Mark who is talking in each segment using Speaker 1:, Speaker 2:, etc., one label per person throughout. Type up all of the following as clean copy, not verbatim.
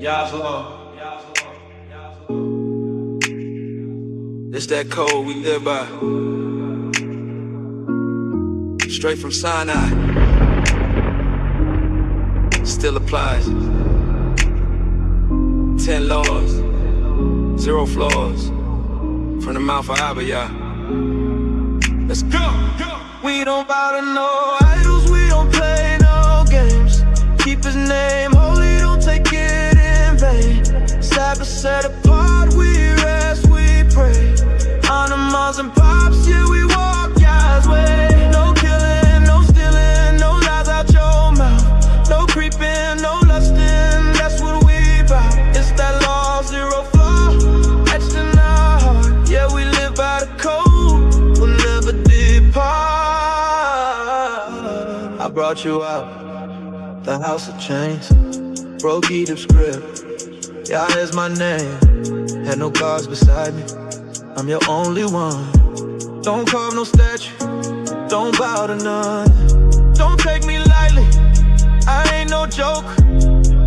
Speaker 1: Yazlo. It's that code we live by. Straight from Sinai. Still applies. 10 laws, 0 flaws. From the mouth of Abba, yeah. Let's go.
Speaker 2: We don't bow to no idols, we don't play no games. Keep his name holy, don't take it in vain. Sabbath set apart, we rest, we pray. On the moms and pops, yeah, we walk Yah's way. No killing, no stealing, no lies out your mouth. No creeping, no lusting, that's what we bout. It's that law, 0 flaw, etched in our heart. Yeah, we live by the code, we'll never depart. I brought you out, the house of chains. Broke Edith's grip, Yah is my name. Had no gods beside me, I'm your only one. Don't carve no statue, don't bow to none. Don't take me lightly, I ain't no joke.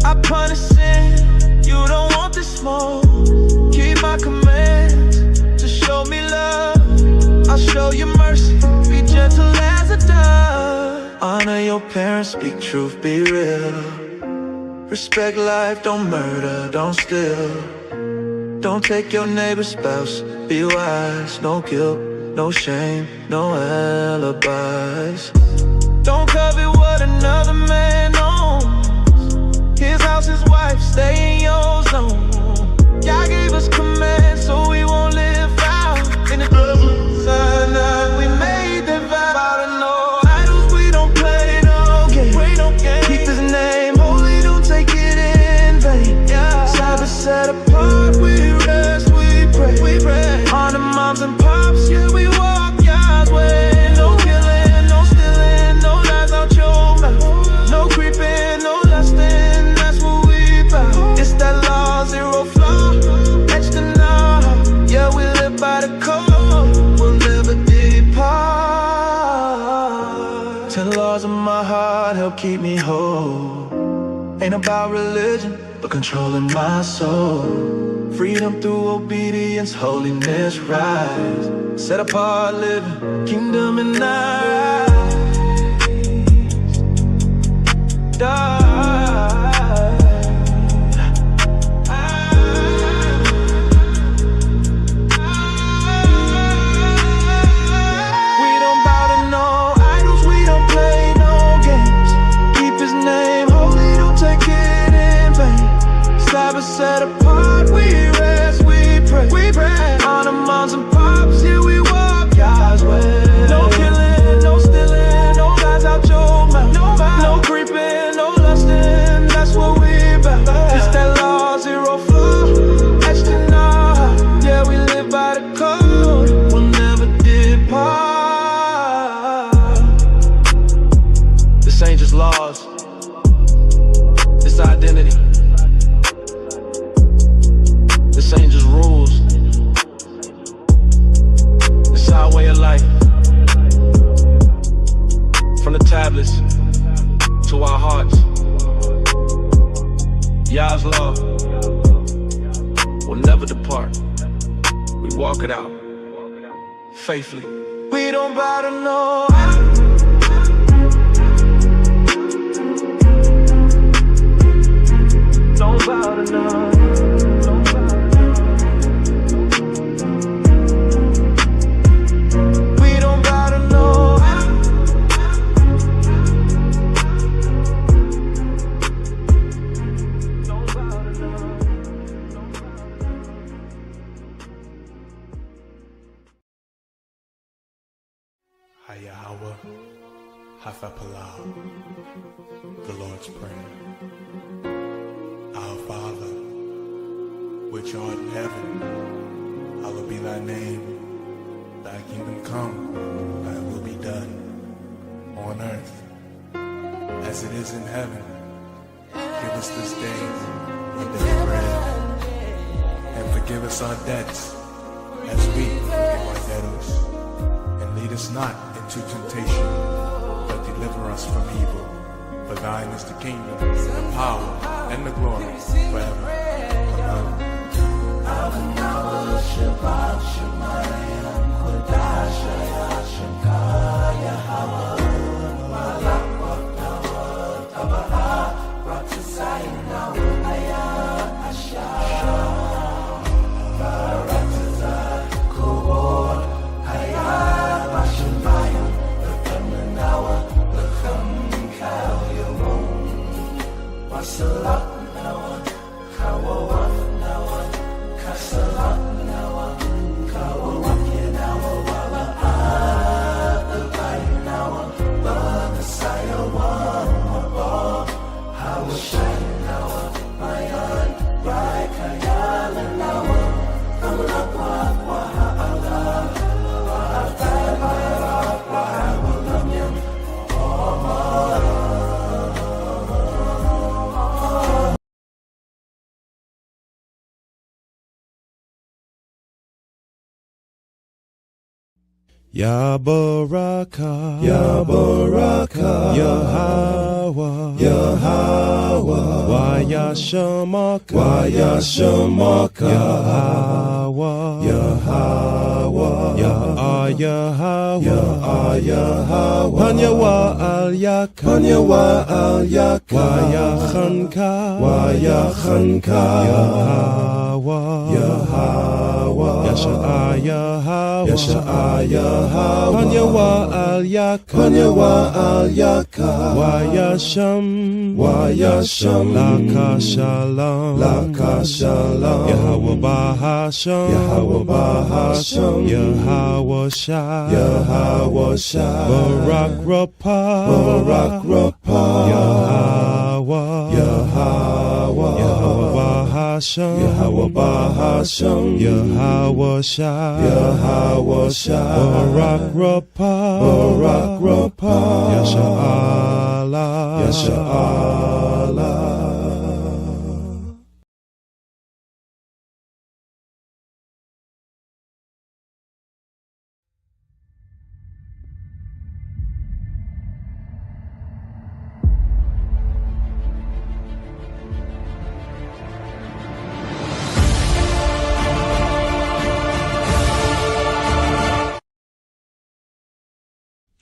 Speaker 2: I punish sin, you don't want this smoke. Keep my commands, to show me love. I'll show you mercy, be gentle as a dove. Honor your parents, speak truth, be real. Respect life, don't murder, don't steal. Don't take your neighbor's spouse, be wise. No guilt, no shame, no alibis. Don't covet what another man owns. His house, his wife, stay in your zone. Y'all gave us commands so we won't live out in the desert. Sinai, we made that vow. Bow to no idols, we don't play no games. Keep his name holy, don't take it in vain. Sabbath set apart, we rest, we pray. On the moms and pops, yeah, we walk Yah's way. No killing, no stealing, no lies out your mouth. No creeping, no lusting, that's what we bout. It's that law, 0 flaw, etched in our heart. Yeah, we live by the code, we'll never depart. 10 laws in my heart help keep me whole. Ain't about religion, but controlling my soul. Freedom through obedience, holiness rise. Set apart living, kingdom in our eyes. We don't bow to no idols, we don't play no games. Keep his name holy, don't take it in vain. Sabbath set apart, we rest, we pray. On the moms and pops, yeah, we walk Yah's way. No killing, no stealing, no lies out your mouth. No creeping, no lusting, that's what we bout. It's that law, 0 flaw, etched in our heart. Yeah, we live by the code, we'll never depart. This ain't just laws, it's identity. This ain't just rules, it's our way of life. From the tablets to our hearts, Yah's law will never depart. We walk it out faithfully. We don't bow to no don't bow to none.
Speaker 3: Yahweh, Hafapalau, the Lord's Prayer. Our Father, which art in heaven, hallowed be thy name. Thy kingdom come, thy will be done, on earth as it is in heaven. Give us this day our daily bread, and forgive us our debts, as we forgive our debtors. And lead us not into temptation, but deliver us from evil. For thine is the kingdom, the power, and the glory forever. Amen.
Speaker 4: Ya Baraka, Ya Baraka, Yahweh, Yahweh, Waya Shamaka, Waya Shamaka, Yahweh, Yahweh, Yahweh, Yahweh, Panyawa Al Yak, Panyawa Al Yak, Waya Khanka, Waya Khanka, Yahweh, Yahweh, Yasha Yahweh, Yasha Yahweh, Panyawa Al Yak, Panyawa Al Yak, Waya Sham, Waya Sham, Laka Shalom, Laka Shalom, Yahweh Bahasham, Yahweh Bahasham, Yahweh Shah, Yahweh Shah, Barak Rapah, Barak Rapah, Yahweh, Yahweh, Yahweh Bahasham, Yahweh Bahasham, Yahweh Shah, Yahweh Shah, Barak Rapah, Barak Rapah, Yasha Allah, Yasha Allah.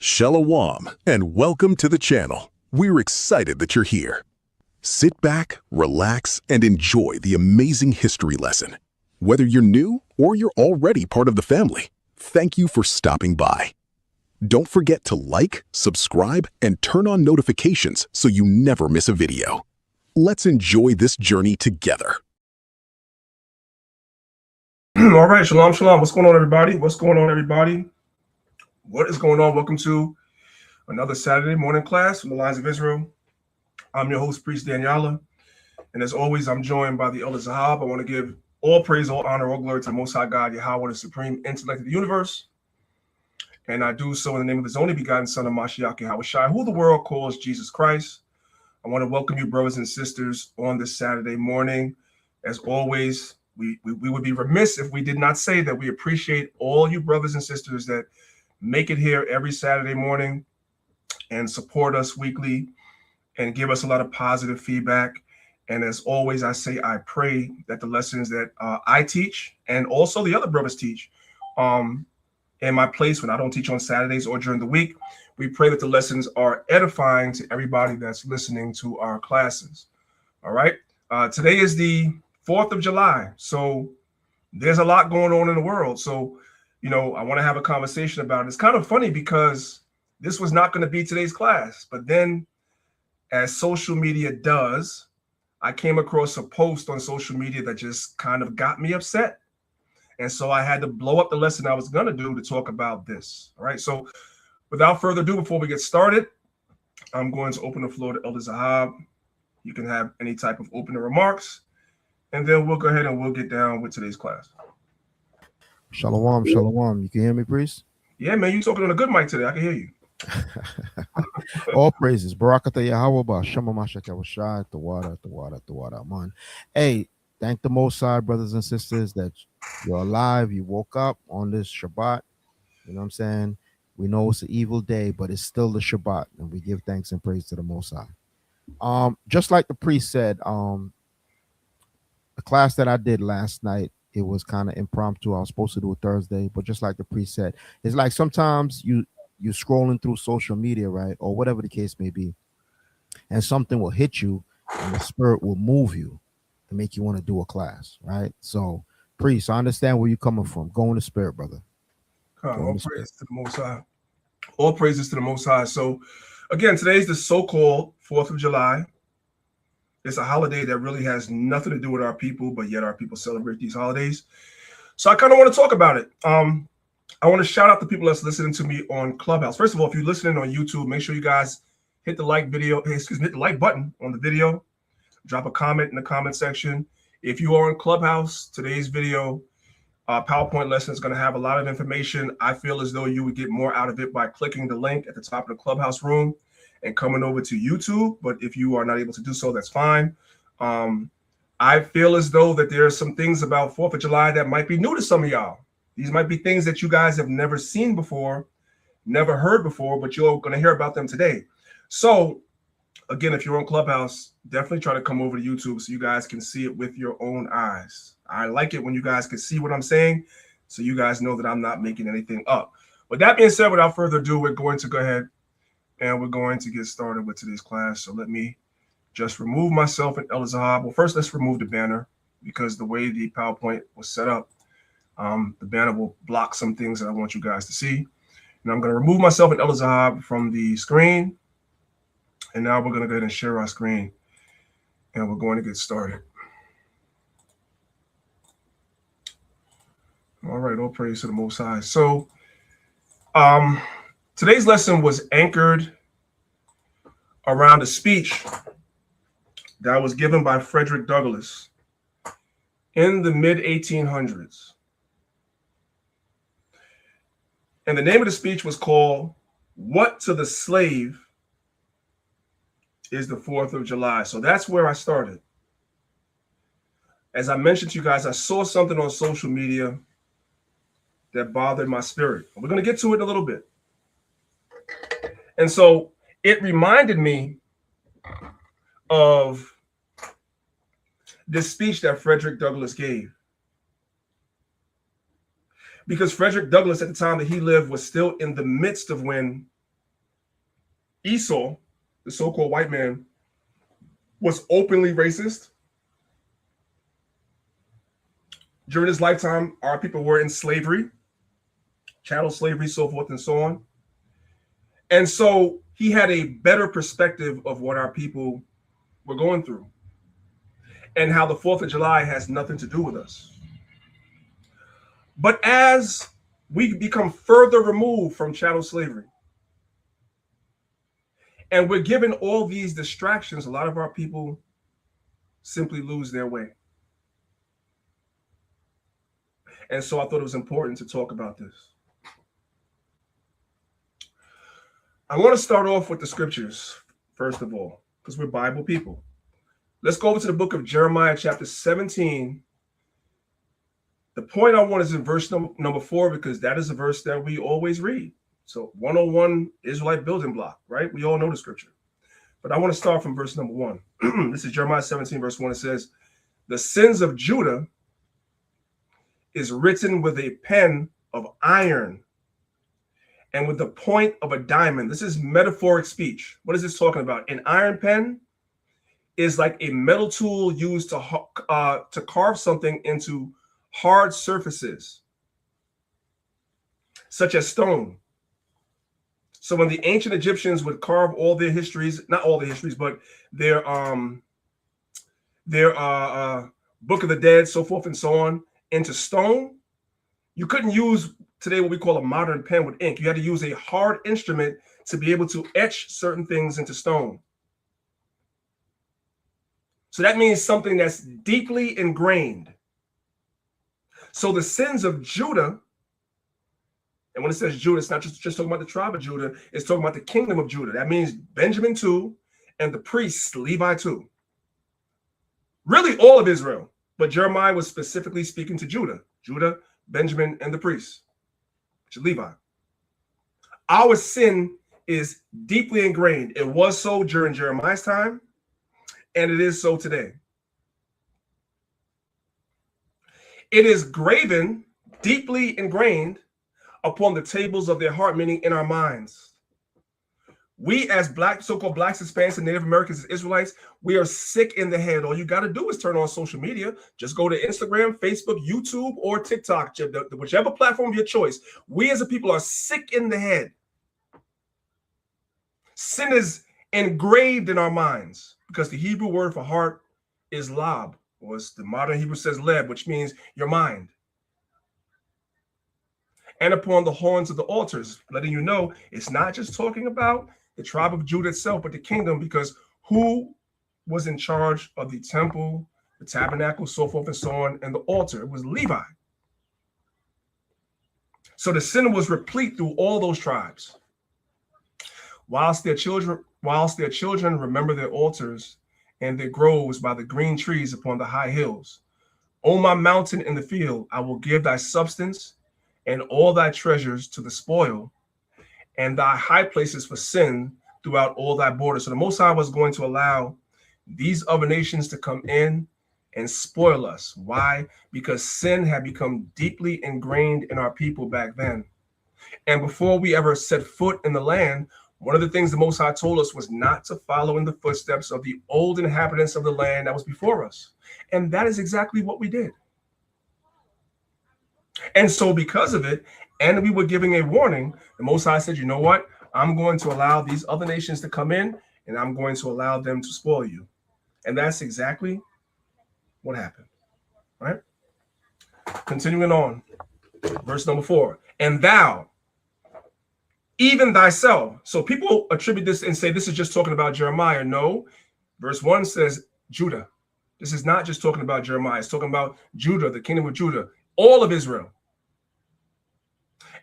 Speaker 5: Shalom, and welcome to the channel. We're excited that you're here. Sit back, relax, and enjoy the amazing history lesson. Whether you're new or you're already part of the family, thank you for stopping by. Don't forget to like, subscribe, and turn on notifications so you never miss a video. Let's enjoy this journey together.
Speaker 6: All right, shalom, shalom. What's going on, everybody? What's going on, everybody? What is going on? Welcome to another Saturday morning class from the Lines of Israel. I'm your host, Priest Daniela. And as always, I'm joined by the Elder Zahab. I want to give all praise, all honor, all glory to the Most High God, Yahweh, the supreme intellect of the universe. And I do so in the name of his only begotten Son of Mashiach, Yahweh Shai, who the world calls Jesus Christ. I want to welcome you, brothers and sisters, on this Saturday morning. As always, we would be remiss if we did not say that we appreciate all you brothers and sisters that make it here every Saturday morning and support us weekly and give us a lot of positive feedback. And as always, I say, I pray that the lessons that I teach and also the other brothers teach in my place when I don't teach on Saturdays or during the week, we pray that the lessons are edifying to everybody that's listening to our classes. All right. Today is the 4th of July. So there's a lot going on in the world. So I want to have a conversation about it. It's kind of funny because this was not going to be today's class, but then as social media does, I came across a post on social media that just kind of got me upset. And so I had to blow up the lesson I was going to do to talk about this. All right. So without further ado, before we get started, I'm going to open the floor to Elder Zahab. You can have any type of opening remarks, and then we'll go ahead and we'll get down with today's class.
Speaker 7: Shalom, shalom. You can hear me, priest?
Speaker 6: Yeah, man, you talking on a good mic today. I can hear you.
Speaker 7: All praises. Barakatah Yahweh, Ba'ashama Mashak Yahweh, the water, man. Hey, thank the Most High, brothers and sisters, that you're alive. You woke up on this Shabbat. You know what I'm saying? We know it's an evil day, but it's still the Shabbat, and we give thanks and praise to the Most High. Just like the priest said, the class that I did last night, it was kind of impromptu. I was supposed to do it Thursday, but just like the priest said, it's like sometimes you're scrolling through social media, right, or whatever the case may be, and something will hit you, and the spirit will move you to make you want to do a class, right? So, priest, I understand where you're coming from. Go in the spirit, brother.
Speaker 6: All praises to the Most High. All praises to the Most High. So, again, today's the so-called 4th of July. It's a holiday that really has nothing to do with our people, but yet our people celebrate these holidays. So I kind of want to talk about it. I want to shout out the people that's listening to me on Clubhouse. First of all, if you're listening on YouTube, make sure you guys hit the like button on the video. Drop a comment in the comment section. If you are on Clubhouse, today's video PowerPoint lesson is going to have a lot of information. I feel as though you would get more out of it by clicking the link at the top of the Clubhouse room and coming over to YouTube. But if you are not able to do so, that's fine. I feel as though that there are some things about 4th of July that might be new to some of y'all. These might be things that you guys have never seen before, never heard before, but you're going to hear about them today. So, again, if you're on Clubhouse, definitely try to come over to YouTube so you guys can see it with your own eyes. I like it when you guys can see what I'm saying, so you guys know that I'm not making anything up. With that being said, without further ado, we're going to go ahead and we're going to get started with today's class. So let me just remove myself and El Zahab. Well, first, let's remove the banner, because the way the PowerPoint was set up, the banner will block some things that I want you guys to see. And I'm going to remove myself and El Zahab from the screen. And now we're going to go ahead and share our screen, and we're going to get started. All right, all praise to the Most High. So today's lesson was anchored around a speech that was given by Frederick Douglass in the mid-1800s. And the name of the speech was called, "What to the Slave is the 4th of July?" So that's where I started. As I mentioned to you guys, I saw something on social media that bothered my spirit. We're going to get to it in a little bit. And so it reminded me of this speech that Frederick Douglass gave. Because Frederick Douglass, at the time that he lived, was still in the midst of when Esau, the so-called white man, was openly racist. During his lifetime, our people were in slavery, chattel slavery, so forth and so on. And so he had a better perspective of what our people were going through and how the 4th of July has nothing to do with us. But as we become further removed from chattel slavery, and we're given all these distractions, a lot of our people simply lose their way. And so I thought it was important to talk about this. I want to start off with the scriptures, first of all, because we're Bible people. Let's go over to the book of Jeremiah, chapter 17. The point I want is in verse number 4, because that is a verse that we always read. So 101 Israelite building block, right? We all know the scripture. But I want to start from verse number 1. This is Jeremiah 17, verse 1. It says, "The sins of Judah is written with a pen of iron and with the point of a diamond." This is metaphoric speech. What is this talking about? An iron pen is like a metal tool used to carve something into hard surfaces, such as stone. So when the ancient Egyptians would carve all their histories, not all the histories, but their Book of the Dead, so forth and so on, into stone, you couldn't use today what we call a modern pen with ink. You had to use a hard instrument to be able to etch certain things into stone. So that means something that's deeply ingrained. So the sins of Judah, and when it says Judah, it's not just talking about the tribe of Judah, it's talking about the kingdom of Judah. That means Benjamin too, and the priests, Levi too. Really all of Israel, but Jeremiah was specifically speaking to Judah, Benjamin, and the priests, which is Levi. Our sin is deeply ingrained. It was so during Jeremiah's time, and it is so today. It is graven, deeply ingrained upon the tables of their heart, meaning in our minds. We as black, so-called blacks, Hispanics, and Native Americans, as Israelites, we are sick in the head. All you got to do is turn on social media. Just go to Instagram, Facebook, YouTube, or TikTok, whichever platform of your choice. We as a people are sick in the head. Sin is engraved in our minds because the Hebrew word for heart is lab, or as the modern Hebrew says leb, which means your mind. And upon the horns of the altars, letting you know it's not just talking about the tribe of Judah itself, but the kingdom, because who was in charge of the temple, the tabernacle, so forth and so on, and the altar? It was Levi. So the sin was replete through all those tribes. Whilst their children remember their altars and their groves by the green trees upon the high hills. O my mountain in the field, I will give thy substance and all thy treasures to the spoil, and thy high places for sin throughout all thy borders. So the Most High was going to allow these other nations to come in and spoil us. Why? Because sin had become deeply ingrained in our people back then. And before we ever set foot in the land, one of the things the Most High told us was not to follow in the footsteps of the old inhabitants of the land that was before us. And that is exactly what we did. And so because of it, and we were giving a warning, the Most High said, you know what? I'm going to allow these other nations to come in, and I'm going to allow them to spoil you. And that's exactly what happened, right? Continuing on, verse number 4. And thou, even thyself. So people attribute this and say this is just talking about Jeremiah. No, verse 1 says Judah. This is not just talking about Jeremiah. It's talking about Judah, the kingdom of Judah, all of Israel.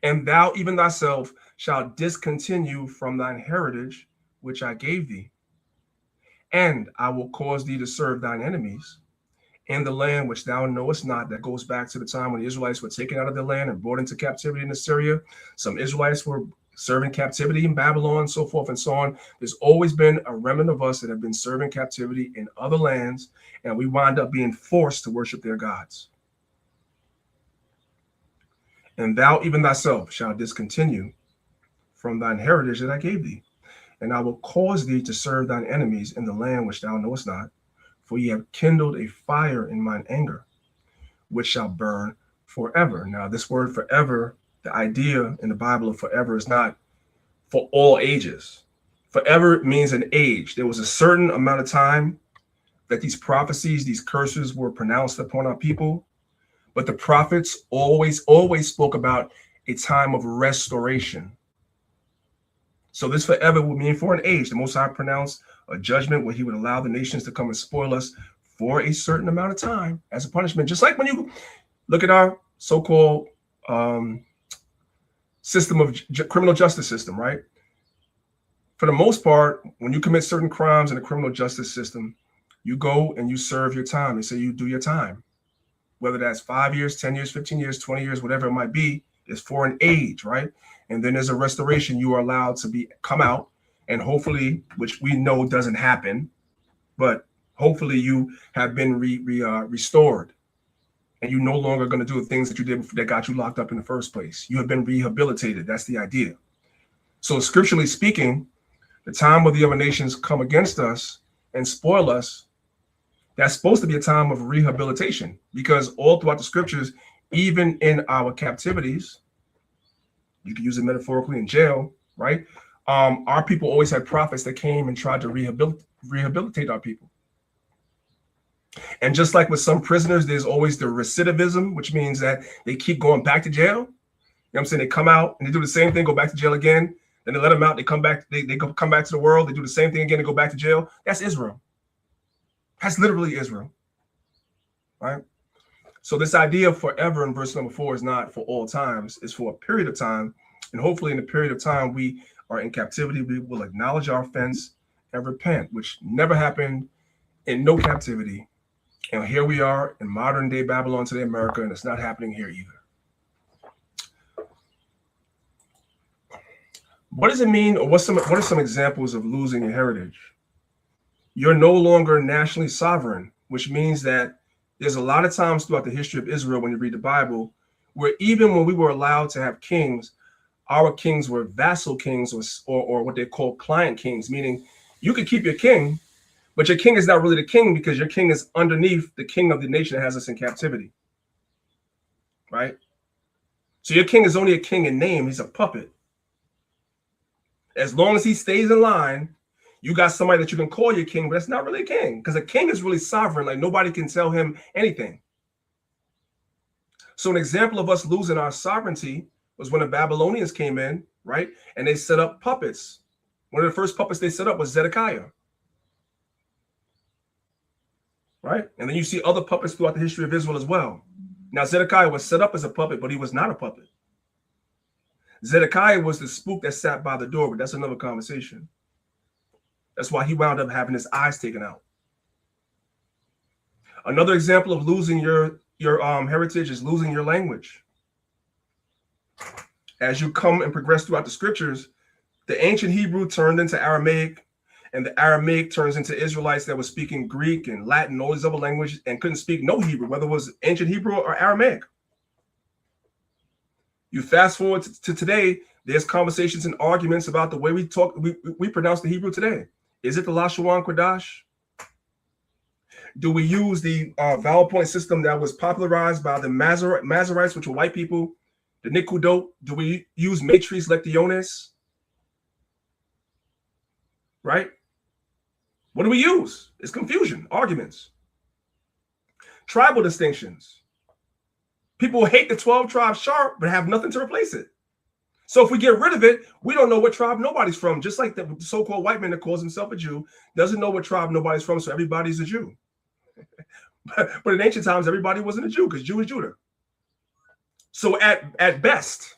Speaker 6: And thou, even thyself, shalt discontinue from thine heritage, which I gave thee. And I will cause thee to serve thine enemies in the land which thou knowest not. That goes back to the time when the Israelites were taken out of their land and brought into captivity in Assyria. Some Israelites were serving captivity in Babylon, so forth and so on. There's always been a remnant of us that have been serving captivity in other lands, and we wind up being forced to worship their gods. And thou, even thyself, shalt discontinue from thine heritage that I gave thee. And I will cause thee to serve thine enemies in the land which thou knowest not. For ye have kindled a fire in mine anger, which shall burn forever. Now, this word forever, the idea in the Bible of forever is not for all ages. Forever means an age. There was a certain amount of time that these prophecies, these curses were pronounced upon our people. But the prophets always spoke about a time of restoration. So this forever would mean for an age. The Most High pronounced a judgment where he would allow the nations to come and spoil us for a certain amount of time as a punishment. Just like when you look at our so-called system of criminal justice system, right? For the most part, when you commit certain crimes in the criminal justice system, you go and you serve your time. They say you do your time. Whether that's 5 years, 10 years, 15 years, 20 years, whatever it might be, is for an age, right? And then there's a restoration. You are allowed to come out, and hopefully, which we know doesn't happen, but hopefully you have been restored, and you're no longer going to do the things that you did that got you locked up in the first place. You have been rehabilitated. That's the idea. So scripturally speaking, the time where the other nations come against us and spoil us, that's supposed to be a time of rehabilitation, because all throughout the scriptures, even in our captivities, you can use it metaphorically in jail, right? Our people always had prophets that came and tried to rehabilitate our people. And just like with some prisoners, there's always the recidivism, which means that they keep going back to jail. You know what I'm saying? They come out and they do the same thing, go back to jail again. Then they let them out. They come back. They come back to the world. They do the same thing again and go back to jail. That's Israel. That's literally Israel, right? So this idea of forever in verse number 4 is not for all times. It's for a period of time. And hopefully in the period of time we are in captivity, we will acknowledge our offense and repent, which never happened in no captivity. And here we are in modern day Babylon today, America, and it's not happening here either. What does it mean, or what are some examples of losing your heritage? You're no longer nationally sovereign, which means that there's a lot of times throughout the history of Israel, when you read the Bible, where even when we were allowed to have kings, our kings were vassal kings, or what they call client kings, meaning you could keep your king, but your king is not really the king because your king is underneath the king of the nation that has us in captivity, right? So your king is only a king in name. He's a puppet. As long as he stays in line, you got somebody that you can call your king, but that's not really a king, because a king is really sovereign. Like, nobody can tell him anything. So an example of us losing our sovereignty was when the Babylonians came in, right? And they set up puppets. One of the first puppets they set up was Zedekiah, right? And then you see other puppets throughout the history of Israel as well. Now, Zedekiah was set up as a puppet, but he was not a puppet. Zedekiah was the spook that sat by the door, but that's another conversation. That's why he wound up having his eyes taken out. Another example of losing your heritage is losing your language. As you come and progress throughout the scriptures, the ancient Hebrew turned into Aramaic, and the Aramaic turns into Israelites that were speaking Greek and Latin, all these other languages, and couldn't speak no Hebrew, whether it was ancient Hebrew or Aramaic. You fast forward to today, there's conversations and arguments about the way we talk, we pronounce the Hebrew today. Is it the Lashon Kodash? Do we use the vowel point system that was popularized by the Masoretes, which were white people, the Nikudot? Do we use Matrices Lectiones? Right? What do we use? It's confusion, arguments. Tribal distinctions. People hate the 12 tribes chart, but have nothing to replace it. So if we get rid of it, we don't know what tribe nobody's from. Just like the so-called white man that calls himself a Jew doesn't know what tribe nobody's from, so everybody's a Jew. But in ancient times, everybody wasn't a Jew because Jew is Judah. So at best,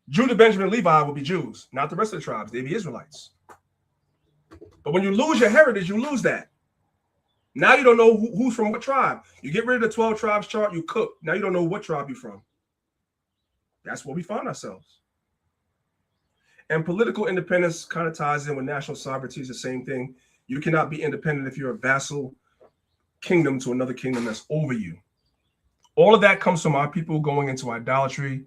Speaker 6: Judah, Benjamin, and Levi will be Jews, not the rest of the tribes. They'd be Israelites. But when you lose your heritage, you lose that. Now you don't know who's from what tribe. You get rid of the 12 tribes chart, you cook. Now you don't know what tribe you're from. That's where we find ourselves. And political independence kind of ties in with national sovereignty. Is the same thing. You cannot be independent if you're a vassal kingdom to another kingdom that's over you. All of that comes from our people going into idolatry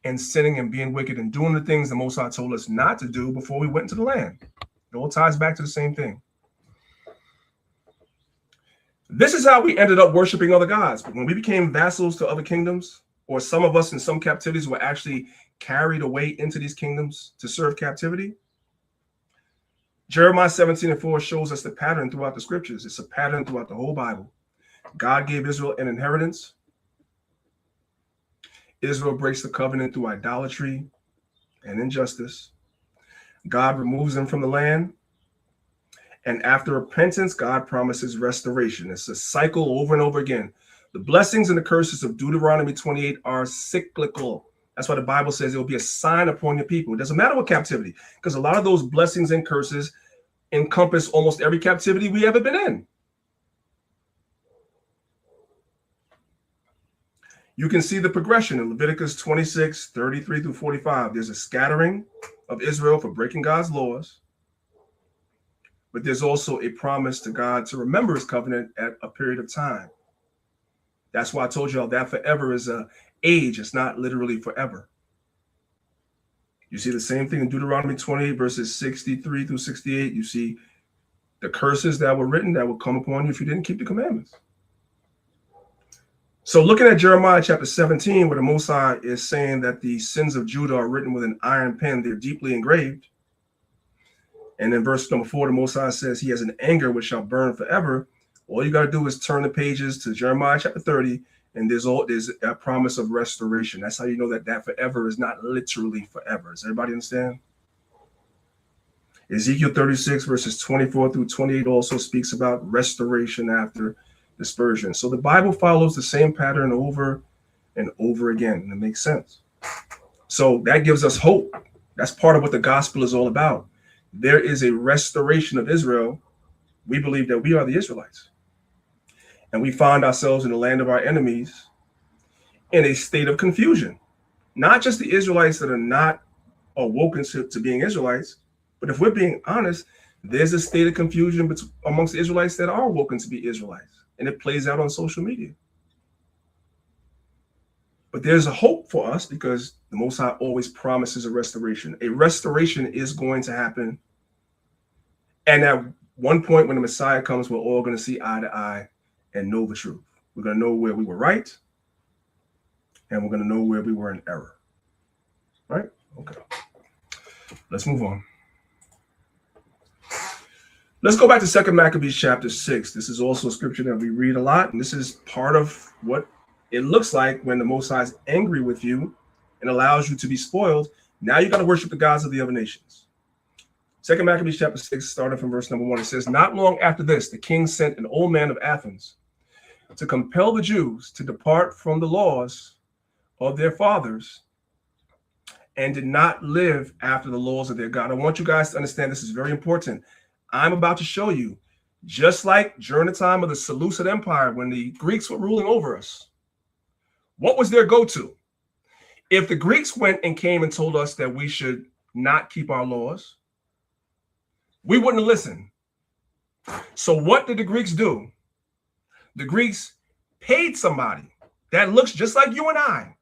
Speaker 6: and sinning and being wicked and doing the things the Most High told us not to do before we went into the land. It all ties back to the same thing. This is how we ended up worshiping other gods. But when we became vassals to other kingdoms, or some of us in some captivities were actually carried away into these kingdoms to serve captivity, Jeremiah 17:4 shows us the pattern throughout the scriptures. It's a pattern throughout the whole Bible. God gave Israel an inheritance. Israel breaks the covenant through idolatry and injustice. God removes them from the land. And after repentance, God promises restoration. It's a cycle over and over again. The blessings and the curses of Deuteronomy 28 are cyclical. That's why the Bible says it will be a sign upon your people. It doesn't matter what captivity, because a lot of those blessings and curses encompass almost every captivity we ever been in. You can see the progression in Leviticus 26:33 through 45. There's a scattering of Israel for breaking God's laws, but there's also a promise to God to remember his covenant at a period of time. That's why I told you all that forever is a age. It's not literally forever. You see the same thing in Deuteronomy 28 verses 63 through 68. You see the curses that were written that will come upon you if you didn't keep the commandments. So looking at Jeremiah chapter 17, where the Most High is saying that the sins of Judah are written with an iron pen, they're deeply engraved. And in verse number 4, the Most High says he has an anger which shall burn forever. All you got to do is turn the pages to Jeremiah chapter 30, and there's a promise of restoration. That's how you know that forever is not literally forever. Does everybody understand? Ezekiel 36 verses 24 through 28 also speaks about restoration after dispersion. So the Bible follows the same pattern over and over again, and it makes sense. So that gives us hope. That's part of what the gospel is all about. There is a restoration of Israel. We believe that we are the Israelites. And we find ourselves in the land of our enemies in a state of confusion. not just the Israelites that are not awoken to being Israelites, but if we're being honest, there's a state of confusion amongst the Israelites that are awoken to be Israelites, and it plays out on social media. But there's a hope for us because the Most High always promises a restoration. A restoration is going to happen. And at one point when the Messiah comes, we're all going to see eye to eye and know the truth. We're going to know where we were right, and we're going to know where we were in error. Right? Okay. Let's move on. Let's go back to 2 Maccabees chapter 6. This is also a scripture that we read a lot, and this is part of what it looks like when the Most High is angry with you and allows you to be spoiled. Now you got to worship the gods of the other nations. 2 Maccabees chapter 6, starting from verse number 1, it says, "Not long after this, the king sent an old man of Athens to compel the Jews to depart from the laws of their fathers and did not live after the laws of their God." I want you guys to understand this is very important. I'm about to show you, just like during the time of the Seleucid Empire, when the Greeks were ruling over us, what was their go-to? If the Greeks went and came and told us that we should not keep our laws, we wouldn't listen. So what did the Greeks do? The Greeks paid somebody that looks just like you and I.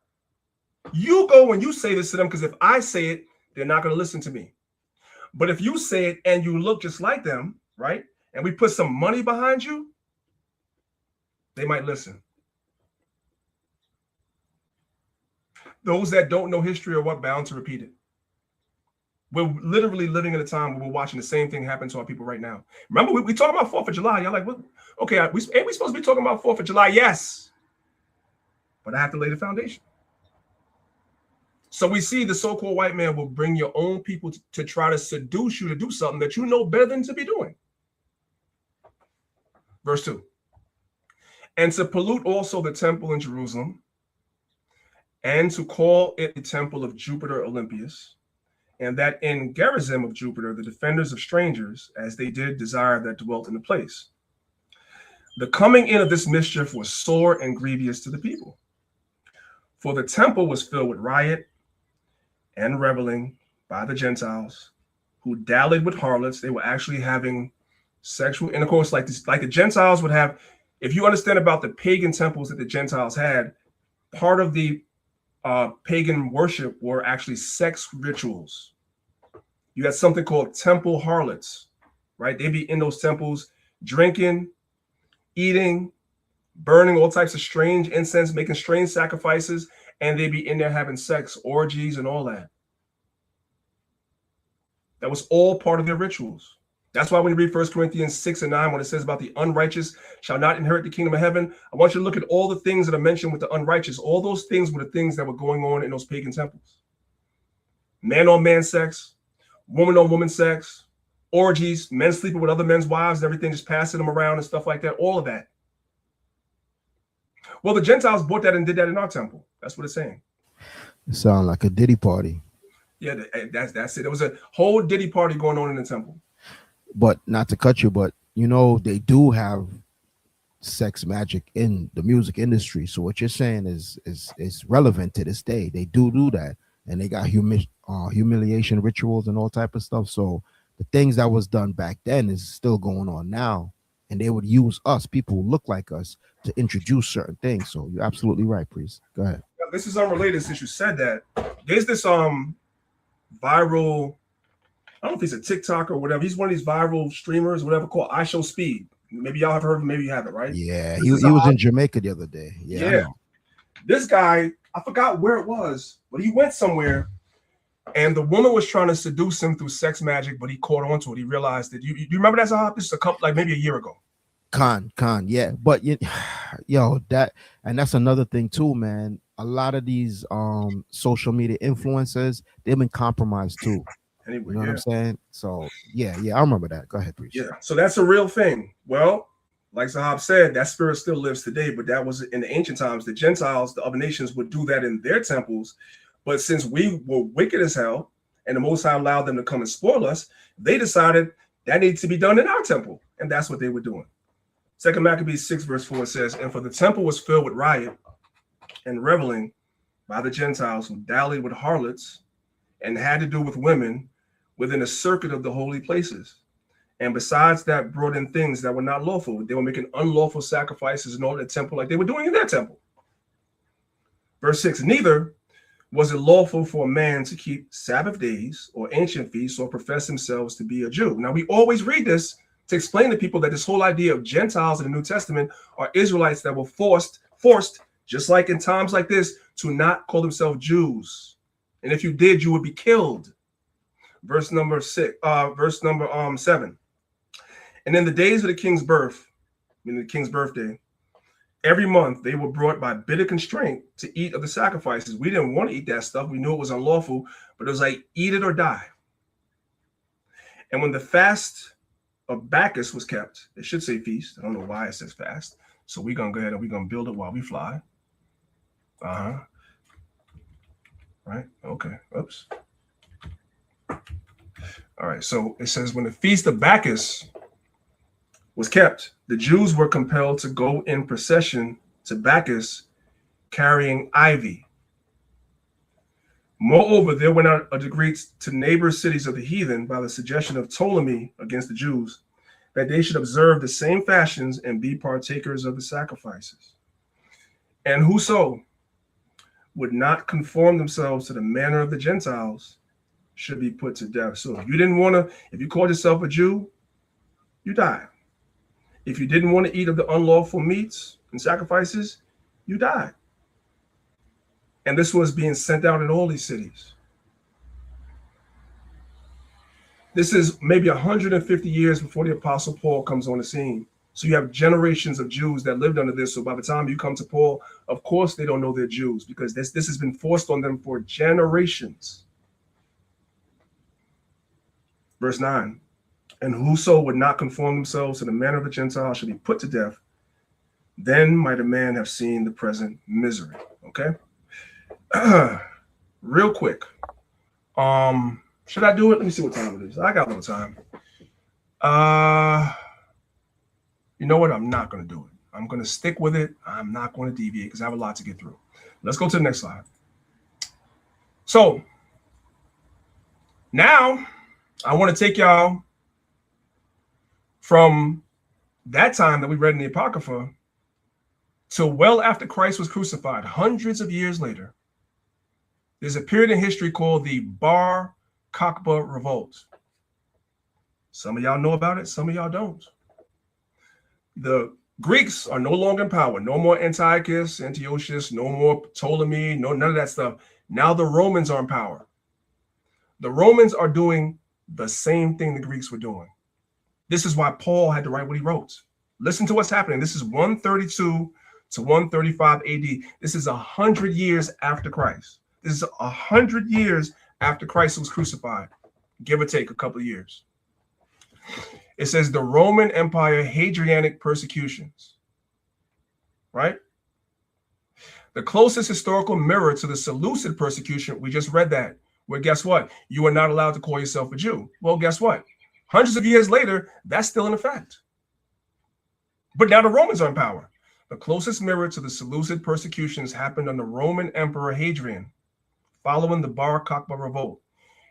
Speaker 6: You go and you say this to them, because if I say it, they're not going to listen to me. But if you say it and you look just like them, right, and we put some money behind you, they might listen. Those that don't know history are what bound to repeat it. We're literally living in a time where we're watching the same thing happen to our people right now. Remember, we talking about 4th of July. Y'all like, what? Okay, ain't we supposed to be talking about 4th of July? Yes. But I have to lay the foundation. So we see the so-called white man will bring your own people to try to seduce you to do something that you know better than to be doing. Verse 2. "And to pollute also the temple in Jerusalem, and to call it the temple of Jupiter Olympius, and that in Gerizim of Jupiter, the defenders of strangers, as they did desire that dwelt in the place. The coming in of this mischief was sore and grievous to the people. For the temple was filled with riot and reveling by the Gentiles, who dallied with harlots." They were actually having sexual intercourse like this, like the Gentiles would have. If you understand about the pagan temples that the Gentiles had, part of the pagan worship were actually sex rituals. You had something called temple harlots, right? They'd be in those temples drinking, eating, burning all types of strange incense, making strange sacrifices, and they'd be in there having sex, orgies, and all that. That was all part of their rituals. That's why when you read 1 Corinthians 6 and 9, when it says about the unrighteous shall not inherit the kingdom of heaven, I want you to look at all the things that are mentioned with the unrighteous. All those things were the things that were going on in those pagan temples. Man on man sex, woman on woman sex, orgies, men sleeping with other men's wives, and everything, just passing them around and stuff like that, all of that. Well, the Gentiles bought that and did that in our temple. That's what it's saying.
Speaker 7: It sounds like a Diddy party.
Speaker 6: Yeah, that's it. There was a whole Diddy party going on in the temple.
Speaker 7: But not to cut you, but you know, they do have sex magic in the music industry. So what you're saying is relevant to this day. They do that, and they got humiliation rituals and all type of stuff. So the things that was done back then is still going on now, and they would use us, people who look like us, to introduce certain things. So you're absolutely right, Priest. Go ahead.
Speaker 6: This is unrelated since you said that. There's this viral, I don't know if he's a TikTok or whatever. He's one of these viral streamers, whatever, called iShowSpeed. Maybe y'all have heard of him, maybe you haven't, right?
Speaker 7: Yeah, he was in Jamaica the other day. Yeah.
Speaker 6: This guy, I forgot where it was, but he went somewhere, and the woman was trying to seduce him through sex magic, but he caught on to it. He realized that. You remember that, Zahab? This is a couple, like maybe a year ago.
Speaker 7: Con, yeah. But that's another thing too, man. A lot of these social media influencers, they've been compromised too.
Speaker 6: Anyway,
Speaker 7: you know what I'm saying? So yeah, I remember that. Go ahead, Priest.
Speaker 6: Yeah, so that's a real thing. Well, like Zahab said, that spirit still lives today, but that was in the ancient times. The Gentiles, the other nations, would do that in their temples. But since we were wicked as hell, and the Most High allowed them to come and spoil us, they decided that needs to be done in our temple, and that's what they were doing. 2 Maccabees 6 verse 4 says, "And for the temple was filled with riot and reveling by the Gentiles who dallied with harlots and had to do with women within a circuit of the holy places. And besides that, brought in things that were not lawful. They were making unlawful sacrifices in all the temple like they were doing in their temple. Verse 6, neither was it lawful for a man to keep Sabbath days or ancient feasts or profess themselves to be a Jew. Now, we always read this to explain to people that this whole idea of Gentiles in the New Testament are Israelites that were forced, just like in times like this, to not call themselves Jews. And if you did, you would be killed. Verse number 7. And in the days of the king's birth, meaning the king's birthday, every month they were brought by bitter constraint to eat of the sacrifices. We didn't want to eat that stuff. We knew it was unlawful, but it was like, eat it or die. And when the fast of Bacchus was kept, it should say feast. I don't know why it says fast. So we're going to go ahead and we're going to build it while we fly. Right? Okay. Oops. All right. So it says when the feast of Bacchus was kept, the Jews were compelled to go in procession to Bacchus carrying ivy. Moreover, there went out a decree to neighbor cities of the heathen by the suggestion of Ptolemy against the Jews, that they should observe the same fashions and be partakers of the sacrifices. And whoso would not conform themselves to the manner of the Gentiles should be put to death. So if you didn't want to, if you called yourself a Jew, you died. If you didn't want to eat of the unlawful meats and sacrifices, you died. And this was being sent out in all these cities. This is maybe 150 years before the Apostle Paul comes on the scene. So you have generations of Jews that lived under this. So by the time you come to Paul, of course they don't know they're Jews, because this has been forced on them for generations. Verse 9. And whoso would not conform themselves to the manner of the Gentiles should be put to death. Then might a man have seen the present misery. Okay. Real quick. Should I do it? Let me see what time it is. I got a little time. You know what? I'm not going to do it. I'm going to stick with it. I'm not going to deviate because I have a lot to get through. Let's go to the next slide. So now I want to take y'all from that time that we read in the Apocrypha to well after Christ was crucified, hundreds of years later. There's a period in history called the Bar Kokhba Revolt. Some of y'all know about it, some of y'all don't. The Greeks are no longer in power. No more Antiochus, no more Ptolemy, none of that stuff. Now the Romans are in power. The Romans are doing the same thing the Greeks were doing. This is why Paul had to write what he wrote. Listen to what's happening. This is 132 to 135 AD. This is 100 years after Christ. This is 100 years after Christ was crucified, give or take a couple of years. It says the Roman Empire Hadrianic persecutions, right? The closest historical mirror to the Seleucid persecution, we just read that, where guess what? You are not allowed to call yourself a Jew. Well, guess what? Hundreds of years later, that's still in effect. But now the Romans are in power. The closest mirror to the Seleucid persecutions happened under Roman Emperor Hadrian, following the Bar Kokhba revolt.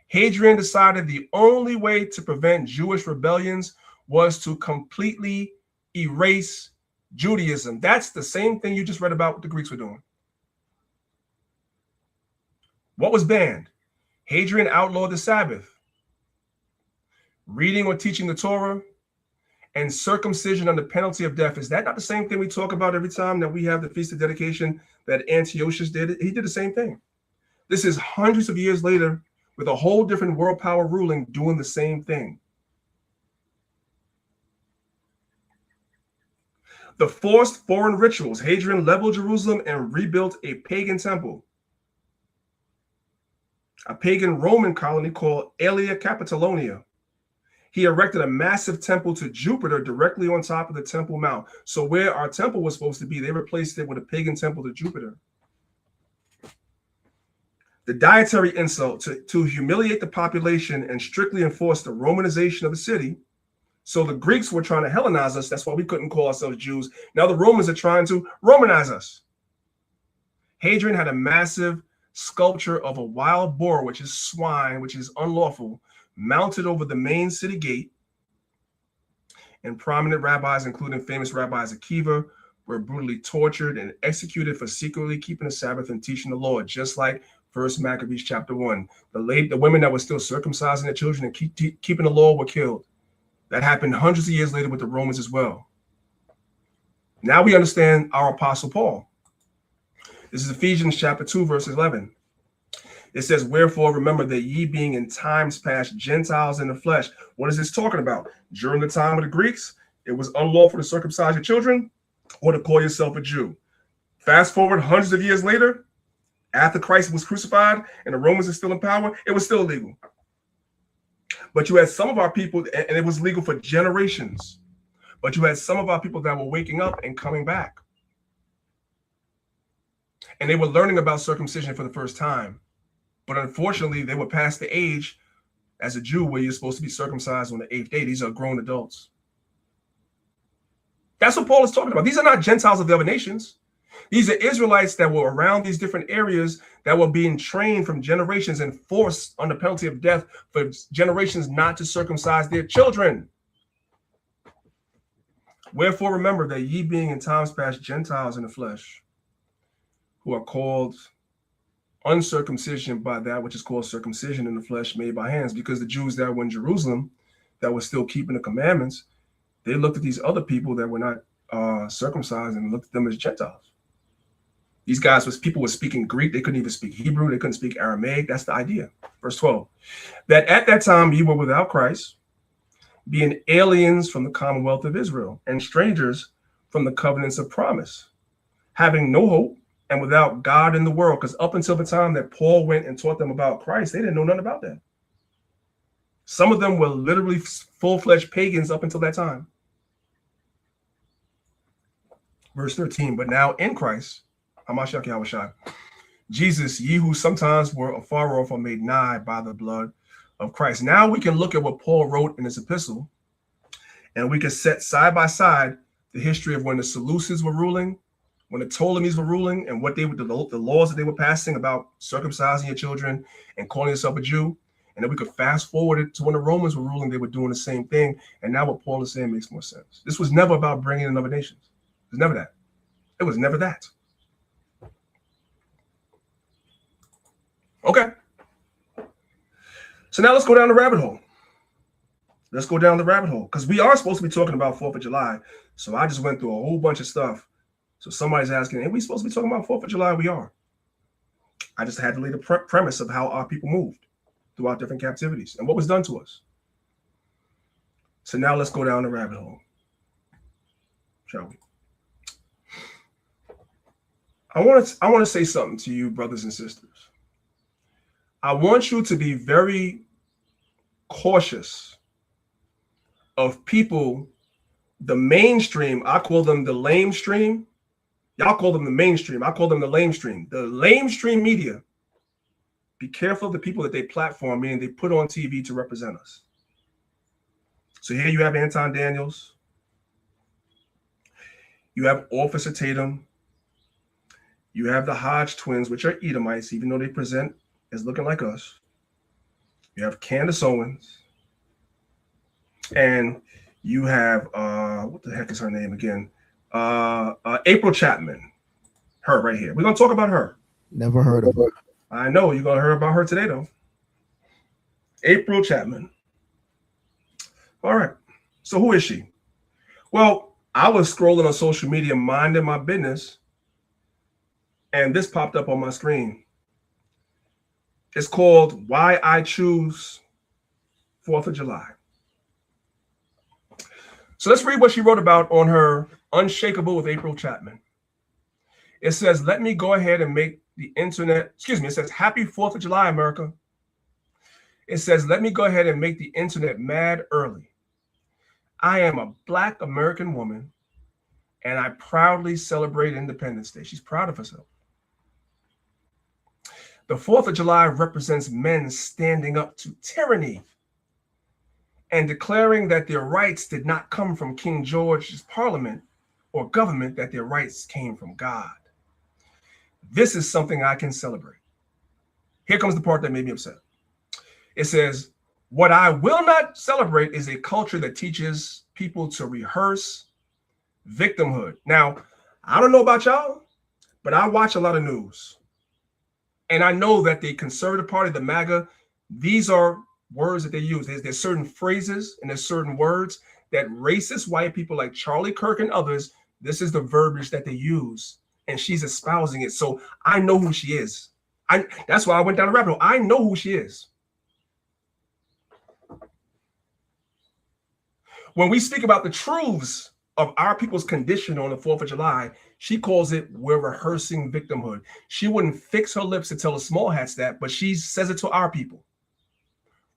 Speaker 6: Hadrian decided the only way to prevent Jewish rebellions was to completely erase Judaism. That's the same thing you just read about what the Greeks were doing. What was banned? Hadrian outlawed the Sabbath, reading or teaching the Torah, and circumcision under penalty of death. Is that not the same thing we talk about every time that we have the Feast of Dedication that Antiochus did? He did the same thing. This is hundreds of years later with a whole different world power ruling doing the same thing. The forced foreign rituals. Hadrian leveled Jerusalem and rebuilt a pagan temple. A pagan Roman colony called Aelia Capitolonia. He erected a massive temple to Jupiter directly on top of the Temple Mount. So where our temple was supposed to be, they replaced it with a pagan temple to Jupiter. The dietary insult to humiliate the population and strictly enforce the Romanization of the city. So the Greeks were trying to Hellenize us. That's why we couldn't call ourselves Jews. Now the Romans are trying to Romanize us. Hadrian had a massive sculpture of a wild boar, which is swine, which is unlawful, mounted over the main city gate. And prominent rabbis, including famous Rabbi Akiva, were brutally tortured and executed for secretly keeping the Sabbath and teaching the Lord, just like 1 Maccabees chapter 1. The women that were still circumcising their children and keeping the law were killed. That happened hundreds of years later with the Romans as well. Now we understand our Apostle Paul. This is Ephesians chapter 2, verse 11. It says, wherefore remember that ye being in times past Gentiles in the flesh. What is this talking about? During the time of the Greeks, it was unlawful to circumcise your children or to call yourself a Jew. Fast forward hundreds of years later, after Christ was crucified and the Romans are still in power, it was still illegal. But you had some of our people, and it was legal for generations, but you had some of our people that were waking up and coming back. And they were learning about circumcision for the first time. But unfortunately, they were past the age as a Jew where you're supposed to be circumcised on the 8th day. These are grown adults. That's what Paul is talking about. These are not Gentiles of the other nations. These are Israelites that were around these different areas that were being trained from generations and forced under penalty of death for generations not to circumcise their children. Wherefore remember that ye being in times past Gentiles in the flesh, who are called uncircumcision by that which is called circumcision in the flesh made by hands, because the Jews that were in Jerusalem that were still keeping the commandments, they looked at these other people that were not circumcised and looked at them as Gentiles. These guys people were speaking Greek. They couldn't even speak Hebrew. They couldn't speak Aramaic. That's the idea. Verse 12, that at that time ye were without Christ, being aliens from the commonwealth of Israel and strangers from the covenants of promise, having no hope and without God in the world. Because up until the time that Paul went and taught them about Christ, they didn't know nothing about that. Some of them were literally full-fledged pagans up until that time. Verse 13, but now in Christ, Hamashiach Yahushua, Jesus, ye who sometimes were afar off are made nigh by the blood of Christ. Now we can look at what Paul wrote in his epistle, and we can set side by side the history of when the Seleucids were ruling, when the Ptolemies were ruling, and what they were, the laws that they were passing about circumcising your children and calling yourself a Jew. And then we could fast forward it to when the Romans were ruling, they were doing the same thing. And now what Paul is saying makes more sense. This was never about bringing in other nations. It was never that. It was never that. Okay. So now let's go down the rabbit hole. Let's go down the rabbit hole, because we are supposed to be talking about 4th of July. So I just went through a whole bunch of stuff. So somebody's asking, are we supposed to be talking about 4th of July? We are. I just had to lay the premise of how our people moved throughout different captivities and what was done to us. So now let's go down the rabbit hole, shall we? I want to say something to you, brothers and sisters. I want you to be very cautious of people, the mainstream. I call them the lame stream. Y'all call them the mainstream. I call them the lame stream. The lame stream media. Be careful of the people that they platform, meaning they put on TV to represent us. So here you have Anton Daniels. You have Officer Tatum. You have the Hodge twins, which are Edomites, even though they present as looking like us. You have Candace Owens. And you have, what the heck is her name again? April Chapman. Her right here. We're going to talk about her.
Speaker 7: Never heard of her.
Speaker 6: I know. You're going to hear about her today, though. April Chapman. All right. So who is she? Well, I was scrolling on social media, minding my business, and this popped up on my screen. It's called Why I Choose 4th of July. So let's read what she wrote about on her Unshakable with April Chapman. It says, let me go ahead and make the internet, it says, happy 4th of July, America. It says, let me go ahead and make the internet mad early. I am a Black American woman, and I proudly celebrate Independence Day. She's proud of herself. The 4th of July represents men standing up to tyranny and declaring that their rights did not come from King George's parliament or government, that their rights came from God. This is something I can celebrate. Here comes the part that made me upset. It says, what I will not celebrate is a culture that teaches people to rehearse victimhood. Now, I don't know about y'all, but I watch a lot of news. And I know that the conservative party, the MAGA, these are words that they use. There's certain phrases and there's certain words that racist white people like Charlie Kirk and others, this is the verbiage that they use. And she's espousing it. So I know who she is. That's why I went down the rabbit hole. I know who she is. When we speak about the truths of our people's condition on the 4th of July, she calls it, we're rehearsing victimhood. She wouldn't fix her lips to tell the small hats that, but she says it to our people.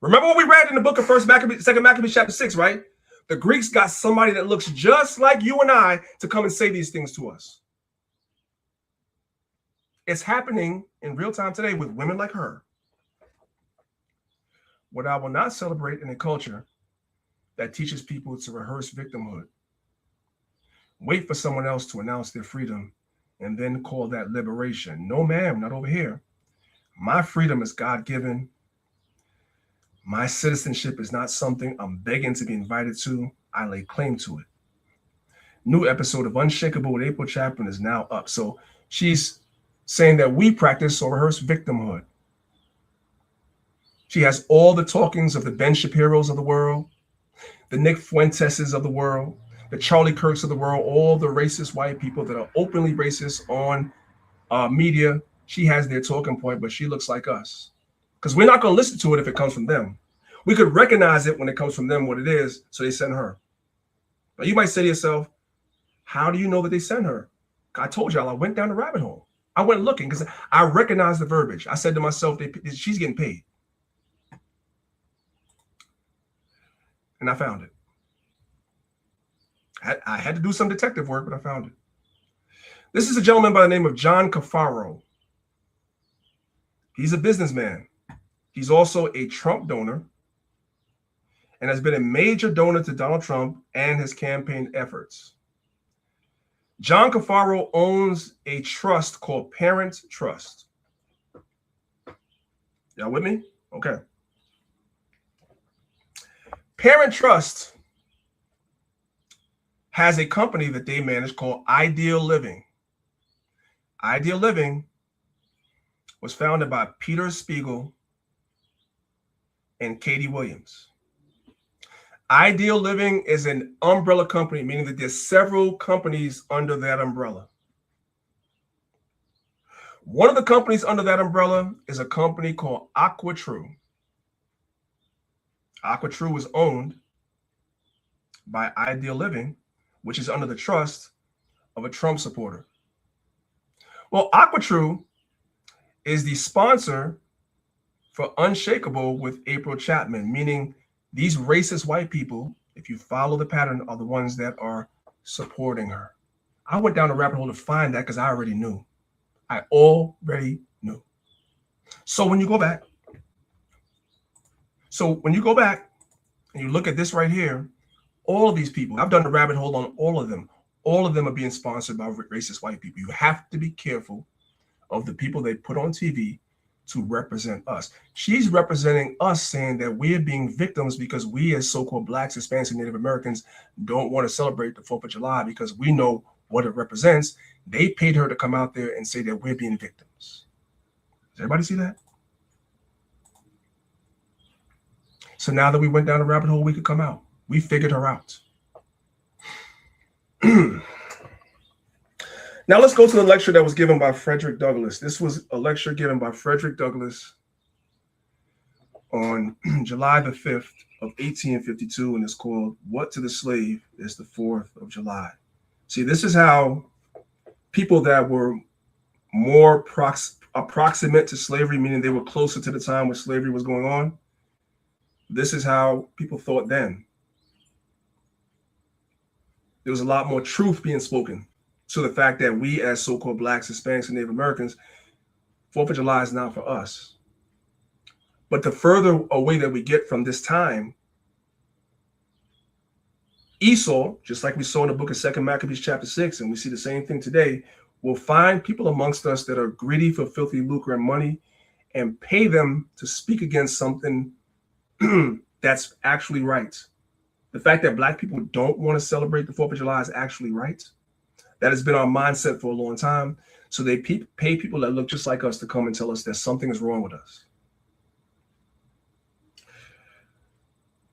Speaker 6: Remember what we read in the book of 2 Maccabees chapter 6, right? The Greeks got somebody that looks just like you and I to come and say these things to us. It's happening in real time today with women like her. What I will not celebrate in a culture that teaches people to rehearse victimhood. Wait for someone else to announce their freedom and then call that liberation. No, ma'am, not over here. My freedom is God-given. My citizenship is not something I'm begging to be invited to. I lay claim to it. New episode of Unshakable with April Chapman is now up. So she's saying that we practice or rehearse victimhood. She has all the talkings of the Ben Shapiros of the world, the Nick Fuenteses of the world, the Charlie Kirks of the world, all the racist white people that are openly racist on media. She has their talking point, but she looks like us. Because we're not going to listen to it if it comes from them. We could recognize it when it comes from them, what it is, so they send her. Now you might say to yourself, how do you know that they sent her? I told y'all I went down the rabbit hole. I went looking because I recognized the verbiage. I said to myself, she's getting paid. And I found it. I had to do some detective work, but I found it. This is a gentleman by the name of John Cafaro. He's a businessman. He's also a Trump donor and has been a major donor to Donald Trump and his campaign efforts. John Cafaro owns a trust called Parent Trust. Y'all with me? Okay. Parent Trust has a company that they manage called Ideal Living. Ideal Living was founded by Peter Spiegel and Katie Williams. Ideal Living is an umbrella company, meaning that there's several companies under that umbrella. One of the companies under that umbrella is a company called AquaTrue. AquaTrue is owned by Ideal Living, which is under the trust of a Trump supporter. Well, AquaTrue is the sponsor for Unshakable with April Chapman, meaning these racist white people, if you follow the pattern, are the ones that are supporting her. I went down the rabbit hole to find that because I already knew. I already knew. So when you go back and you look at this right here, all of these people, I've done the rabbit hole on all of them. All of them are being sponsored by racist white people. You have to be careful of the people they put on TV to represent us. She's representing us, saying that we're being victims because we as so-called Blacks, Hispanics, and Native Americans don't want to celebrate the 4th of July because we know what it represents. They paid her to come out there and say that we're being victims. Does everybody see that? So now that we went down the rabbit hole, we could come out. We figured her out. Now let's go to the lecture that was given by Frederick Douglass. This was a lecture given by Frederick Douglass on July the 5th of 1852, and it's called What to the Slave is the 4th of July. See, this is how people that were more approximate to slavery, meaning they were closer to the time when slavery was going on, this is how people thought then. There was a lot more truth being spoken to the fact that we as so-called Blacks, Hispanics, and Native Americans, 4th of July is not for us. But the further away that we get from this time, Esau, just like we saw in the book of 2 Maccabees chapter 6, and we see the same thing today, will find people amongst us that are greedy for filthy lucre and money, and pay them to speak against something that's actually right. The fact that Black people don't want to celebrate the 4th of July is actually right. That has been our mindset for a long time. So they pay people that look just like us to come and tell us that something is wrong with us.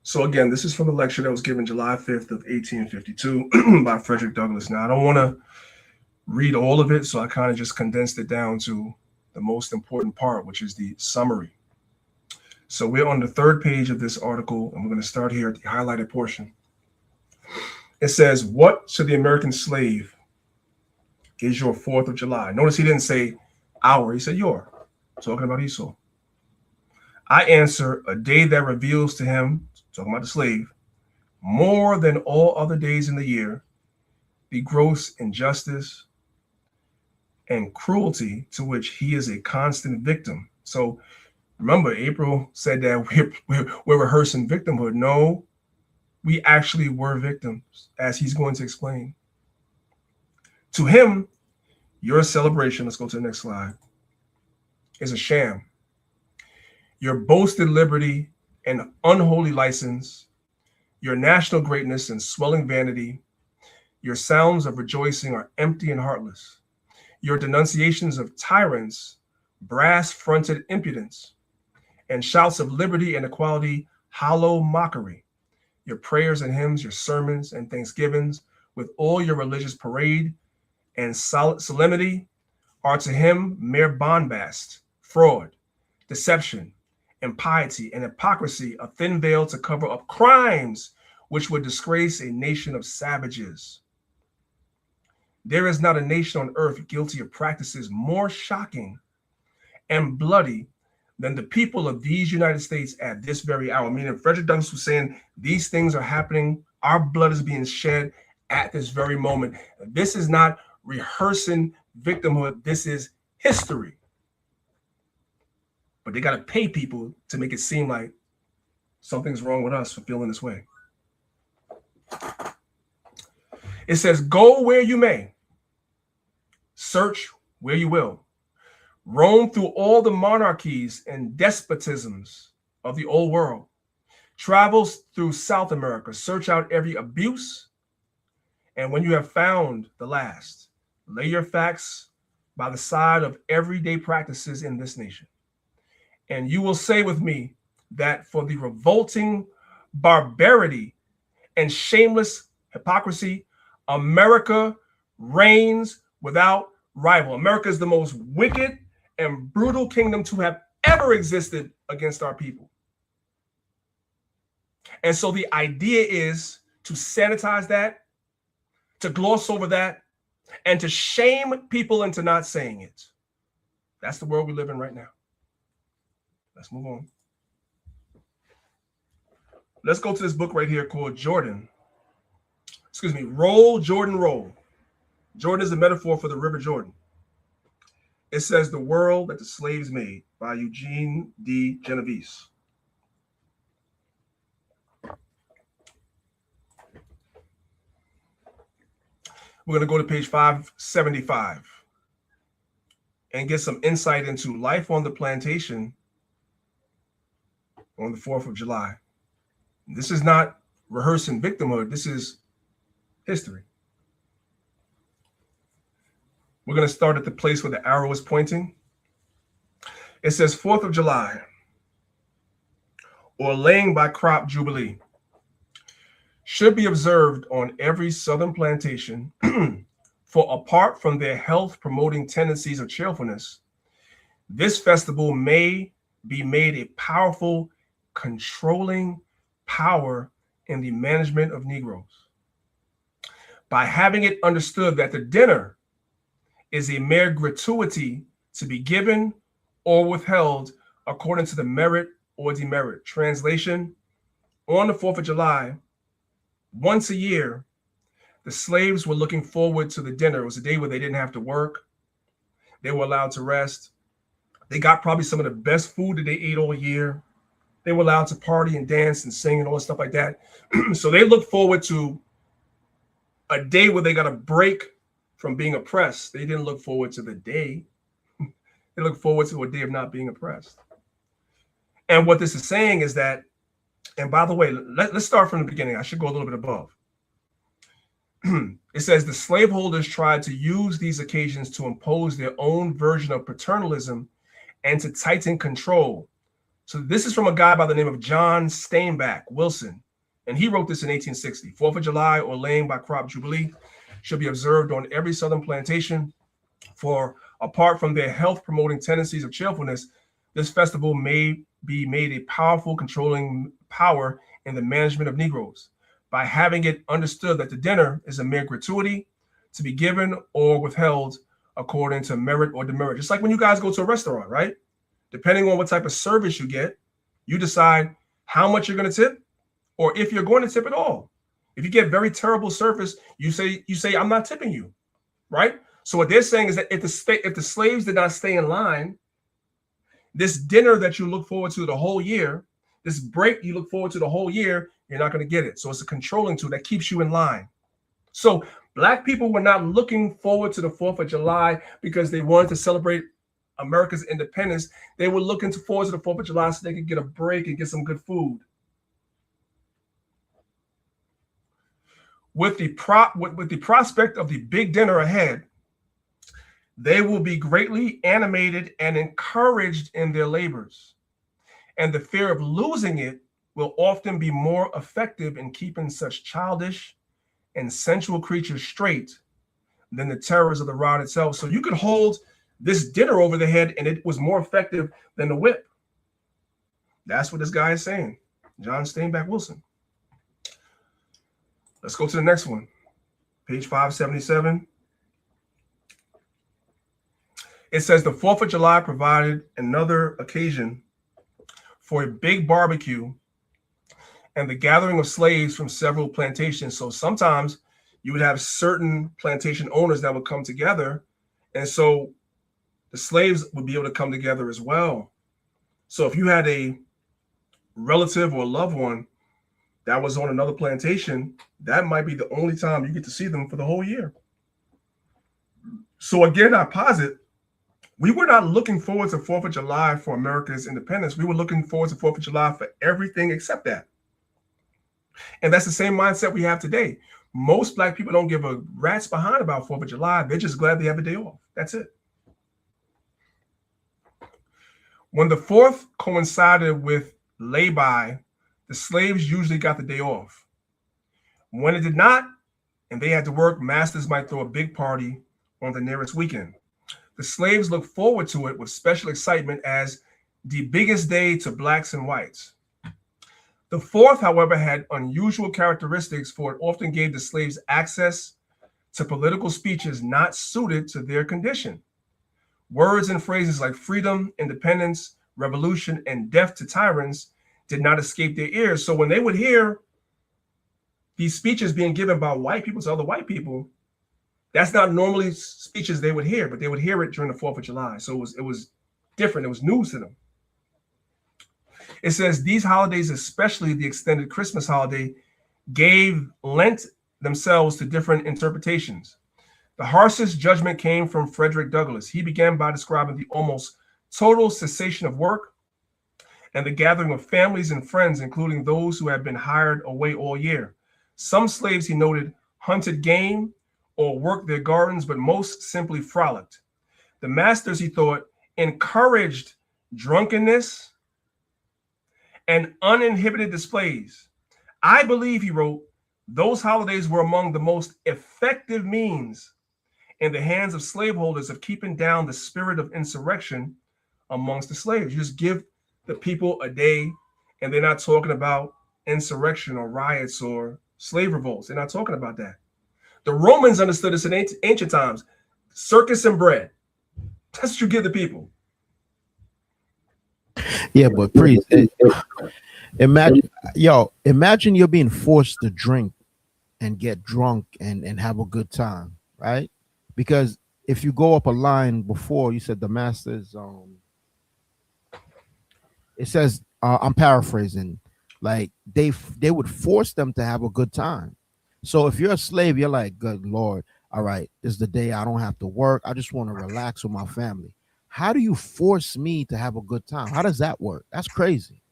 Speaker 6: So again, this is from the lecture that was given July 5th of 1852 by Frederick Douglass. Now, I don't want to read all of it, so I kind of just condensed it down to the most important part, which is the summary. So we're on the 3rd page of this article, and we're going to start here at the highlighted portion. It says, what to the American slave is your 4th of July? Notice he didn't say our, he said your, talking about Esau. I answer, a day that reveals to him, talking about the slave, more than all other days in the year, the gross injustice and cruelty to which he is a constant victim. So remember, April said that we're rehearsing victimhood. No, we actually were victims, as he's going to explain. To him, your celebration, let's go to the next slide, is a sham. Your boasted liberty and unholy license, your national greatness and swelling vanity, your sounds of rejoicing are empty and heartless. Your denunciations of tyrants, brass-fronted impudence, and shouts of liberty and equality, hollow mockery. Your prayers and hymns, your sermons and thanksgivings, with all your religious parade and solemnity, are to him mere bombast, fraud, deception, impiety, and hypocrisy, a thin veil to cover up crimes which would disgrace a nation of savages. There is not a nation on earth guilty of practices more shocking and bloody than the people of these United States at this very hour. Meaning Frederick Douglass was saying these things are happening. Our blood is being shed at this very moment. This is not rehearsing victimhood. This is history. But they got to pay people to make it seem like something's wrong with us for feeling this way. It says, go where you may, search where you will, roam through all the monarchies and despotisms of the old world, travels through South America, search out every abuse, and when you have found the last, lay your facts by the side of everyday practices in this nation. And you will say with me that for the revolting barbarity and shameless hypocrisy, America reigns without rival. America is the most wicked and brutal kingdom to have ever existed against our people. And so the idea is to sanitize that, to gloss over that, and to shame people into not saying it. That's the world we live in right now. Let's move on. Let's go to this book right here called Roll, Jordan, Roll. Jordan is a metaphor for the River Jordan. It says The World That the Slaves Made by Eugene D. Genovese. We're going to go to page 575 and get some insight into life on the plantation on the 4th of July. This is not rehearsing victimhood. This is history. We're going to start at the place where the arrow is pointing. It says 4th of July, or laying by crop jubilee, should be observed on every southern plantation, for apart from their health-promoting tendencies of cheerfulness, this festival may be made a powerful controlling power in the management of Negroes. By having it understood that the dinner is a mere gratuity to be given or withheld according to the merit or demerit. Translation, on the 4th of July, once a year, the slaves were looking forward to the dinner. It was a day where they didn't have to work. They were allowed to rest. They got probably some of the best food that they ate all year. They were allowed to party and dance and sing and all that stuff like that. So they look forward to a day where they got a break from being oppressed. They didn't look forward to the day They look forward to a day of not being oppressed. And what this is saying is that, and by the way, let's start from the beginning. I should go a little bit above. It says the slaveholders tried to use these occasions to impose their own version of paternalism and to tighten control. So this is from a guy by the name of John Steinbeck Wilson, and he wrote this in 1860. 4th of July, or laying by crop jubilee, should be observed on every southern plantation, for apart from their health-promoting tendencies of cheerfulness, this festival may be made a powerful controlling power in the management of Negroes, by having it understood that the dinner is a mere gratuity to be given or withheld according to merit or demerit. Just like when you guys go to a restaurant, right? Depending on what type of service you get, you decide how much you're going to tip, or if you're going to tip at all. If you get very terrible service, you say I'm not tipping you, right? So what they're saying is that if the slaves did not stay in line, this dinner that you look forward to the whole year, this break you look forward to the whole year, you're not going to get it. So it's a controlling tool that keeps you in line. So Black people were not looking forward to the 4th of July because they wanted to celebrate America's independence. They were looking forward to the 4th of July so they could get a break and get some good food. With the prospect of the big dinner ahead, they will be greatly animated and encouraged in their labors. And the fear of losing it will often be more effective in keeping such childish and sensual creatures straight than the terrors of the rod itself. So you could hold this dinner over the head and it was more effective than the whip. That's what this guy is saying. John Steinbeck Wilson. Let's go to the next one. Page 577. It says the 4th of July provided another occasion for a big barbecue and the gathering of slaves from several plantations. So sometimes you would have certain plantation owners that would come together. And so the slaves would be able to come together as well. So if you had a relative or a loved one that was on another plantation, that might be the only time you get to see them for the whole year. So again, I posit, we were not looking forward to 4th of July for America's independence. We were looking forward to 4th of July for everything except that. And that's the same mindset we have today. Most Black people don't give a rat's behind about 4th of July. They're just glad they have a day off. That's it. When the 4th coincided with lay-by, the slaves usually got the day off. When it did not, and they had to work, masters might throw a big party on the nearest weekend. The slaves looked forward to it with special excitement as the biggest day to Blacks and whites. The 4th, however, had unusual characteristics, for it often gave the slaves access to political speeches not suited to their condition. Words and phrases like freedom, independence, revolution, and death to tyrants did not escape their ears. So when they would hear these speeches being given by white people to other white people, that's not normally speeches they would hear, but they would hear it during the 4th of July. So it was different. It was news to them. It says these holidays, especially the extended Christmas holiday, lent themselves to different interpretations. The harshest judgment came from Frederick Douglass. He began by describing the almost total cessation of work and the gathering of families and friends, including those who had been hired away all year. Some slaves, he noted, hunted game or worked their gardens, but most simply frolicked. The masters, he thought, encouraged drunkenness and uninhibited displays. I believe, he wrote, those holidays were among the most effective means in the hands of slaveholders of keeping down the spirit of insurrection amongst the slaves. You just give the people a day, and they're not talking about insurrection or riots or slave revolts. They're not talking about that. The Romans understood this in ancient times. Circus and bread. That's what you give the people.
Speaker 7: Yeah, but priest, imagine you're being forced to drink and get drunk and have a good time, right? Because if you go up a line before, you said the masters, it says, I'm paraphrasing, like they would force them to have a good time. So if you're a slave, you're like, good Lord, all right, this is the day I don't have to work. I just want to relax with my family. How do you force me to have a good time? How does that work? That's crazy.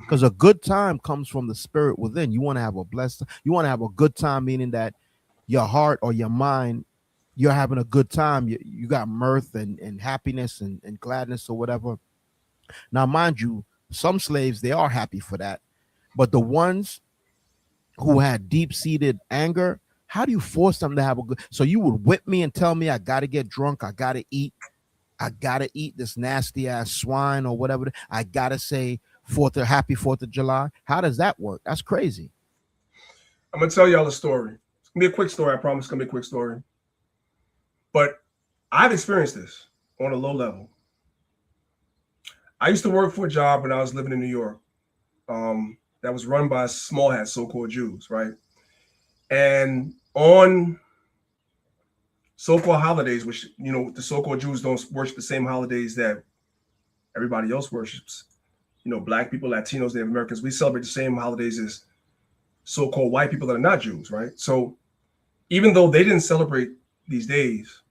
Speaker 7: Because a good time comes from the spirit within. You want to have a blessed, you want to have a good time, meaning that your heart or your mind, you're having a good time. You got mirth and happiness and gladness or whatever. Now, mind you, some slaves, they are happy for that. But the ones who had deep-seated anger, how do you force them to have a good? So you would whip me and tell me I got to get drunk, I got to eat this nasty ass swine or whatever. I got to say happy 4th of July. How does that work? That's crazy.
Speaker 6: I'm going to tell y'all a story. It's going to be a quick story. I promise it's going to be a quick story. But I've experienced this on a low level. I used to work for a job when I was living in New York that was run by small hats, so-called Jews, right? And on so-called holidays, which, you know, the so-called Jews don't worship the same holidays that everybody else worships. You know, Black people, Latinos, Native Americans, we celebrate the same holidays as so-called white people that are not Jews, right? So even though they didn't celebrate these days,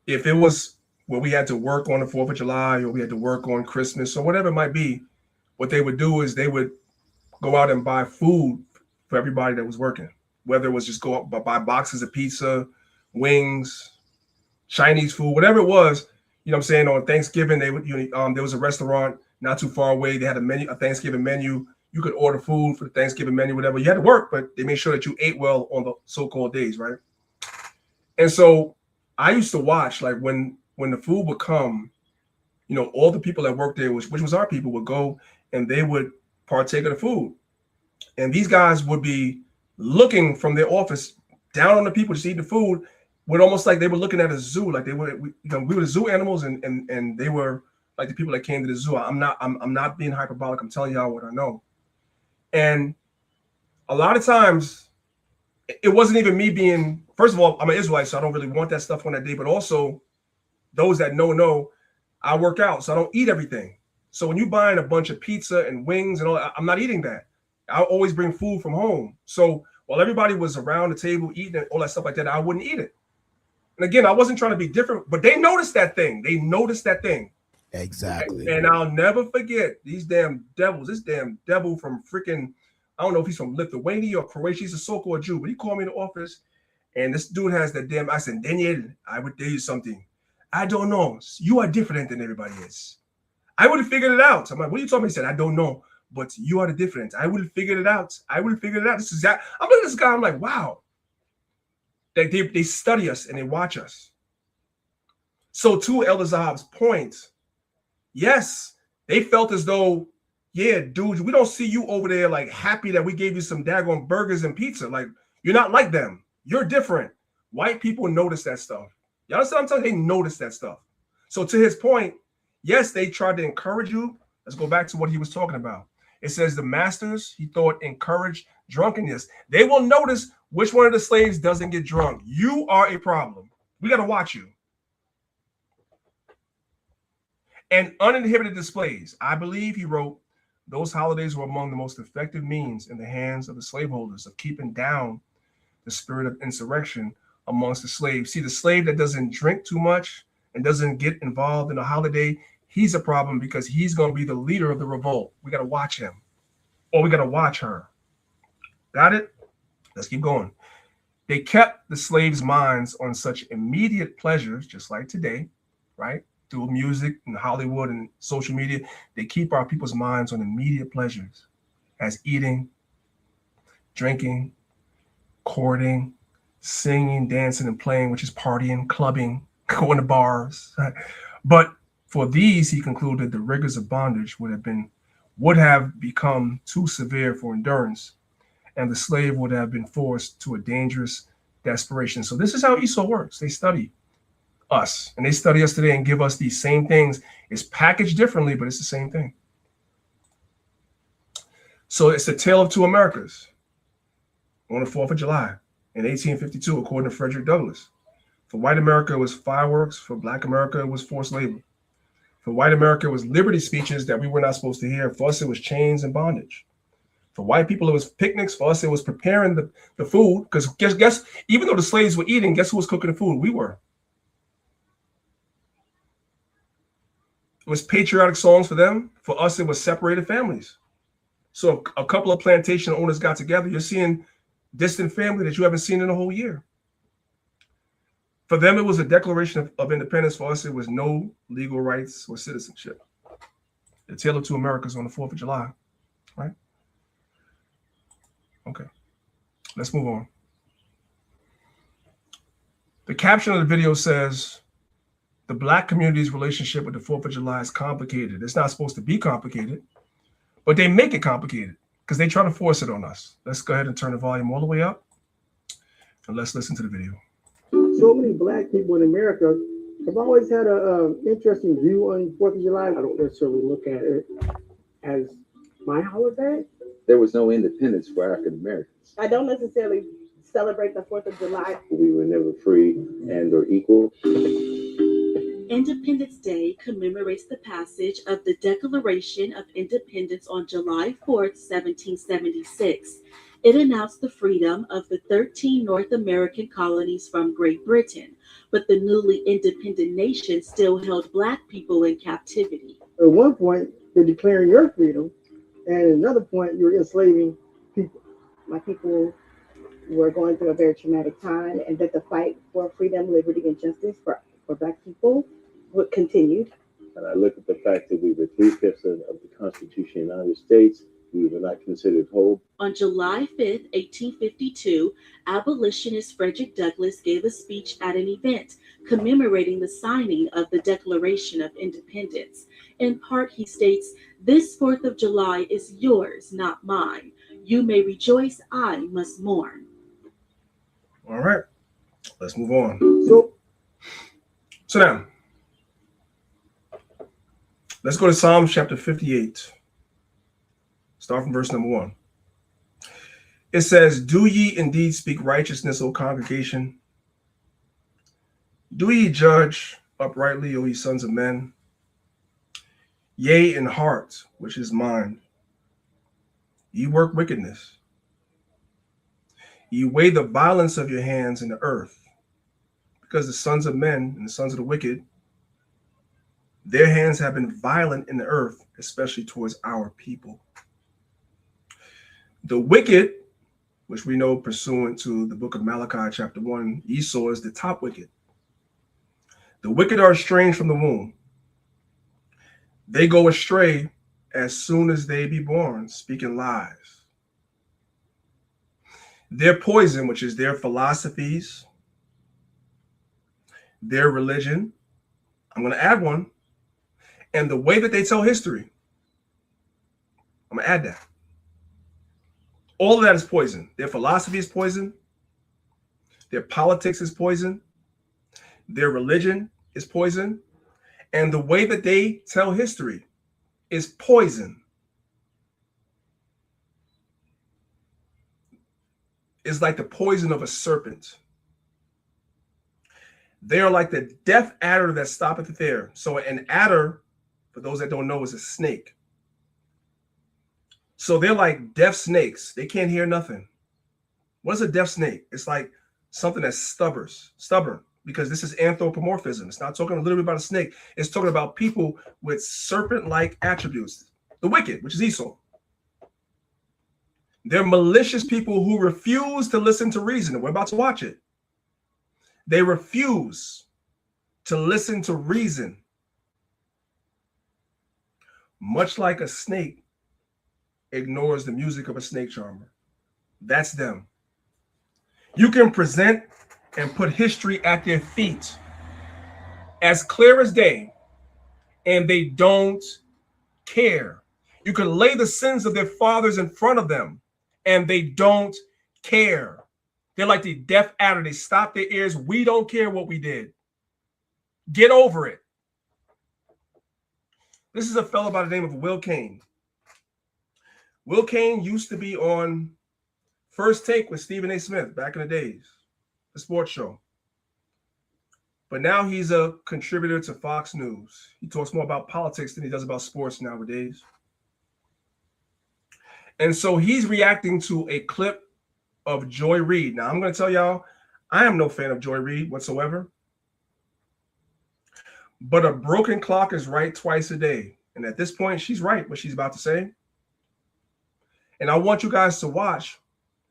Speaker 6: if it was where we had to work on the 4th of July or we had to work on Christmas or whatever it might be, what they would do is they would go out and buy food for everybody that was working, whether it was just go out buy boxes of pizza, wings, Chinese food, whatever it was. You know what I'm saying? On Thanksgiving, they would, there was a restaurant not too far away. They had a Thanksgiving menu. You could order food for the Thanksgiving menu, whatever. You had to work, but they made sure that you ate well on the so-called days, right? And so I used to watch, like when the food would come, you know, all the people that worked there, which was our people, would go and they would partake of the food. And these guys would be looking from their office down on the people just eating the food, with almost like they were looking at a zoo, like we were the zoo animals, and they were like the people that came to the zoo. I'm not being hyperbolic. I'm telling y'all what I know. And a lot of times, it wasn't even me being. First of all, I'm an Israelite, so I don't really want that stuff on that day. But also, those that know, I work out, so I don't eat everything. So when you buying a bunch of pizza and wings and all, I'm not eating that. I always bring food from home. So while everybody was around the table eating and all that stuff like that, I wouldn't eat it. And again, I wasn't trying to be different, but they noticed that thing.
Speaker 7: Exactly.
Speaker 6: And I'll never forget these damn devils. This damn devil from freaking, I don't know if he's from Lithuania or Croatia. He's a so-called Jew, but he called me in the office, and this dude has that damn. I said, Daniel, I would tell you something. I don't know. You are different than everybody is. I would have figured it out. I'm like, what are you talking about? He said, I don't know, but you are the difference. I will figure it out. This is that. I'm looking at this guy. I'm like, wow. They study us and they watch us. So to Elder Zahab's point, yes, they felt as though, yeah, dude, we don't see you over there like happy that we gave you some daggone burgers and pizza. Like, you're not like them. You're different. White people notice that stuff. You understand what I'm telling you? They notice that stuff. So to his point, yes, they tried to encourage you. Let's go back to what he was talking about. It says the masters, he thought, encouraged drunkenness. They will notice which one of the slaves doesn't get drunk. You are a problem. We got to watch you. And uninhibited displays. I believe, he wrote, those holidays were among the most effective means in the hands of the slaveholders of keeping down the spirit of insurrection amongst the slaves. See, the slave that doesn't drink too much and doesn't get involved in a holiday, he's a problem because he's going to be the leader of the revolt. We got to watch him, or we got to watch her. Got it? Let's keep going. They kept the slaves' minds on such immediate pleasures, just like today, right? Through music and Hollywood and social media, they keep our people's minds on immediate pleasures as eating, drinking, courting, singing, dancing, and playing, which is partying, clubbing, going to bars. But for these, he concluded the rigors of bondage would have become too severe for endurance, and the slave would have been forced to a dangerous desperation. So this is how Esau works. They study us, and they study us today and give us these same things. It's packaged differently, but it's the same thing. So it's the tale of two Americas on the 4th of July in 1852, according to Frederick Douglass. For white America, it was fireworks. For Black America, it was forced labor. For white America, it was liberty speeches that we were not supposed to hear. For us, it was chains and bondage. For white people, it was picnics. For us, it was preparing the food. Because guess, even though the slaves were eating, guess who was cooking the food? We were. It was patriotic songs for them. For us, it was separated families. So a couple of plantation owners got together. You're seeing distant family that you haven't seen in a whole year. For them, it was a declaration of independence. For us, it was no legal rights or citizenship. The Tale of Two Americas on the 4th of July, right? Okay, let's move on. The caption of the video says, the Black community's relationship with the 4th of July is complicated. It's not supposed to be complicated, but they make it complicated because they try to force it on us. Let's go ahead and turn the volume all the way up and let's listen to the video.
Speaker 8: So many Black people in America have always had an interesting view on 4th of July. I don't necessarily look at it as my holiday.
Speaker 9: There was no independence for African Americans.
Speaker 10: I don't necessarily celebrate the 4th of July.
Speaker 9: We were never free and or equal.
Speaker 11: Independence Day commemorates the passage of the Declaration of Independence on July 4th, 1776. It announced the freedom of the 13 North American colonies from Great Britain, but the newly independent nation still held Black people in captivity.
Speaker 8: At one point, you're declaring your freedom, and at another point, you're enslaving people.
Speaker 10: My people were going through a very traumatic time, and that the fight for freedom, liberty, and justice for Black people would continue.
Speaker 9: And I look at the fact that we were 3/5 of the Constitution of the United States. We were not considered whole.
Speaker 11: On July 5th, 1852, abolitionist Frederick Douglass gave a speech at an event commemorating the signing of the Declaration of Independence. In part, he states, "This 4th of July is yours, not mine. You may rejoice, I must mourn."
Speaker 6: All right, let's move on. So now, let's go to Psalms chapter 58. Start from verse number 1. It says, "Do ye indeed speak righteousness, O congregation? Do ye judge uprightly, O ye sons of men? Yea, in heart, which is mind, ye work wickedness. Ye weigh the violence of your hands in the earth, because the sons of men and the sons of the wicked, their hands have been violent in the earth, especially towards our people." The wicked, which we know pursuant to the book of Malachi chapter 1, Esau is the top wicked. The wicked are estranged from the womb. They go astray as soon as they be born, speaking lies. Their poison, which is their philosophies, their religion, I'm going to add one, and the way that they tell history, I'm going to add that. All of that is poison. Their philosophy is poison. Their politics is poison. Their religion is poison. And the way that they tell history is poison. It's like the poison of a serpent. They are like the deaf adder that stoppeth there. So an adder, for those that don't know, is a snake. So they're like deaf snakes. They can't hear nothing. What is a deaf snake? It's like something that's stubborn, because this is anthropomorphism. It's not talking a little bit about a snake. It's talking about people with serpent-like attributes. The wicked, which is Esau. They're malicious people who refuse to listen to reason. And we're about to watch it. They refuse to listen to reason. Much like a snake ignores the music of a snake charmer. That's them. You can present and put history at their feet as clear as day, and they don't care. You can lay the sins of their fathers in front of them, and they don't care. They're like the deaf adder. They stop their ears. We don't care what we did. Get over it. This is a fellow by the name of Will Kane. Will Kane used to be on First Take with Stephen A. Smith back in the days, the sports show. But now he's a contributor to Fox News. He talks more about politics than he does about sports nowadays. And so he's reacting to a clip of Joy Reid. Now, I'm going to tell y'all, I am no fan of Joy Reid whatsoever. But a broken clock is right twice a day. And at this point, she's right what she's about to say. And I want you guys to watch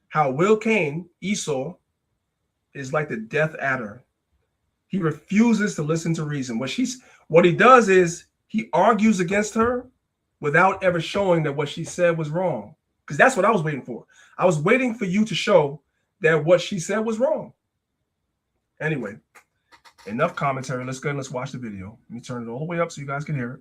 Speaker 6: how Will Cain, Esau, is like the death adder. He refuses to listen to reason. What he does is he argues against her without ever showing that what she said was wrong. Because that's what I was waiting for. I was waiting for you to show that what she said was wrong. Anyway, enough commentary. Let's go and let's watch the video. Let me turn it all the way up so you guys can hear it.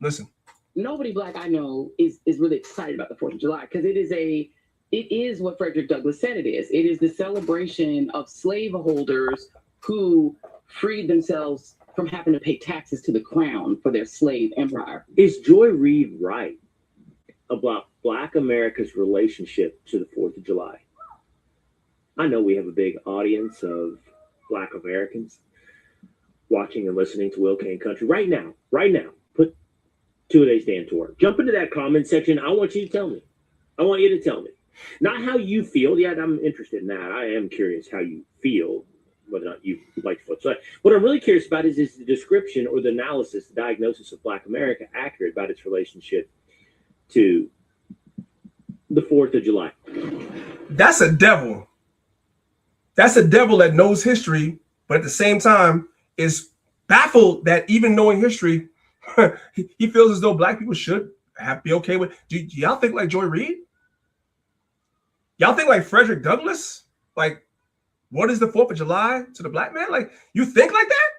Speaker 6: Listen.
Speaker 12: Nobody Black I know is really excited about the 4th of July because it is what Frederick Douglass said it is. It is the celebration of slaveholders who freed themselves from having to pay taxes to the crown for their slave empire.
Speaker 13: Is Joy Reid right about Black America's relationship to the 4th of July? I know we have a big audience of Black Americans watching and listening to Will Cain Country right now. Put 2 Day Stand Tour. Jump into that comment section. I want you to tell me. I want you to tell me. Not how you feel. Yeah, I'm interested in that. I am curious how you feel, whether or not you like to flip. What I'm really curious about is the description or the analysis, the diagnosis of Black America accurate about its relationship to the 4th of July?
Speaker 6: That's a devil. That's a devil that knows history, but at the same time is baffled that even knowing history, he feels as though Black people should be okay with. Do y'all think like Joy Reid? Y'all think like Frederick Douglass? Like, what is the 4th of July to the Black man? Like, you think like that?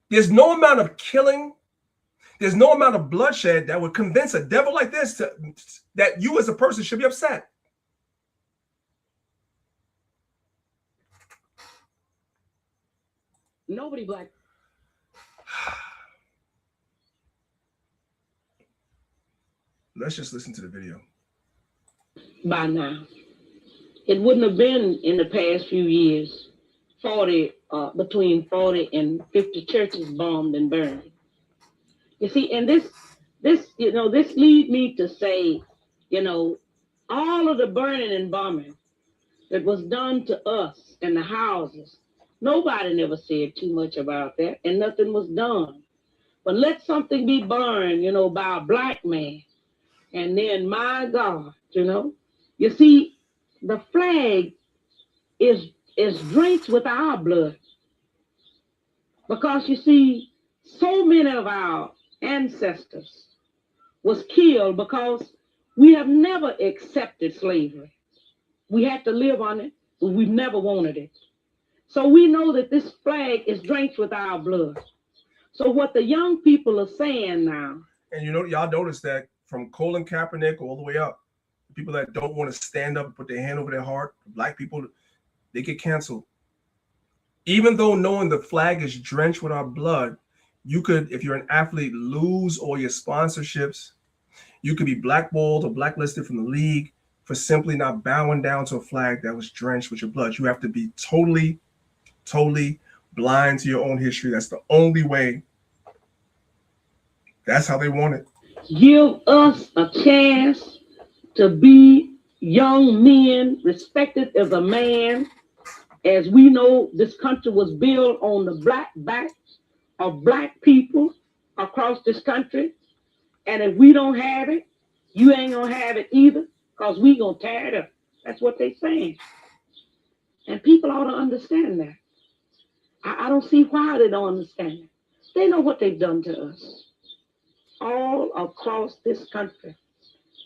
Speaker 6: There's no amount of killing, there's no amount of bloodshed that would convince a devil like this that you as a person should be upset.
Speaker 12: Nobody Black.
Speaker 6: Let's just listen to the video.
Speaker 14: By now, it wouldn't have been in the past few years, between 40 and 50 churches bombed and burned. You see, and this lead me to say, all of the burning and bombing that was done to us and the houses, nobody never said too much about that, and nothing was done. But let something be burned, by a Black man, and then my God, you see, the flag is drenched with our blood, because you see, so many of our ancestors was killed because we have never accepted slavery. We had to live on it, but we've never wanted it. So we know that this flag is drenched with our blood. So what the young people are saying now.
Speaker 6: And y'all notice that from Colin Kaepernick all the way up, people that don't want to stand up and put their hand over their heart, Black people, they get canceled. Even though knowing the flag is drenched with our blood, you could, if you're an athlete, lose all your sponsorships. You could be blackballed or blacklisted from the league for simply not bowing down to a flag that was drenched with your blood. You have to be totally blind to your own history. That's the only way. That's how they want it.
Speaker 14: Give us a chance to be young men, respected as a man. As we know, this country was built on the black backs of Black people across this country. And if we don't have it, you ain't gonna have it either, because we gonna tear it up. That's what they saying. And people ought to understand that. I don't see why they don't understand it. They know what they've done to us. All across this country,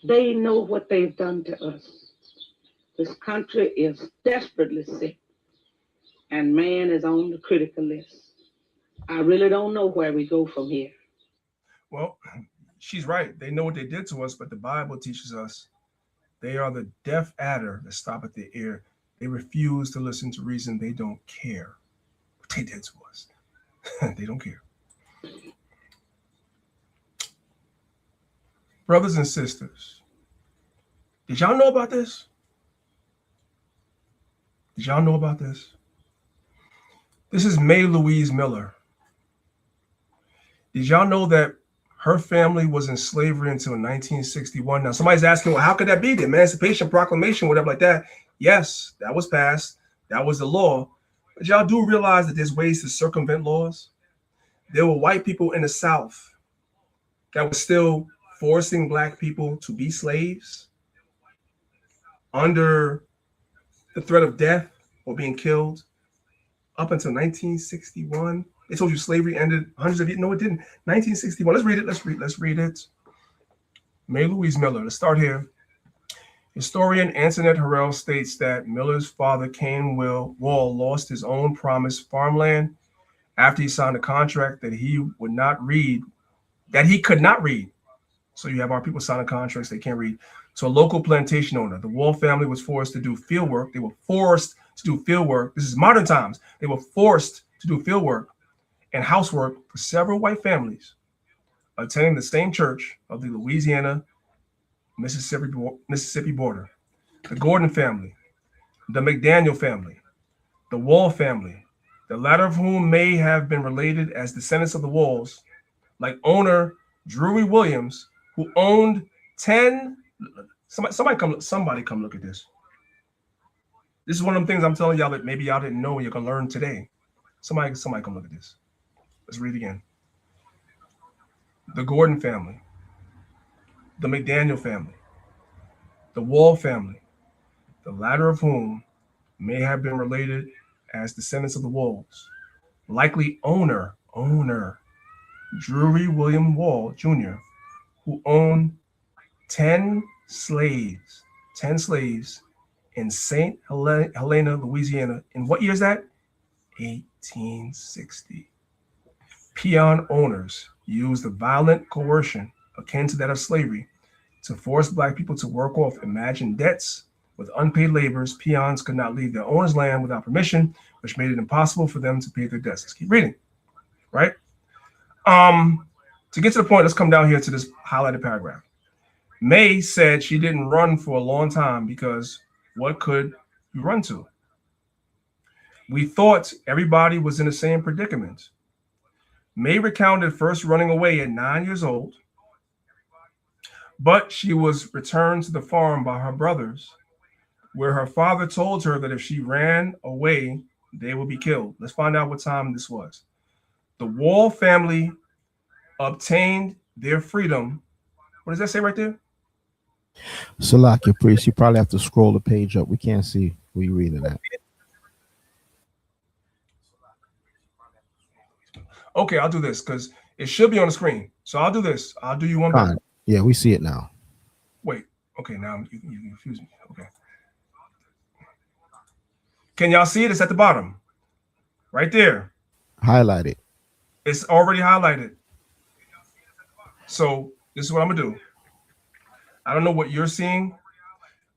Speaker 14: they know what they've done to us. This country is desperately sick, and man is on the critical list. I really don't know where we go from here.
Speaker 6: Well, she's right. They know what they did to us, but the Bible teaches us they are the deaf adder that stop at the ear. They refuse to listen to reason. They don't care what they did to us. They don't care. Brothers and sisters, did y'all know about this? Did y'all know about this? This is May Louise Miller. Did y'all know that her family was in slavery until 1961? Now, somebody's asking, well, how could that be? The Emancipation Proclamation, whatever like that. Yes, that was passed. That was the law. But y'all do realize that there's ways to circumvent laws. There were white people in the South that were still forcing black people to be slaves under the threat of death or being killed up until 1961. They told you slavery ended hundreds of years. No, it didn't. 1961. Let's read it. Let's read it. May Louise Miller. Let's start here. Historian Antoinette Harrell states that Miller's father, Cain Wall, lost his own promised farmland after he signed a contract that he would not read, that he could not read. So you have our people signing contracts they can't read. So a local plantation owner, the Wall family was forced to do field work. They were forced to do field work. This is modern times. They were forced to do field work and housework for several white families attending the same church of the Louisiana Mississippi border. The Gordon family, the McDaniel family, the Wall family, the latter of whom may have been related as descendants of the Walls, like owner Drury Williams, who owned 10. Somebody come look at this. This is one of them things I'm telling y'all that maybe y'all didn't know and you're gonna learn today. Somebody come look at this. Let's read it again. The Gordon family, the McDaniel family, the Wall family, the latter of whom may have been related as descendants of the Walls, likely owner Drury William Wall Jr., who owned 10 slaves in St. Helena, Louisiana. In what year is that? 1860. Peon owners used the violent coercion akin to that of slavery to force black people to work off imagined debts with unpaid laborers. Peons could not leave their owner's land without permission, which made it impossible for them to pay their debts. Let's keep reading, right? To get to the point, let's come down here to this highlighted paragraph. May said she didn't run for a long time because what could you run to? We thought everybody was in the same predicament. May recounted first running away at 9 years old, but she was returned to the farm by her brothers, where her father told her that if she ran away, they would be killed. Let's find out what time this was. The Wall family obtained their freedom. What does that say right there?
Speaker 7: Salakia, priest, you probably have to scroll the page up. We can't see where you're reading that.
Speaker 6: Okay, I'll do this because it should be on the screen. So I'll do this. I'll do you one better.
Speaker 7: Yeah, we see it now.
Speaker 6: Wait. Okay, now you confuse me. Okay. Can y'all see it? It's at the bottom. Right there.
Speaker 7: Highlight it.
Speaker 6: It's already highlighted. So this is what I'm gonna do. I don't know what you're seeing.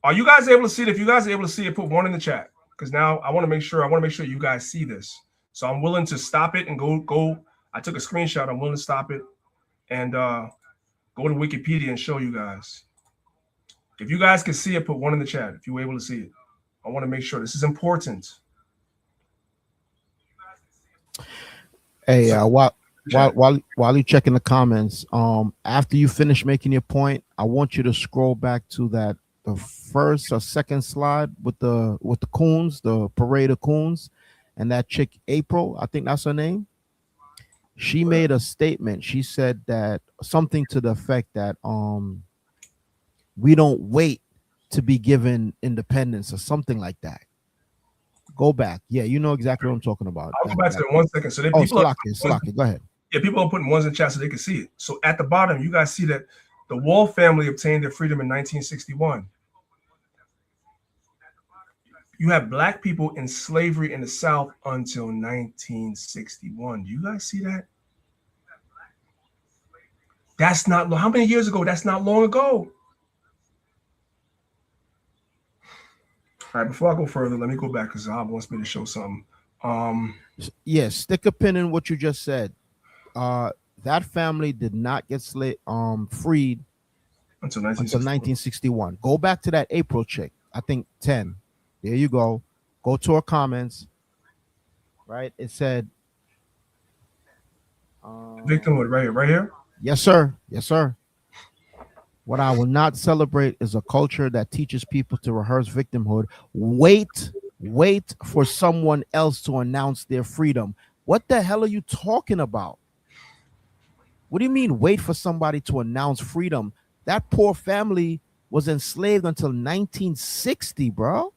Speaker 6: Are you guys able to see it? If you guys are able to see it, put one in the chat. Because now I want to make sure you guys see this. So I'm willing to stop it and go. I took a screenshot. I'm willing to stop it and go to Wikipedia and show you guys. If you guys can see it, put one in the chat. If you're able to see it, I want to make sure this is important.
Speaker 7: Hey, while you're checking the comments, after you finish making your point, I want you to scroll back to the first or second slide with the coons, the parade of coons, and that chick April, I think that's her name. She made a statement. She said that something to the effect that we don't wait to be given independence or something like that. Go back. Yeah, you know exactly what I'm talking about.
Speaker 6: I'll go back to that 1 second. So
Speaker 7: Slaki, go ahead.
Speaker 6: Yeah, people are putting ones in chat so they can see it. So at the bottom, you guys see that the Wall family obtained their freedom in 1961. You have black people in slavery in the South until 1961. Do you guys see that? That's not long. How many years ago? That's not long ago. All right, before I go further, let me go back because Zab wants me to show something.
Speaker 7: Yes, stick a pin in what you just said. That family did not get freed until 1961. Go back to that April chick. I think 10. There you go. Go to our comments. Right? It said
Speaker 6: victimhood right here.
Speaker 7: Yes, sir. Yes, sir. What I will not celebrate is a culture that teaches people to rehearse victimhood. Wait wait for someone else to announce their freedom. What the hell are you talking about? What do you mean wait for somebody to announce freedom? That poor family was enslaved until 1960, bro.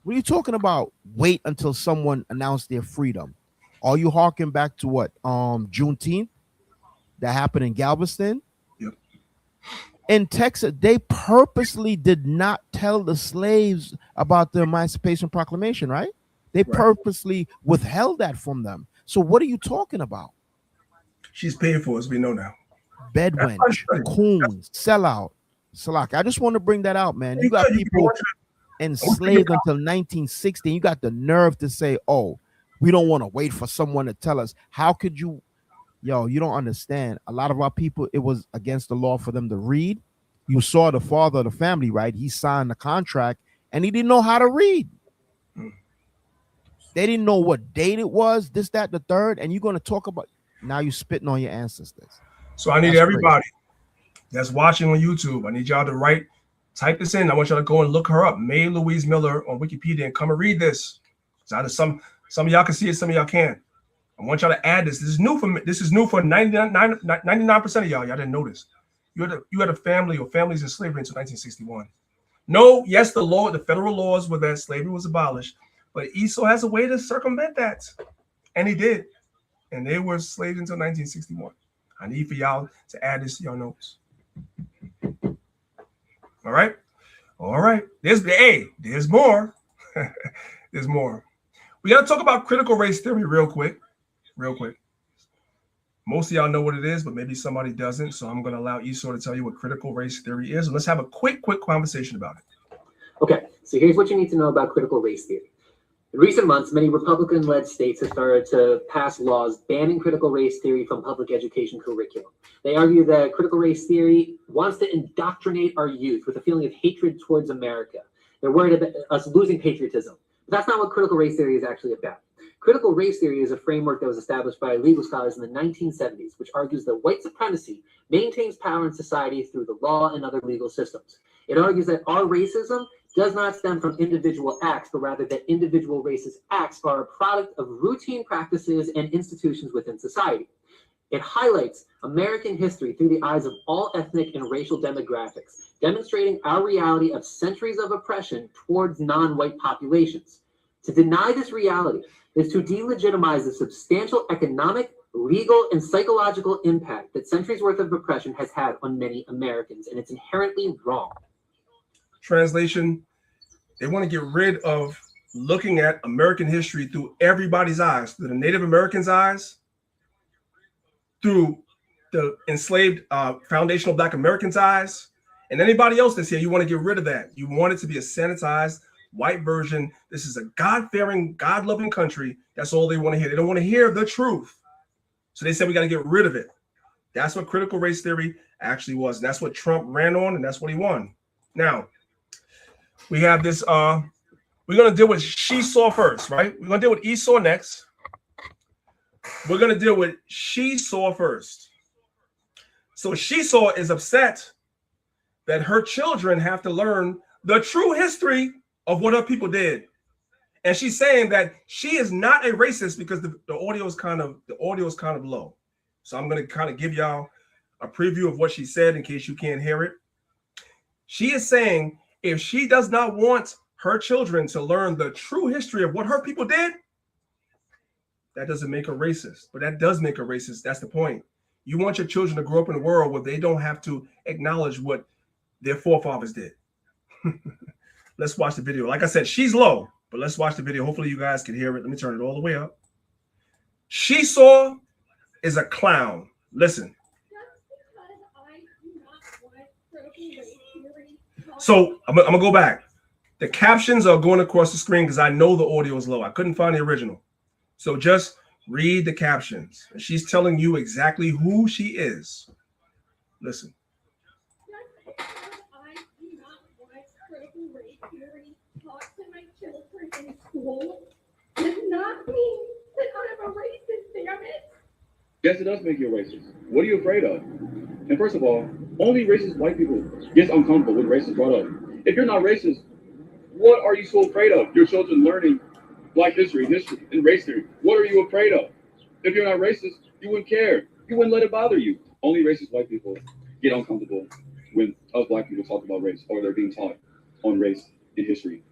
Speaker 7: What are you talking about? Wait until someone announced their freedom. Are you harking back to what? Juneteenth that happened in Galveston?
Speaker 6: Yep.
Speaker 7: In Texas, they purposely did not tell the slaves about the Emancipation Proclamation, right? They purposely withheld that from them. So what are you talking about?
Speaker 6: She's paid for, as we know now.
Speaker 7: Bedwench, coon, sellout, Salak. I just want to bring that out, man. You got people enslaved until 1960. You got the nerve to say, oh, we don't want to wait for someone to tell us. How could you? Yo, you don't understand. A lot of our people, it was against the law for them to read. You saw the father of the family, right? He signed the contract and he didn't know how to read. They didn't know what date it was, this, that, the third. And you're going to talk about, now you're spitting on your ancestors.
Speaker 6: So I need everybody that's watching on YouTube, I need y'all to type this in. I want y'all to go and look her up, Mae Louise Miller on Wikipedia, and come and read this. So some of y'all can see it, some of y'all can't. I want y'all to add this. This is new for me. This is new for 99% of y'all. Y'all didn't know this. You had a family or families in slavery until 1961. No, yes, the federal laws were that slavery was abolished, but Esau has a way to circumvent that, and he did. And they were slaves until 1961. I need for y'all to add this to your notes. All right. There's more. There's more. We got to talk about critical race theory real quick. Most of y'all know what it is, but maybe somebody doesn't. So I'm going to allow Esau to tell you what critical race theory is. And let's have a quick conversation about it.
Speaker 15: Okay, so here's what you need to know about critical race theory. In recent months, many Republican-led states have started to pass laws banning critical race theory from public education curriculum. They argue that critical race theory wants to indoctrinate our youth with a feeling of hatred towards America. They're worried about us losing patriotism. But that's not what critical race theory is actually about. Critical race theory is a framework that was established by legal scholars in the 1970s, which argues that white supremacy maintains power in society through the law and other legal systems. It argues that our racism does not stem from individual acts, but rather that individual racist acts are a product of routine practices and institutions within society. It highlights American history through the eyes of all ethnic and racial demographics, demonstrating our reality of centuries of oppression towards non-white populations. To deny this reality is to delegitimize the substantial economic, legal, and psychological impact that centuries worth of oppression has had on many Americans, and it's inherently wrong.
Speaker 6: Translation, they want to get rid of looking at American history through everybody's eyes, through the Native Americans' eyes, through the enslaved foundational Black Americans' eyes, and anybody else that's here. You want to get rid of that. You want it to be a sanitized white version. This is a God-fearing, God-loving country. That's all they want to hear. They don't want to hear the truth. So they said we got to get rid of it. That's what critical race theory actually was. And that's what Trump ran on, and that's what he won. Now, we have this, we're going to deal with she saw first, right? We're going to deal with Esau next. We're going to deal with she saw first. So she saw is upset that her children have to learn the true history of what her people did. And she's saying that she is not a racist because the audio is kind of low. So I'm going to kind of give y'all a preview of what she said in case you can't hear it. She is saying if she does not want her children to learn the true history of what her people did, that doesn't make her racist, but that does make her racist. That's the point. You want your children to grow up in a world where they don't have to acknowledge what their forefathers did. Let's watch the video. Like I said, she's low, but let's watch the video. Hopefully you guys can hear it. Let me turn it all the way up. She saw is a clown. Listen. So I'm gonna go back. The captions are going across the screen because I know the audio is low. I couldn't find the original. So just read the captions. She's telling you exactly who she is. Listen.
Speaker 16: In school does not mean that I'm a racist, damn it.
Speaker 17: Yes, it does make you a racist. What are you afraid of? And first of all, only racist white people get uncomfortable when race is brought up. If you're not racist, What are you so afraid of? Your children learning Black history, and race theory. What are you afraid of? If you're not racist, you wouldn't care. You wouldn't let it bother you. Only racist white people get uncomfortable when us Black people talk about race, or they're being taught on race in history.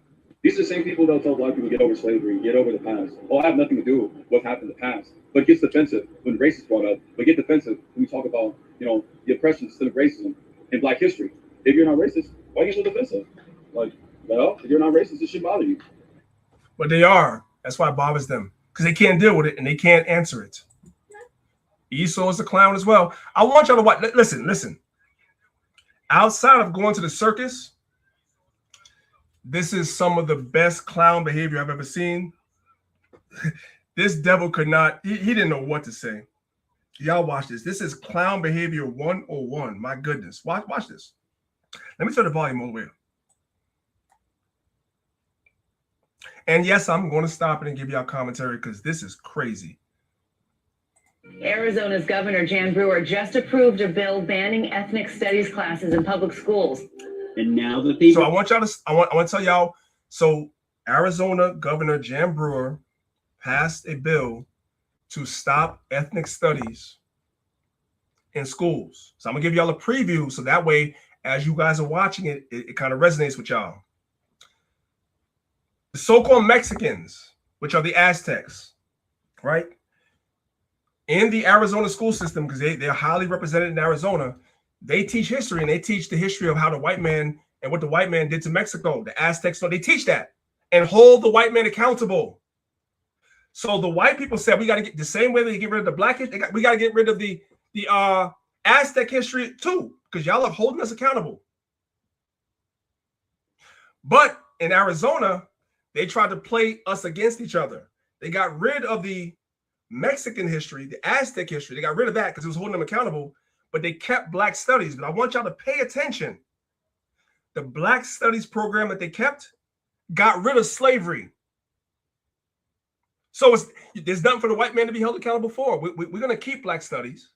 Speaker 17: These are the same people that'll tell Black people get over slavery, get over the past. Oh, I have nothing to do with what happened in the past. But gets defensive when race is brought up. But get defensive when we talk about, the oppression instead of racism in Black history. If you're not racist, why get so defensive? Like, well, if you're not racist, it shouldn't bother you.
Speaker 6: But they are. That's why it bothers them, because they can't deal with it and they can't answer it. Esau is a clown as well. I want y'all to watch. Listen. Outside of going to the circus, this is some of the best clown behavior I've ever seen. This devil could not, he didn't know what to say. Y'all watch this. This is clown behavior 101. My goodness. Watch this. Let me turn the volume all the way up. And yes, I'm going to stop it and give y'all commentary because this is crazy.
Speaker 18: Arizona's Governor Jan Brewer just approved a bill banning ethnic studies classes in public schools.
Speaker 19: And now that they
Speaker 6: I want y'all to I want to tell y'all. So Arizona Governor Jan Brewer passed a bill to stop ethnic studies in schools. So I'm gonna give y'all a preview so that way, as you guys are watching it, it kind of resonates with y'all. The so-called Mexicans, which are the Aztecs, right? In the Arizona school system, because they're highly represented in Arizona, they teach history, and they teach the history of how the white man and what the white man did to Mexico, the Aztecs. So they teach that and hold the white man accountable. So the white people said, we got to get the same way they get rid of the black history, we got to get rid of the Aztec history too, because y'all are holding us accountable. But in Arizona, they tried to play us against each other. They got rid of the Mexican history, the Aztec history. They got rid of that because it was holding them accountable, but they kept Black studies. But I want y'all to pay attention. The Black studies program that they kept got rid of slavery. So there's nothing for the white man to be held accountable for. We're going to keep Black studies,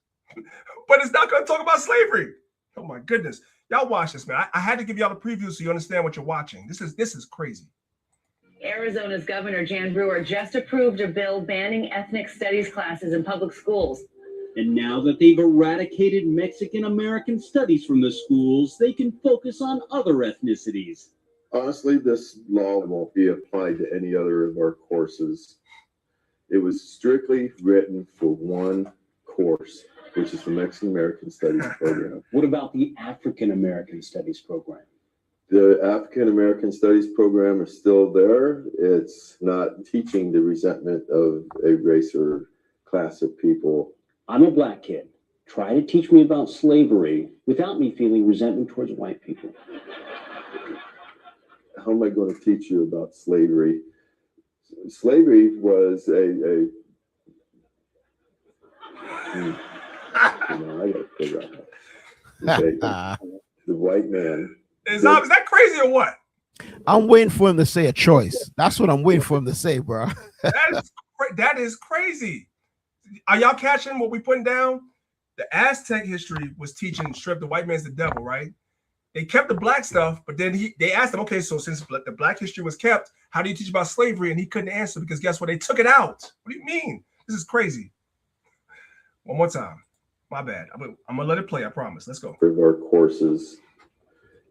Speaker 6: but it's not going to talk about slavery. Oh my goodness. Y'all watch this, man. I had to give y'all a preview so you understand what you're watching. This is crazy.
Speaker 18: Arizona's Governor Jan Brewer just approved a bill banning ethnic studies classes in public schools.
Speaker 19: And now that they've eradicated Mexican American studies from the schools, they can focus on other ethnicities.
Speaker 9: Honestly, this law won't be applied to any other of our courses. It was strictly written for one course, which is the Mexican American Studies program.
Speaker 19: What about the African American Studies program?
Speaker 9: The African American Studies program is still there. It's not teaching the resentment of a race or class of people.
Speaker 19: I'm a Black kid. Try to teach me about slavery without me feeling resentment towards white people.
Speaker 9: How am I going to teach you about slavery? Slavery was I gotta figure out that. Okay. The white man.
Speaker 6: Is that crazy or what?
Speaker 7: I'm waiting for him to say a choice. That's what I'm waiting for him to say, bro.
Speaker 6: That is crazy. Are y'all catching what we putting down? The Aztec history was teaching strip the white man's the devil, right? They kept the Black stuff, but then they asked him, okay, so since the Black history was kept, how do you teach about slavery? And he couldn't answer because guess what? They took it out. What do you mean? This is crazy. One more time. My bad. I'm gonna let it play. I promise. Let's go.
Speaker 9: Of our courses,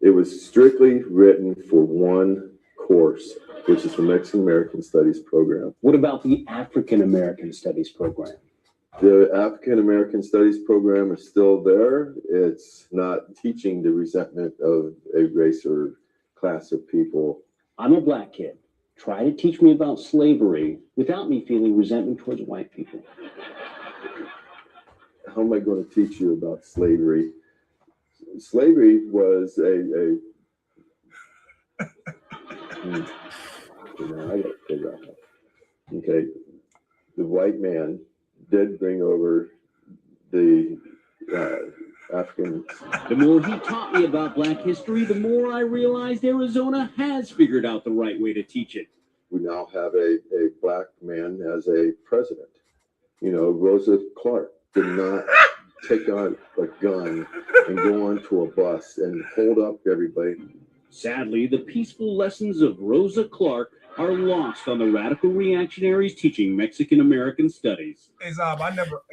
Speaker 9: it was strictly written for one course, which is the Mexican American Studies program.
Speaker 19: What about the African American Studies program?
Speaker 9: The African American Studies program is still there. It's not teaching the resentment of a race or class of people.
Speaker 19: I'm a Black kid. Try to teach me about slavery without me feeling resentment towards white people.
Speaker 9: How am I going to teach you about slavery? Slavery was I gotta figure out that. Okay, the white man did bring over the African.
Speaker 19: The more he taught me about Black history, the more I realized Arizona has figured out the right way to teach it.
Speaker 9: We now have a Black man as a president. Rosa Clark did not take out a gun and go onto a bus and hold up everybody.
Speaker 19: Sadly, the peaceful lessons of Rosa Clark are lost on the radical reactionaries teaching Mexican American studies.
Speaker 6: Hey Zab, I never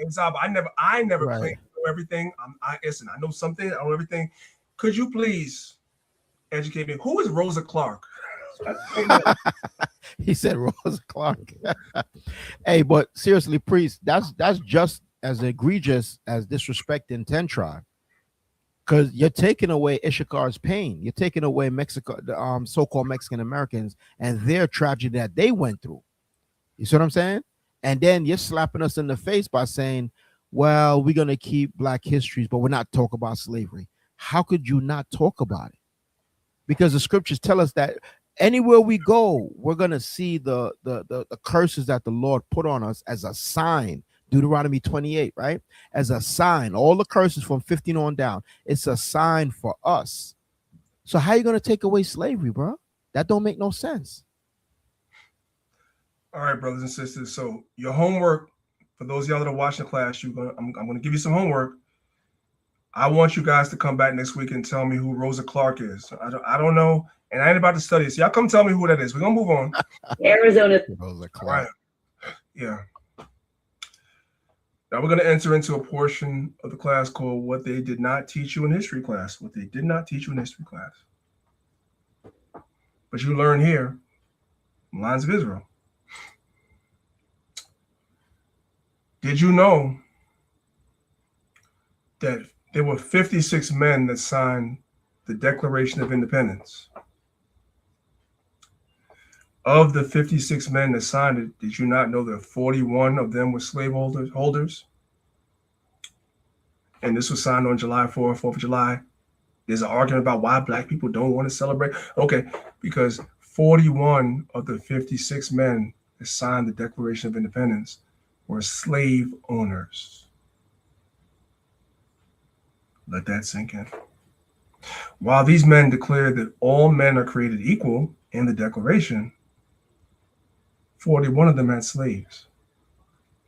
Speaker 7: Right.
Speaker 6: claim to know everything. Listen, I know something, I know everything. Could you please educate me? Who is Rosa Clark?
Speaker 7: He said Rosa Clark. Hey, but seriously, priest, that's just as egregious as disrespecting Ten Tribe. Because you're taking away Ishakar's pain. You're taking away Mexico, the so-called Mexican Americans and their tragedy that they went through. You see what I'm saying? And then you're slapping us in the face by saying, well, we're going to keep Black histories, but we're not talking about slavery. How could you not talk about it? Because the scriptures tell us that anywhere we go, we're going to see the curses that the Lord put on us as a sign. Deuteronomy 28, right? As a sign. All the curses from 15 on down. It's a sign for us. So how are you going to take away slavery, bro? That don't make no sense.
Speaker 6: All right, brothers and sisters. So your homework, for those of y'all that are watching the class, I'm going to give you some homework. I want you guys to come back next week and tell me who Rosa Clark is. I don't know, and I ain't about to study this. Y'all come tell me who that is. We're going to move on.
Speaker 18: Arizona.
Speaker 7: Rosa Clark.
Speaker 6: All right. Yeah. Now we're going to enter into a portion of the class called What They Did Not Teach You in History Class. What they did not teach you in history class. But you learn here, in Lines of Israel. Did you know that there were 56 men that signed the Declaration of Independence? Of the 56 men that signed it, did you not know that 41 of them were slave holders? And this was signed on July 4th of July. There's an argument about why Black people don't want to celebrate. Okay, because 41 of the 56 men that signed the Declaration of Independence were slave owners. Let that sink in. While these men declared that all men are created equal in the Declaration, 41 of them had slaves.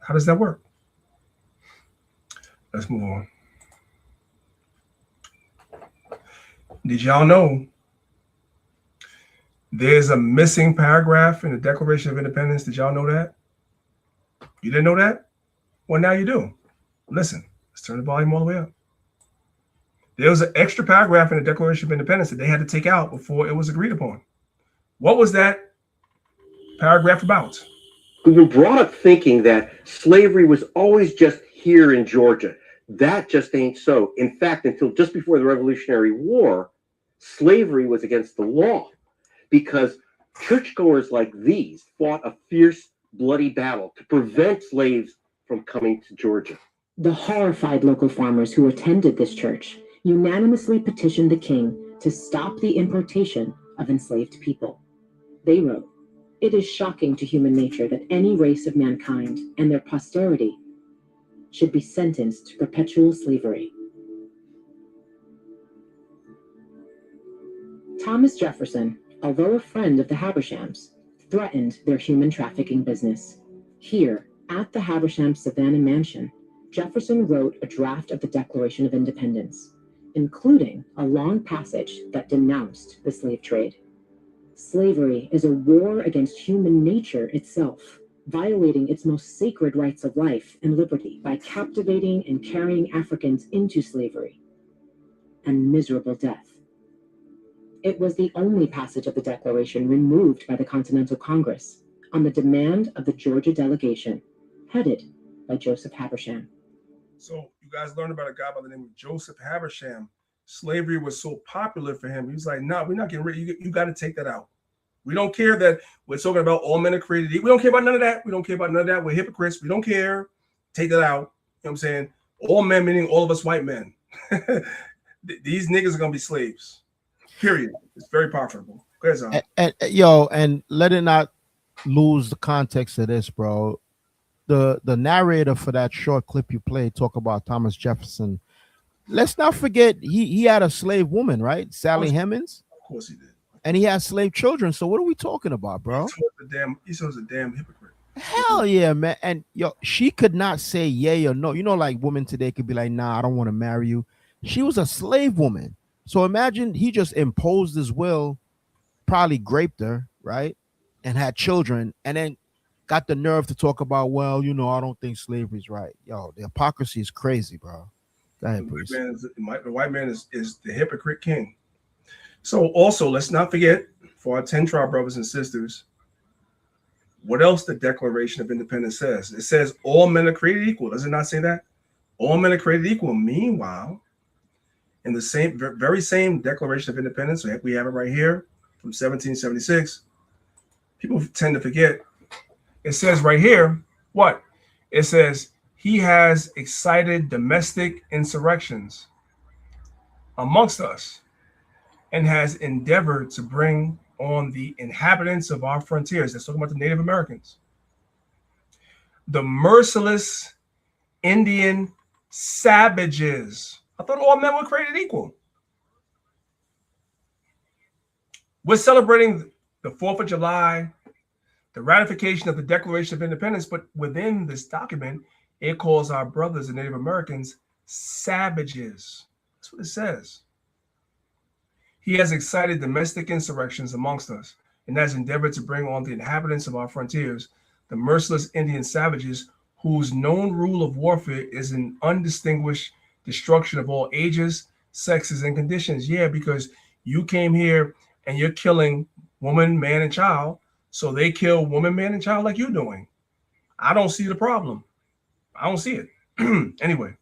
Speaker 6: How does that work? Let's move on. Did y'all know there's a missing paragraph in the Declaration of Independence? Did y'all know that? You didn't know that? Well, now you do. Listen, let's turn the volume all the way up. There was an extra paragraph in the Declaration of Independence that they had to take out before it was agreed upon. What was that paragraph about?
Speaker 20: We were brought up thinking that slavery was always just here in Georgia. That just ain't so. In fact, until just before the Revolutionary War, slavery was against the law because churchgoers like these fought a fierce, bloody battle to prevent slaves from coming to Georgia.
Speaker 21: The horrified local farmers who attended this church unanimously petitioned the king to stop the importation of enslaved people. They wrote, "It is shocking to human nature that any race of mankind and their posterity should be sentenced to perpetual slavery." Thomas Jefferson, although a friend of the Habershams, threatened their human trafficking business. Here, at the Habersham Savannah Mansion, Jefferson wrote a draft of the Declaration of Independence, including a long passage that denounced the slave trade. Slavery is a war against human nature itself, violating its most sacred rights of life and liberty by captivating and carrying Africans into slavery and miserable death. It was the only passage of the Declaration removed by the Continental Congress on the demand of the Georgia delegation, headed by Joseph Habersham.
Speaker 6: So you guys learned about a guy by the name of Joseph Habersham. Slavery was so popular for him. He was like, no, we're not getting rid of you. You got to take that out. We don't care that we're talking about all men are created equal. We don't care about none of that. We don't care about none of that. We're hypocrites. We don't care. Take that out. You know what I'm saying? All men, meaning all of us white men. These niggas are going to be slaves. Period. It's very profitable. Go ahead, Zon.
Speaker 7: And let it not lose the context of this, bro. The narrator for that short clip you played talk about Thomas Jefferson. Let's not forget he had a slave woman, right? Sally Hemings.
Speaker 6: Of course he did.
Speaker 7: And he had slave children. So what are we talking about, bro?
Speaker 6: He was a damn hypocrite.
Speaker 7: Hell yeah, man. And she could not say yay or no. You know, like women today could be like, nah, I don't want to marry you. She was a slave woman. So imagine he just imposed his will, probably raped her, right? And had children, and then got the nerve to talk about, well, you know, I don't think slavery's right. Yo, the hypocrisy is crazy, bro. Go ahead, please.
Speaker 6: The white man is the hypocrite king. So also, let's not forget, for our 10 tribe brothers and sisters, what else the Declaration of Independence says. It says all men are created equal. Does it not say that? All men are created equal. Meanwhile, in the very same Declaration of Independence, we have it right here from 1776, people tend to forget. It says right here, what? It says, he has excited domestic insurrections amongst us and has endeavored to bring on the inhabitants of our frontiers. That's talking about the Native Americans. The merciless Indian savages. I thought all men were created equal. We're celebrating the 4th of July, the ratification of the Declaration of Independence, but within this document, it calls our brothers, the Native Americans, savages. That's what it says. He has excited domestic insurrections amongst us and has endeavored to bring on the inhabitants of our frontiers, the merciless Indian savages, whose known rule of warfare is an undistinguished destruction of all ages, sexes, and conditions. Yeah, because you came here and you're killing woman, man, and child, so they kill woman, man, and child like you're doing. I don't see the problem. I don't see it. Anyway,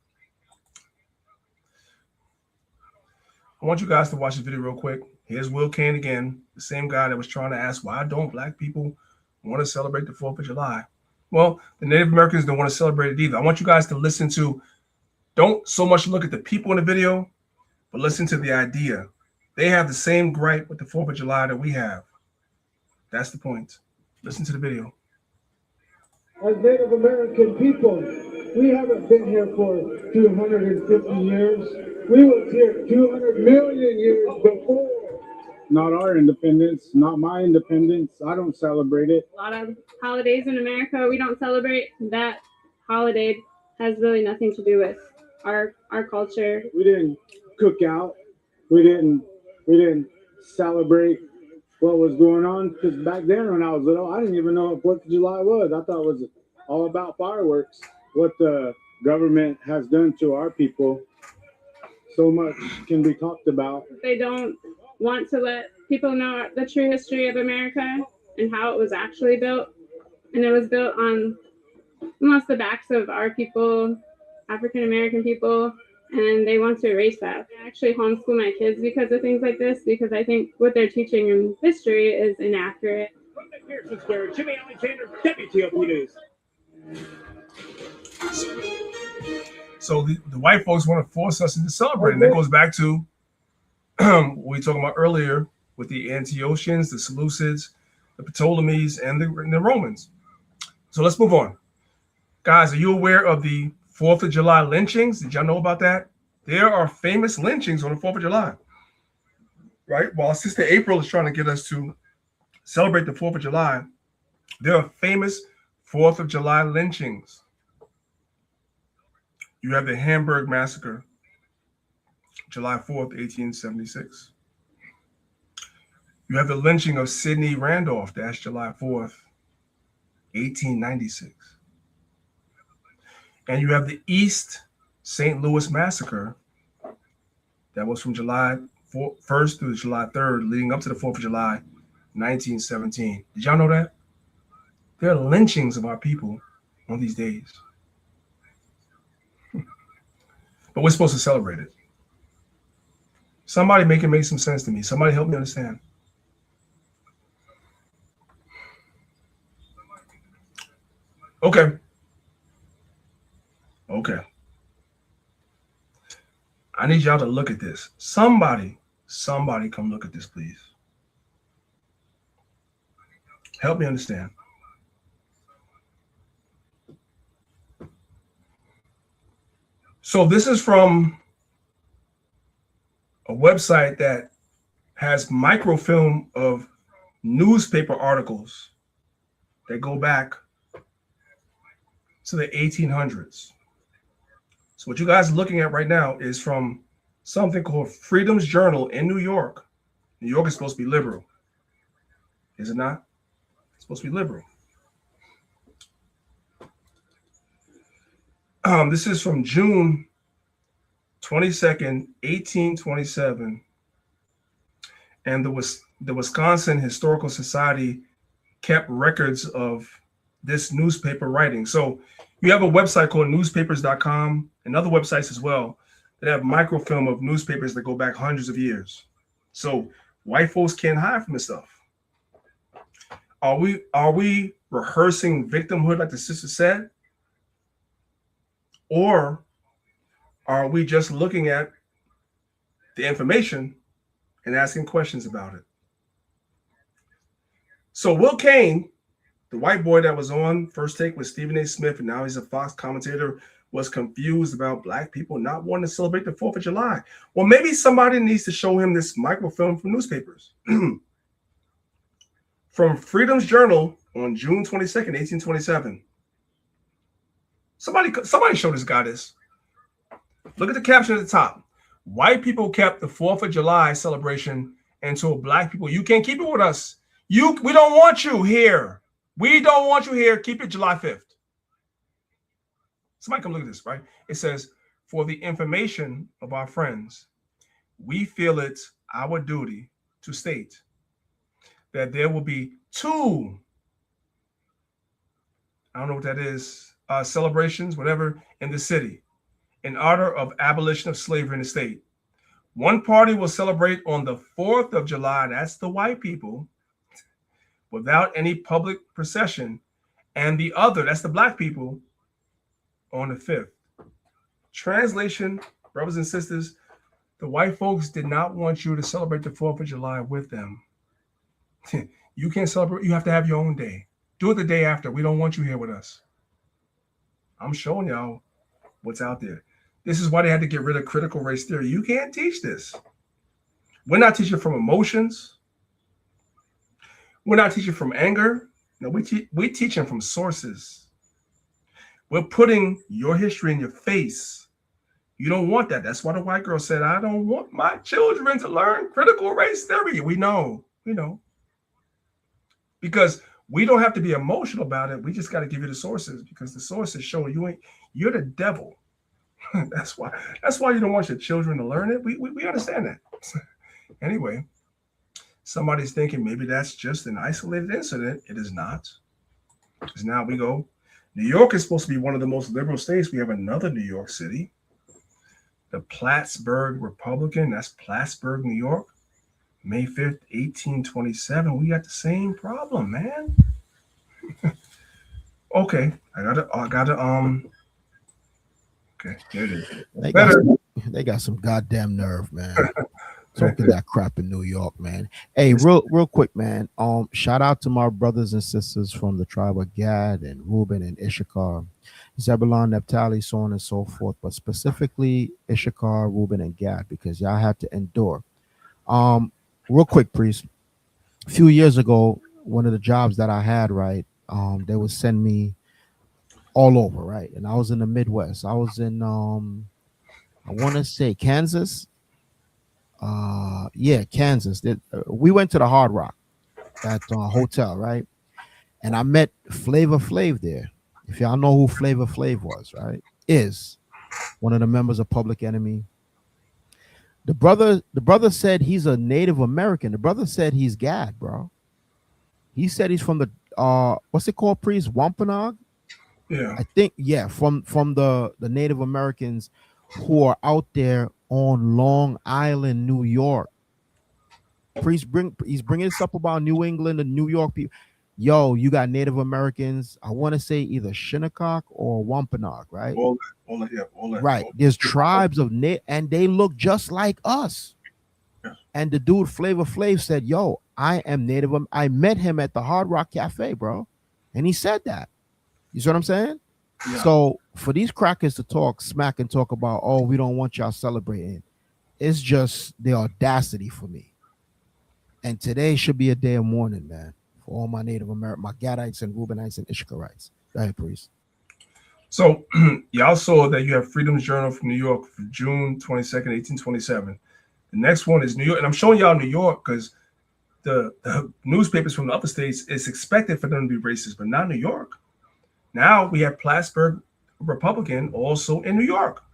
Speaker 6: I want you guys to watch this video real quick. Here's Will Kane again, the same guy that was trying to ask, why don't black people want to celebrate the 4th of July? Well, the Native Americans don't want to celebrate it either. I want you guys to listen to, don't so much look at the people in the video, but listen to the idea. They have the same gripe with the 4th of July that we have. That's the point. Listen to the video.
Speaker 1: As Native American people, we haven't been here for 250 years. We was here 200 million years before.
Speaker 22: Not our independence, not my independence. I don't celebrate it.
Speaker 23: A lot of holidays in America we don't celebrate. That holiday has really nothing to do with our culture.
Speaker 22: We didn't cook out. We didn't celebrate what was going on, because back then when I was little, I didn't even know what 4th of July was. I thought it was all about fireworks. What the government has done to our people, so much can be talked about.
Speaker 23: They don't want to let people know the true history of America and how it was actually built. And it was built on almost the backs of our people, African American people, and they want to erase that. I actually homeschool my kids because of things like this, because I think what they're teaching in history is inaccurate.
Speaker 24: From the Pearson Square, Jimmy Alexander, WTOP News.
Speaker 6: So the white folks want to force us into celebrating. That goes back to what we were talking about earlier with the Antiochians, the Seleucids, the Ptolemies, and the Romans. So let's move on. Guys, are you aware of the 4th of July lynchings? Did y'all know about that? There are famous lynchings on the 4th of July, right? While Sister April is trying to get us to celebrate the 4th of July, there are famous 4th of July lynchings. You have the Hamburg Massacre, July 4th, 1876. You have the lynching of Sidney Randolph, that's July 4th, 1896. And you have the East St. Louis Massacre. That was from July 1st through July 3rd, leading up to the 4th of July, 1917. Did y'all know that? There are lynchings of our people on these days. But we're supposed to celebrate it. Somebody make it make some sense to me. Somebody help me understand. Okay. I need y'all to look at this. Somebody come look at this, please. Help me understand. So this is from a website that has microfilm of newspaper articles that go back to the 1800s. So what you guys are looking at right now is from something called Freedom's Journal in New York. New York is supposed to be liberal. Is it not? It's supposed to be liberal. This is from June 22nd, 1827. And the Wisconsin Historical Society kept records of this newspaper writing. So you have a website called newspapers.com and other websites as well that have microfilm of newspapers that go back hundreds of years. So white folks can't hide from this stuff. Are we rehearsing victimhood like the sister said? Or are we just looking at the information and asking questions about it? So Will Kane, the white boy that was on First Take with Stephen A. Smith, and now he's a Fox commentator, was confused about Black people not wanting to celebrate the 4th of July. Well, maybe somebody needs to show him this microfilm from newspapers. From Freedom's Journal on June 22nd, 1827. Somebody show this guy this. Look at the caption at the top. White people kept the 4th of July celebration and told Black people, you can't keep it with us. We don't want you here. We don't want you here. Keep it July 5th. Somebody come look at this, right? It says, for the information of our friends, we feel it our duty to state that there will be 2, I don't know what that is, celebrations, whatever, in the city in honor of abolition of slavery in the state. One party will celebrate on the 4th of July, that's the white people, without any public procession, and the other, that's the Black people, on the 5th. Translation, brothers and sisters, the white folks did not want you to celebrate the 4th of July with them. You can't celebrate, you have to have your own day. Do it the day after. We don't want you here with us. I'm showing y'all what's out there. This is why they had to get rid of critical race theory. You can't teach this. We're not teaching from emotions. We're not teaching from anger. No, we teaching from sources. We're putting your history in your face. You don't want that. That's why the white girl said, I don't want my children to learn critical race theory. We know. Because we don't have to be emotional about it. We just got to give you the sources, because the sources show you're the devil. That's why you don't want your children to learn it. We understand that. Anyway, somebody's thinking maybe that's just an isolated incident. It is not. Because now we go. New York is supposed to be one of the most liberal states. We have another New York City, the Plattsburgh Republican. That's Plattsburgh, New York. May 5th, 1827. We got the same problem, man. Okay, I gotta okay, there it is.
Speaker 7: They got some goddamn nerve, man. Talking that crap in New York, man. Hey, real quick, man. Shout out to my brothers and sisters from the tribe of Gad and Reuben and Issachar, Zebulon, Naphtali, so on and so forth, but specifically Issachar, Reuben, and Gad, because y'all had to endure. Real quick, priest. A few years ago, one of the jobs that I had, right, they would send me all over, right? And I was in the Midwest. I was in I want to say Kansas. Kansas. We went to the Hard Rock at hotel, right? And I met Flavor Flav there. If y'all know who Flavor Flav was, right? Is one of the members of Public Enemy. The brother said he's a Native American. The brother said he's Gad, bro. He said he's from the what's it called, priest? Wampanoag?
Speaker 6: Yeah.
Speaker 7: I think, yeah, from the Native Americans who are out there on Long Island, New York. Priest he's bringing this up about New England and New York people. Yo, you got Native Americans. I want to say either Shinnecock or Wampanoag, right?
Speaker 6: All that.
Speaker 7: Right. There's tribes of and they look just like us.
Speaker 6: Yeah.
Speaker 7: And the dude Flavor Flav said, "Yo, I am Native. I met him at the Hard Rock Cafe, bro," and he said that. You see what I'm saying?
Speaker 6: Yeah.
Speaker 7: So for these crackers to talk smack and talk about, oh, we don't want y'all celebrating, it's just the audacity for me. And today should be a day of mourning, man, for all my Native American, my Gadites and Reubenites and Issacharites. Go ahead, priest.
Speaker 6: So y'all saw that you have Freedom's Journal from New York for June 22nd, 1827. The next one is New York. And I'm showing y'all New York because the newspapers from the other states, it's expected for them to be racist, but not New York. Now we have Plattsburgh Republican also in New York,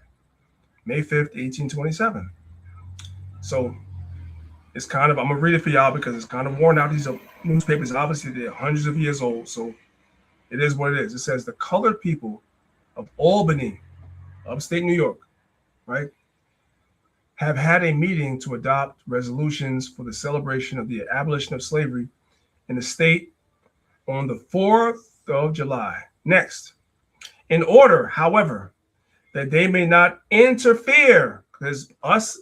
Speaker 6: May 5th, 1827. So it's kind of, I'm going to read it for y'all because it's kind of worn out. These are newspapers, obviously they're hundreds of years old. So it is what it is. It says the colored people of Albany, upstate New York, right, have had a meeting to adopt resolutions for the celebration of the abolition of slavery in the state on the 4th of July. Next, in order, however, that they may not interfere, because us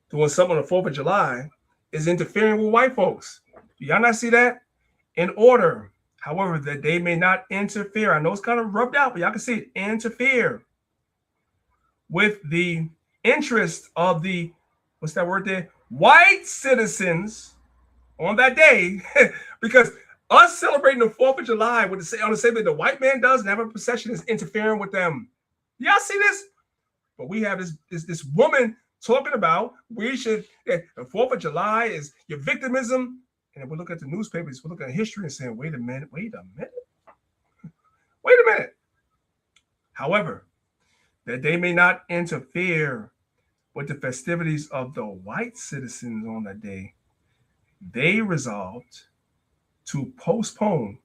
Speaker 6: doing something on the 4th of July is interfering with white folks. Do y'all not see that? In order, however, that they may not interfere. I know it's kind of rubbed out, but y'all can see it. Interfere with the interest of the, what's that word there? White citizens on that day, because us celebrating the 4th of July with on the same day the white man does and have a procession is interfering with them. Y'all see this? But we have this woman talking about we should, the 4th of July is your victimism. And if we look at the newspapers, we look at history and saying, wait a minute. However, that they may not interfere with the festivities of the white citizens on that day, they resolved to postpone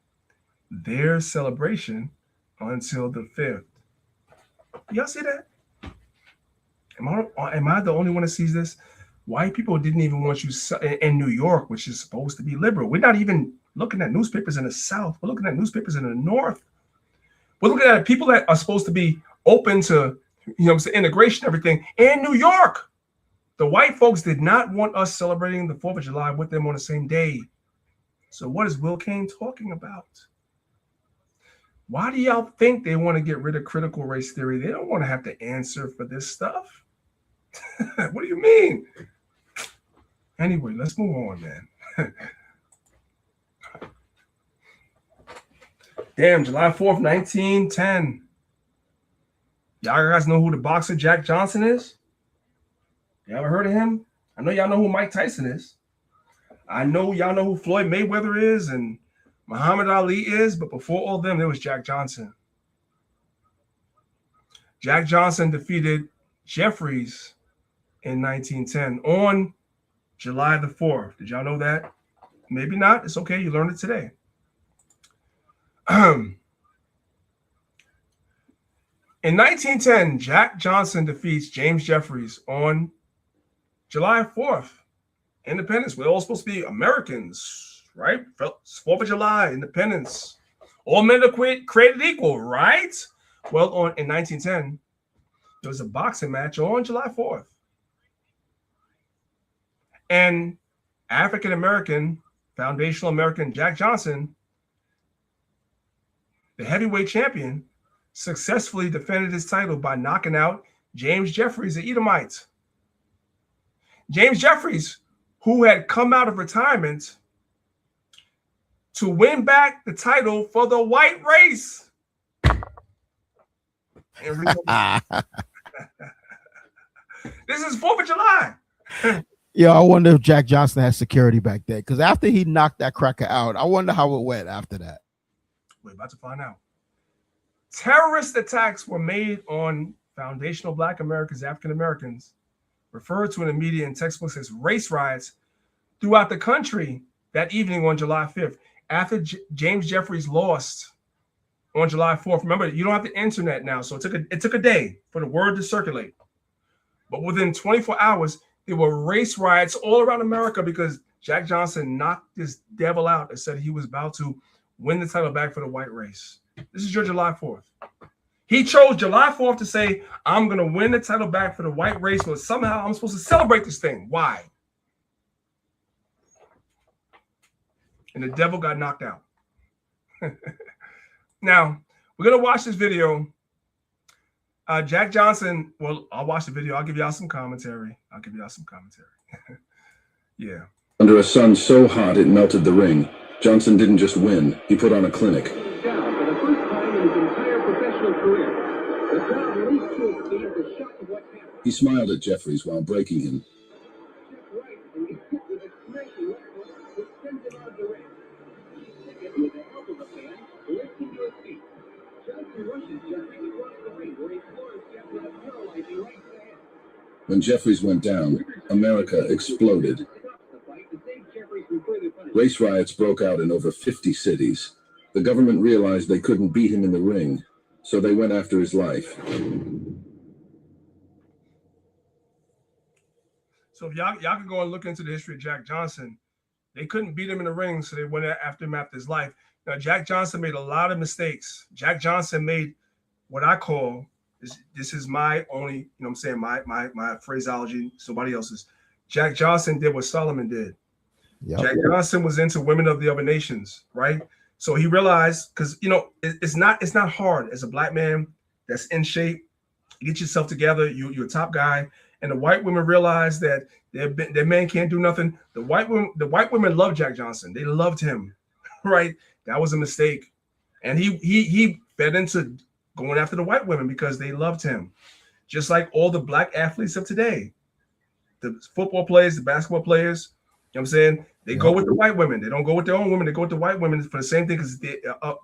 Speaker 6: their celebration until the 5th. Y'all see that? Am I the only one that sees this? White people didn't even want you in New York, which is supposed to be liberal. We're not even looking at newspapers in the South. We're looking at newspapers in the North. We're looking at people that are supposed to be open to, integration, everything in New York. The white folks did not want us celebrating the 4th of July with them on the same day. So what is Will Cain talking about? Why do y'all think they want to get rid of critical race theory? They don't want to have to answer for this stuff. What do you mean? Anyway, let's move on, man. Damn, July 4th, 1910. Y'all guys know who the boxer Jack Johnson is? You ever heard of him? I know y'all know who Mike Tyson is. I know y'all know who Floyd Mayweather is and Muhammad Ali is, but before all of them, there was Jack Johnson. Jack Johnson defeated Jeffries in 1910 on July the 4th. Did y'all know that? Maybe not. It's okay. You learned it today. In 1910, Jack Johnson defeats James Jeffries on July 4th. Independence. We're all supposed to be Americans, right? 4th of July, independence. All men are created equal, right? Well, in 1910, there was a boxing match on July 4th. And African-American, foundational American Jack Johnson, the heavyweight champion, successfully defended his title by knocking out James Jeffries, the Edomite. James Jeffries, who had come out of retirement to win back the title for the white race. This is 4th of July.
Speaker 7: Yeah, I wonder if Jack Johnson had security back then. Because after he knocked that cracker out, I wonder how it went after that.
Speaker 6: We're about to find out. Terrorist attacks were made on foundational Black Americans, African Americans, referred to in the media and textbooks as race riots throughout the country that evening on July 5th. After James Jeffries lost on July 4th, remember, you don't have the internet now, so it took a day for the word to circulate. But within 24 hours, there were race riots all around America because Jack Johnson knocked this devil out and said he was about to win the title back for the white race. This is your July 4th. He chose July 4th to say, I'm going to win the title back for the white race, but somehow I'm supposed to celebrate this thing. Why? And the devil got knocked out. Now, we're going to watch this video. Jack Johnson, well, I'll watch the video. I'll give y'all some commentary. Yeah.
Speaker 2: Under a sun so hot it melted the ring, Johnson didn't just win, he put on a clinic.
Speaker 8: For the first time in his entire professional
Speaker 3: professional career. The crowd released to its feet the shock of what happened.
Speaker 2: He smiled at Jeffries while breaking him.
Speaker 3: Right, and he hit with a snaky left hook, which sends him on the ring. Second, with the help of a fan, lifting to his feet. Johnson rushes Jeffries across the ring, where he floors Jeff with a paralyzing right to the head.
Speaker 2: When Jeffries went down, America exploded. Race riots broke out in over 50 cities. The government realized they couldn't beat him in the ring, so they went after his life.
Speaker 6: So if y'all can go and look into the history of Jack Johnson, they couldn't beat him in the ring, so they went after him after his life. Now, Jack Johnson made a lot of mistakes. Jack Johnson made what I call, this is my only, you know what I'm saying, my phraseology, somebody else's. Jack Johnson did what Solomon did. Yep. Jack Johnson was into women of the other nations, right? So he realized, because it's not hard as a black man that's in shape, get yourself together, you're a top guy, and the white women realized that their man can't do nothing. The white women loved Jack Johnson. They loved him, right? That was a mistake, and he fed into going after the white women because they loved him, just like all the black athletes of today, the football players, the basketball players. You know what I'm saying? They go with the white women. They don't go with their own women. They go with the white women for the same thing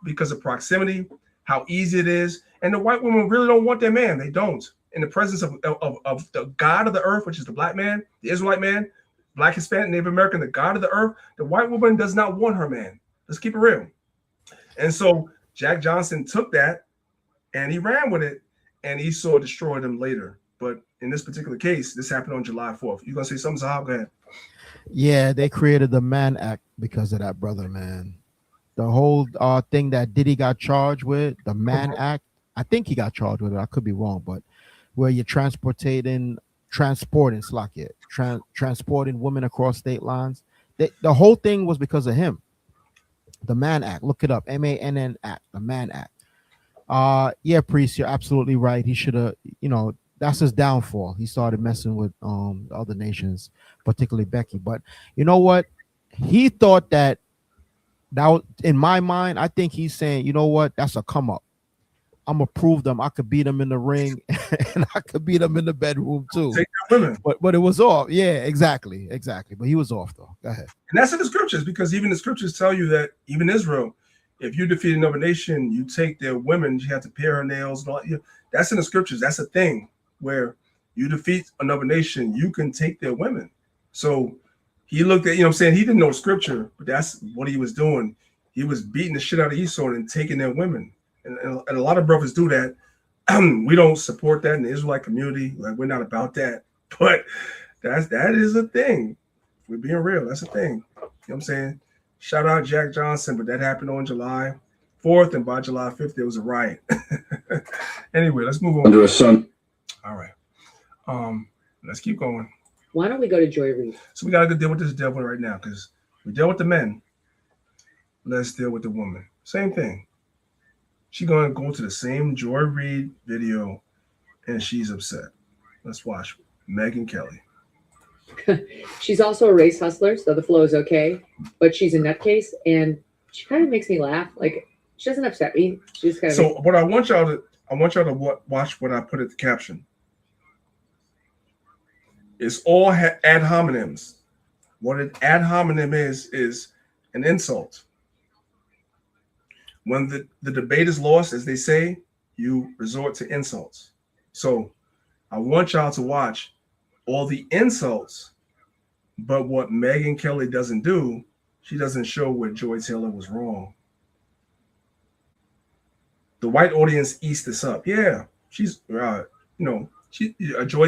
Speaker 6: because of proximity, how easy it is. And the white women really don't want their man. They don't. In the presence of the God of the earth, which is the black man, the Israelite man, black, Hispanic, Native American, the God of the earth, the white woman does not want her man. Let's keep it real. And so Jack Johnson took that and he ran with it, and Esau destroyed him later. But in this particular case, this happened on July 4th. You gonna say something, Zahab? Go ahead.
Speaker 7: Yeah, they created the Mann Act because of that, brother, man. The whole thing that Diddy got charged with, the Mann Act, I think he got charged with it. I could be wrong, but where you're transporting women across state lines. The whole thing was because of him. The Mann Act, look it up, MANN Act, the Mann Act. Yeah, Priest, you're absolutely right. He should have, that's his downfall. He started messing with other nations, particularly Becky. But you know what? He thought that was, in my mind, I think he's saying, you know what? That's a come up. I'm gonna prove them. I could beat them in the ring, and I could beat them in the bedroom too.
Speaker 6: Take their women.
Speaker 7: But it was off. Yeah, exactly. But he was off though. Go ahead.
Speaker 6: And that's in the scriptures, because even the scriptures tell you that even Israel, if you defeat another nation, you take their women. You have to pare her nails and all. That's in the scriptures. That's a thing where you defeat another nation, you can take their women. So he looked at, what I'm saying, he didn't know scripture, but that's what he was doing. He was beating the shit out of Esau and taking their women. And a lot of brothers do that. We don't support that in the Israelite community. Like, we're not about that. But that is a thing. If we're being real, that's a thing. You know what I'm saying? Shout out Jack Johnson, but that happened on July 4th, and by July 5th, there was a riot. Anyway, let's move on.
Speaker 2: Under a sun.
Speaker 6: All right. Let's keep going.
Speaker 12: Why don't we go to Joy Reid?
Speaker 6: So we got to deal with this devil right now, because we dealt with the men. Let's deal with the woman. Same thing. She's going to go to the same Joy Reid video, and she's upset. Let's watch Megyn Kelly.
Speaker 4: She's also a race hustler, so the flow is okay, but she's a nutcase, and she kind of makes me laugh. Like, she doesn't upset me. She just kind of.
Speaker 6: So, what I want y'all to watch what I put at the caption. It's all ad hominems. What an ad hominem is an insult. When the debate is lost, as they say, you resort to insults. So I want y'all to watch all the insults, but what Megyn Kelly doesn't do, she doesn't show where Joy Taylor was wrong. The white audience eats this up. Yeah, she's, Joy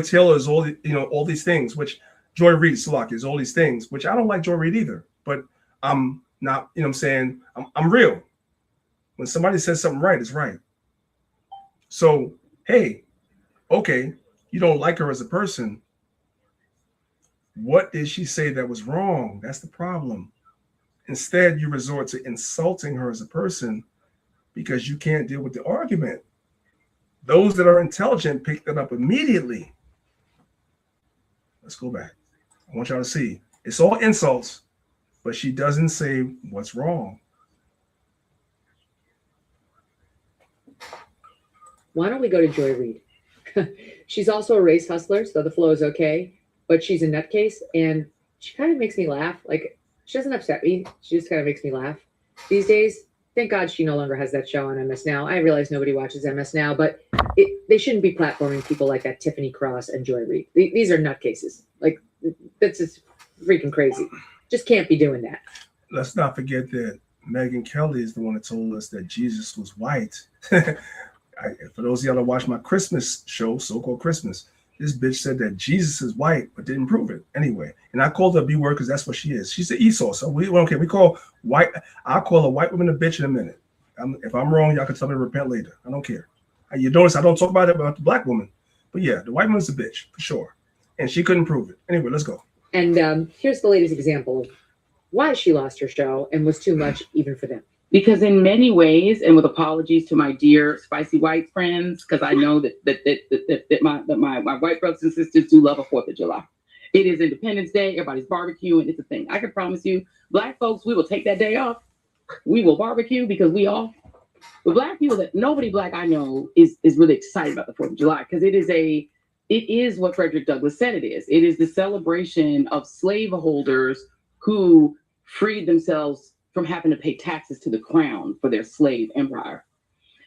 Speaker 6: Taylor is all these things, which Joy Reid, Salaki, is all these things, which I don't like Joy Reid either, but I'm not, I'm saying, I'm real. When somebody says something right, it's right. So, hey, okay, you don't like her as a person. What did she say that was wrong? That's the problem. Instead, you resort to insulting her as a person because you can't deal with the argument. Those that are intelligent pick that up immediately. Let's go back. I want y'all to see. It's all insults, but she doesn't say what's wrong.
Speaker 4: Why don't we go to Joy Reid? She's also a race hustler, so the flow is okay, but she's a nutcase, and she kind of makes me laugh. Like, she doesn't upset me. She just kind of makes me laugh. These days, thank God she no longer has that show on MS Now. I realize nobody watches MS Now, but they shouldn't be platforming people like that, Tiffany Cross and Joy Reid. These are nutcases. Like, that's just freaking crazy. Just can't be doing that.
Speaker 6: Let's not forget that Megyn Kelly is the one that told us that Jesus was white. For those of y'all that watch my Christmas show, So-Called Christmas, this bitch said that Jesus is white, but didn't prove it anyway. And I called her a B word because that's what she is. She's the Esau. So we don't care. We call white. I'll call a white woman a bitch in a minute. If I'm wrong, y'all can tell me to repent later. I don't care. You notice I don't talk about it about the black woman. But yeah, the white woman's a bitch for sure. And she couldn't prove it. Anyway, let's go.
Speaker 4: And here's the latest example of why she lost her show and was too much even for them.
Speaker 12: Because in many ways, and with apologies to my dear spicy white friends, because I know that my white brothers and sisters do love a 4th of July. It is Independence Day. Everybody's barbecuing. It's a thing. I can promise you, black folks, we will take that day off. We will barbecue because we all. But black people, that nobody black I know is really excited about the 4th of July because it is what Frederick Douglass said it is. It is the celebration of slaveholders who freed themselves from having to pay taxes to the crown for their slave empire.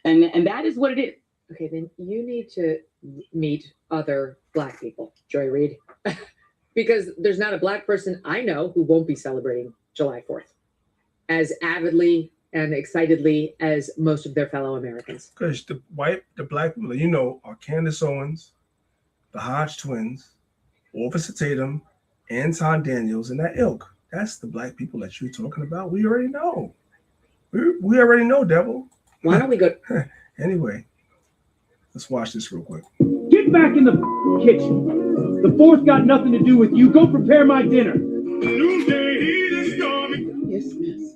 Speaker 12: And that is what it is.
Speaker 4: Okay, then you need to meet other black people, Joy Reid, because there's not a black person I know who won't be celebrating July 4th as avidly and excitedly as most of their fellow Americans.
Speaker 6: Because the black people, you know, are Candace Owens, the Hodge twins, Officer Tatum, Anton Daniels, and that ilk. That's the black people that you're talking about. We already know. We already know, devil.
Speaker 4: Why don't we go?
Speaker 6: Anyway, let's watch this real quick.
Speaker 24: Get back in the kitchen. The 4th got nothing to do with you. Go prepare my dinner.
Speaker 12: Yes, miss.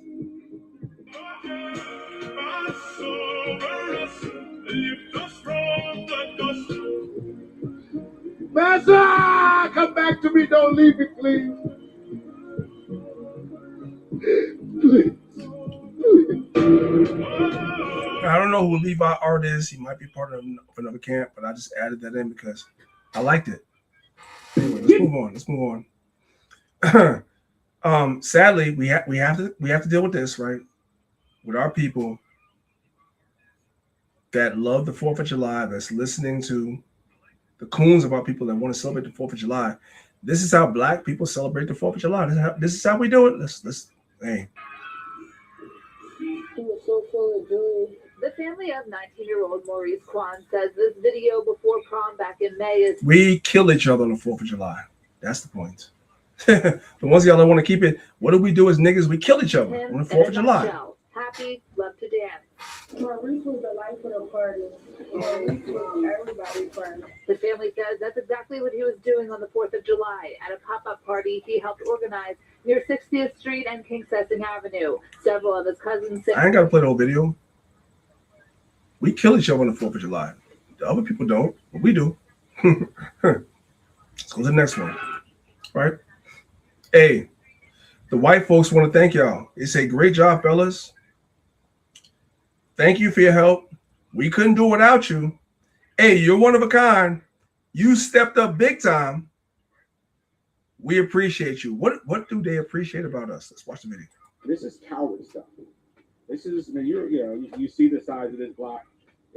Speaker 1: Master, come back to me. Don't leave me, please. Please.
Speaker 6: I don't know who Levi Art is. He might be part of another camp, but I just added that in because I liked it. Anyway, let's move on. Sadly, we have to deal with this, right? With our people that love the 4th of July, that's listening to the coons of our people that want to celebrate the 4th of July. This is how black people celebrate the 4th of July. This is how we do it. Let's hey.
Speaker 5: He was so full of joy. The family of 19-year-old Maurice Kwan says this video before prom back in May is.
Speaker 6: We kill each other on the 4th of July. That's the point. The ones of y'all that want to keep it, what do we do as niggas? We kill each other on the 4th of July.
Speaker 5: Happy, love to dance. Maurice was the life of the party. Maurice was everybody's friend. The family says that's exactly what he was doing on the 4th of July. At a pop-up party he helped organize near 60th Street and King Sessing Avenue. Several of his cousins said.
Speaker 6: I ain't got to play the whole video. We kill each other on the 4th of July. The other people don't, but we do. Let's go to the next one. Right? Hey, the white folks want to thank y'all. They say, great job, fellas. Thank you for your help. We couldn't do it without you. Hey, you're one of a kind. You stepped up big time. We appreciate you. What do they appreciate about us? Let's watch the video.
Speaker 10: This is coward stuff. This is, I mean, you see the size of this block.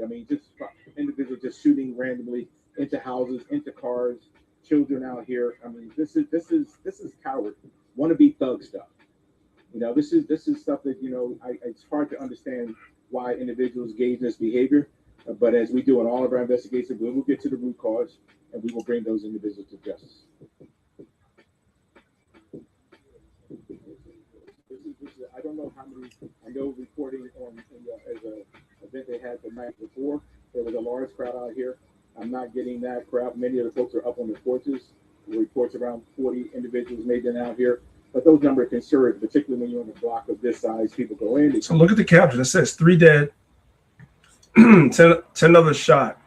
Speaker 10: I mean, just individuals just shooting randomly into houses, into cars, children out here. I mean, this is coward, wannabe thug stuff. You know, this is stuff that, you know, it's hard to understand why individuals engage in this behavior. But as we do in all of our investigations, we will get to the root cause and we will bring those individuals to justice. I don't know how many. I know reporting on as a event they had the night before, there was a large crowd out here. I'm not getting that crowd. Many of the folks are up on the porches. The reports around 40 individuals made it out here, but those numbers are conservative, particularly when you're on a block of this size. People go in.
Speaker 6: So look at the caption. It says 3 dead, 10 others shot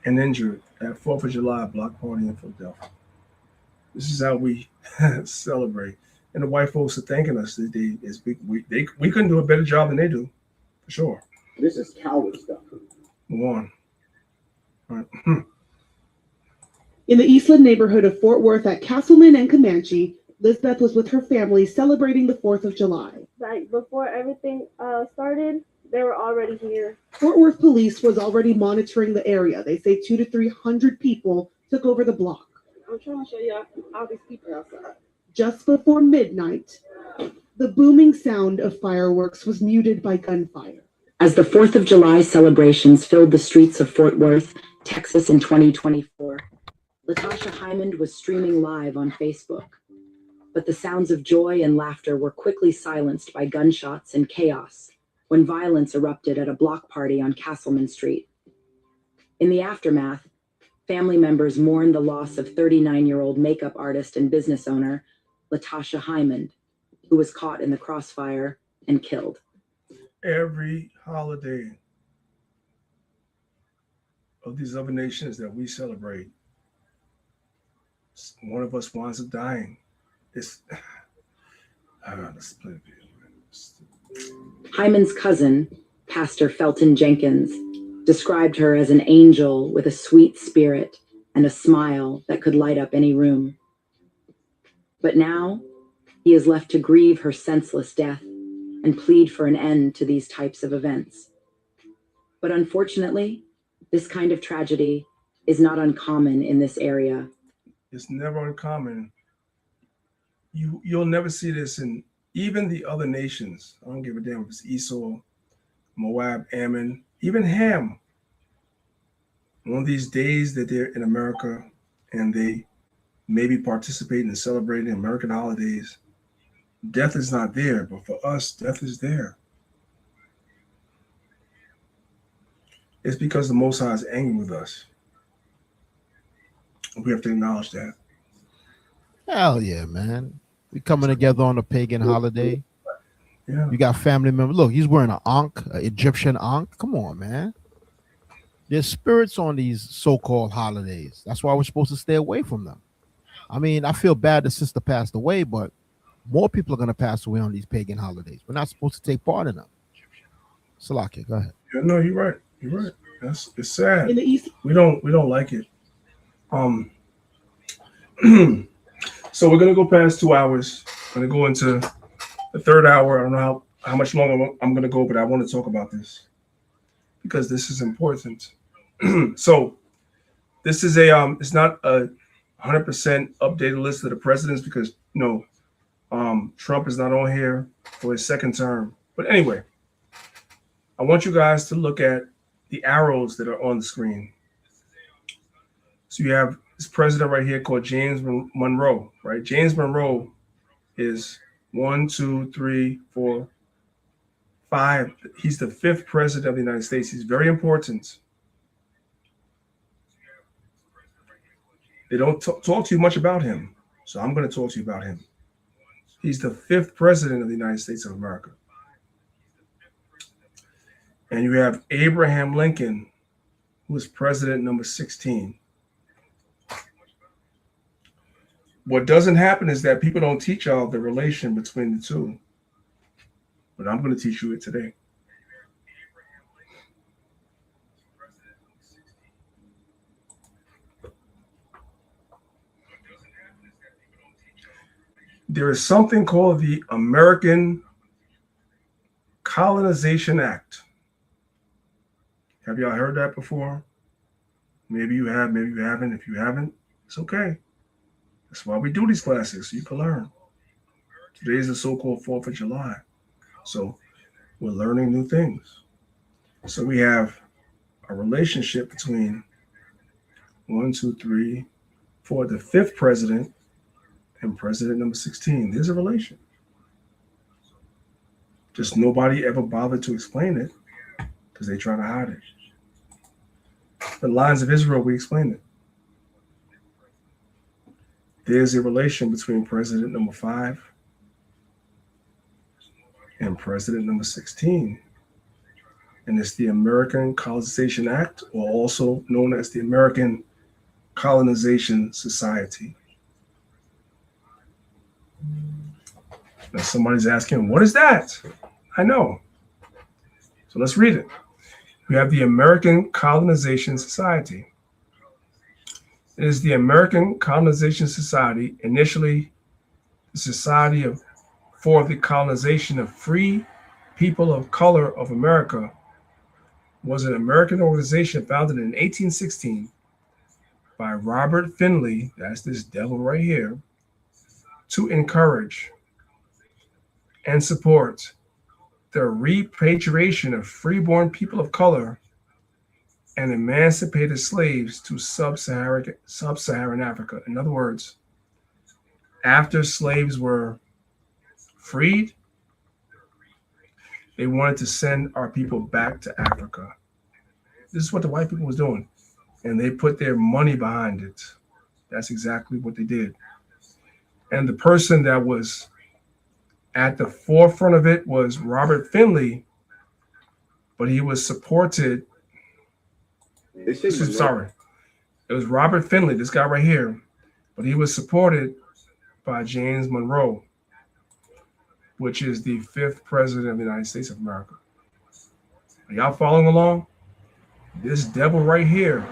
Speaker 6: and injured at 4th of July block party in Philadelphia. This is how we celebrate. And the white folks are thanking us. We couldn't do a better job than they do, for sure.
Speaker 10: This is coward stuff.
Speaker 6: Move on.
Speaker 11: In the Eastland neighborhood of Fort Worth at Castleman and Comanche, Lisbeth was with her family celebrating the 4th of July.
Speaker 16: Like before everything started, they were already here.
Speaker 11: Fort Worth police was already monitoring the area. They say 200 to 300 people took over the block.
Speaker 16: I'm trying to show you all these people outside.
Speaker 11: Just before midnight, the booming sound of fireworks was muted by gunfire.
Speaker 21: As the 4th of July celebrations filled the streets of Fort Worth, Texas in 2024, Latasha Hyman was streaming live on Facebook. But the sounds of joy and laughter were quickly silenced by gunshots and chaos when violence erupted at a block party on Castleman Street. In the aftermath, family members mourned the loss of 39-year-old makeup artist and business owner Latasha Hyman, who was caught in the crossfire and killed.
Speaker 6: Every holiday of these other nations that we celebrate, one of us winds up dying. Let's play the video.
Speaker 21: Hyman's cousin, Pastor Felton Jenkins, described her as an angel with a sweet spirit and a smile that could light up any room. But now, he is left to grieve her senseless death and plead for an end to these types of events. But unfortunately, this kind of tragedy is not uncommon in this area.
Speaker 6: It's never uncommon. You'll never see this in even the other nations. I don't give a damn if it's Esau, Moab, Ammon, even Ham. One of these days that they're in America and they maybe participating and celebrating American holidays, death is not there, but for us, death is there. It's because the Most High is angry with us. We have to acknowledge that.
Speaker 7: Hell yeah, man. We coming together on a pagan holiday.
Speaker 6: Yeah.
Speaker 7: You got family members. Look, he's wearing an ankh, an Egyptian ankh. Come on, man. There's spirits on these so-called holidays. That's why we're supposed to stay away from them. I mean, I feel bad the sister passed away, but more people are going to pass away on these pagan holidays. We're not supposed to take part in them. Salakia, go ahead.
Speaker 6: Yeah, no, you're right. You're right. It's sad.
Speaker 11: In the East,
Speaker 6: we don't like it. So we're gonna go past 2 hours. I'm gonna go into the third hour. I don't know how much longer I'm gonna go, but I want to talk about this because this is important. So this is it's not a 100% updated list of the presidents because Trump is not on here for his second term. But anyway, I want you guys to look at the arrows that are on the screen. So you have this president right here called James Monroe, right? James Monroe is 1, 2, 3, 4, 5. He's the 5th president of the United States. He's very important. They don't talk to you much about him. So I'm going to talk to you about him. He's the 5th president of the United States of America. And you have Abraham Lincoln, who is president number 16. What doesn't happen is that people don't teach y'all the relation between the two. But I'm going to teach you it today. There is something called the American Colonization Act. Have y'all heard that before? Maybe you have, maybe you haven't. If you haven't, it's okay. That's why we do these classes, so you can learn. Today is the so-called 4th of July. So we're learning new things. So we have a relationship between 1, 2, 3, 4, the 5th president and president number 16. There's a relation. Just nobody ever bothered to explain it because they try to hide it. The lines of Israel, we explained it. There's a relation between president number 5 and president number 16. And it's the American Colonization Act, or also known as the American Colonization Society. Now somebody's asking, what is that? I know. So let's read it. We have the American Colonization Society. It is the American Colonization Society, initially the Society for the Colonization of Free People of Color of America, was an American organization founded in 1816 by Robert Finley, that's this devil right here, to encourage and support the repatriation of freeborn people of color and emancipated slaves to sub-Saharan Africa. In other words, after slaves were freed, they wanted to send our people back to Africa. This is what the white people was doing, and they put their money behind it. That's exactly what they did. And the person that was at the forefront of it was Robert Finley, but he was supported. Sorry, it was Robert Finley, this guy right here, but he was supported by James Monroe, which is the 5th president of the United States of America. Are y'all following along? This devil right here,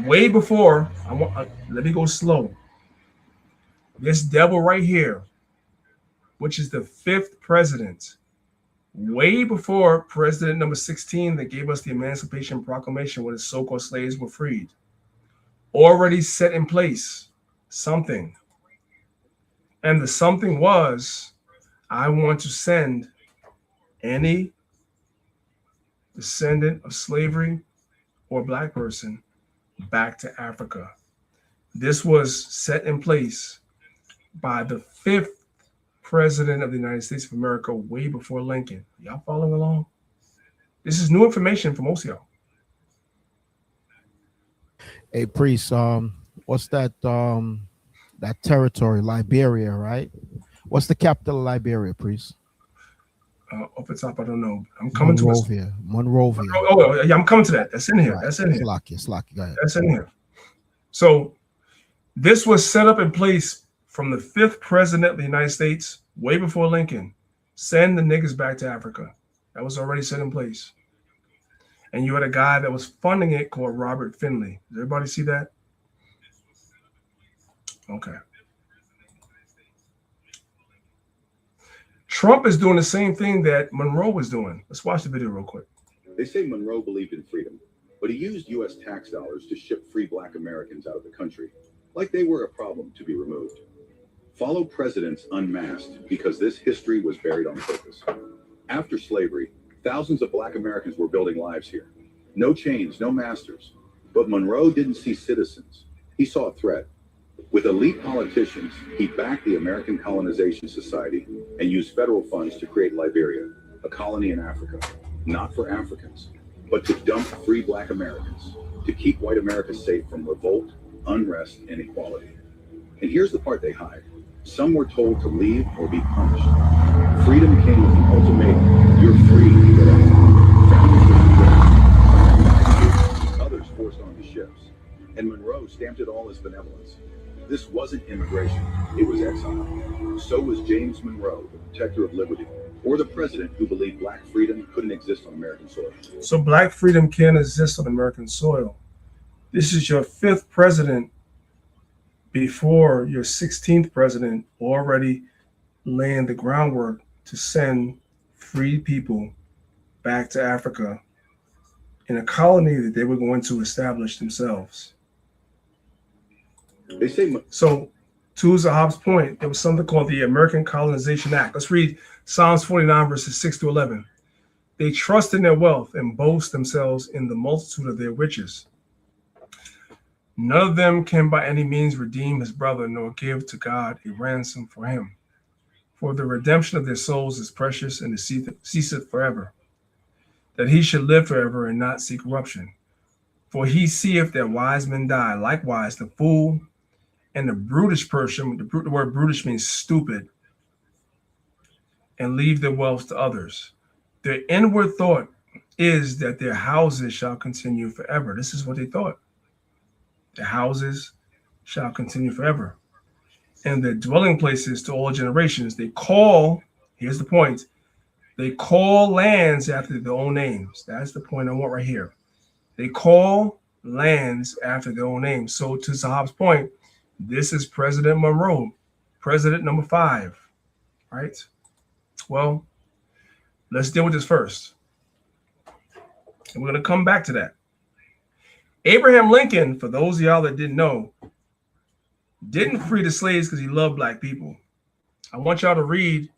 Speaker 6: way before, let me go slow. This devil right here, which is the 5th president, way before President number 16 that gave us the Emancipation Proclamation when the so-called slaves were freed, already set in place something. And the something was, I want to send any descendant of slavery or black person back to Africa. This was set in place by the 5th president of the United States of America way before Lincoln. Y'all following along? This is new information for most of y'all.
Speaker 7: Hey, Priest, what's that that territory, Liberia, right? What's the capital of Liberia, Priest?
Speaker 6: Off the top, I don't know. I'm coming
Speaker 7: Monrovia.
Speaker 6: to
Speaker 7: Monrovia.
Speaker 6: Oh, yeah, I'm coming to that. That's in here.
Speaker 7: Right.
Speaker 6: That's in here.
Speaker 7: Slaki, go ahead.
Speaker 6: That's in here. So this was set up in place from the 5th president of the United States, way before Lincoln. Send the niggas back to Africa. That was already set in place. And you had a guy that was funding it called Robert Finley. Does everybody see that? Okay. Trump is doing the same thing that Monroe was doing. Let's watch the video real quick.
Speaker 13: They say Monroe believed in freedom, but he used U.S. tax dollars to ship free black Americans out of the country, like they were a problem to be removed. Follow Presidents Unmasked, because this history was buried on purpose. After slavery, thousands of black Americans were building lives here. No chains, no masters. But Monroe didn't see citizens. He saw a threat. With elite politicians, he backed the American Colonization Society and used federal funds to create Liberia, a colony in Africa, not for Africans, but to dump free black Americans, to keep white America safe from revolt, unrest, and equality. And here's the part they hide. Some were told to leave or be punished. Freedom came with an ultimatum. You're free to get out. Others forced onto ships. And Monroe stamped it all as benevolence. This wasn't immigration, it was exile. So was James Monroe, the protector of liberty, or the president who believed black freedom couldn't exist on American soil.
Speaker 6: So black freedom can't exist on American soil. This is your 5th president before your 16th president already laying the groundwork to send free people back to Africa in a colony that they were going to establish themselves.
Speaker 13: They say
Speaker 6: so. To Zahab's point, there was something called the American Colonization Act. Let's read Psalms 49 verses 6 to 11. They trust in their wealth and boast themselves in the multitude of their riches. None of them can by any means redeem his brother, nor give to God a ransom for him. For the redemption of their souls is precious and ceaseth forever, that he should live forever and not see corruption. For he seeth that wise men die. Likewise, the fool and the brutish person, the word brutish means stupid, and leave their wealth to others. Their inward thought is that their houses shall continue forever. This is what they thought. Their houses shall continue forever. And their dwelling places to all generations. They call, here's the point, they call lands after their own names. That's the point I want right here. They call lands after their own name. So to Sahab's point, this is President Monroe, president number 5, right? Well, let's deal with this first. And we're going to come back to that. Abraham Lincoln, for those of y'all that didn't know, didn't free the slaves because he loved black people. I want y'all to read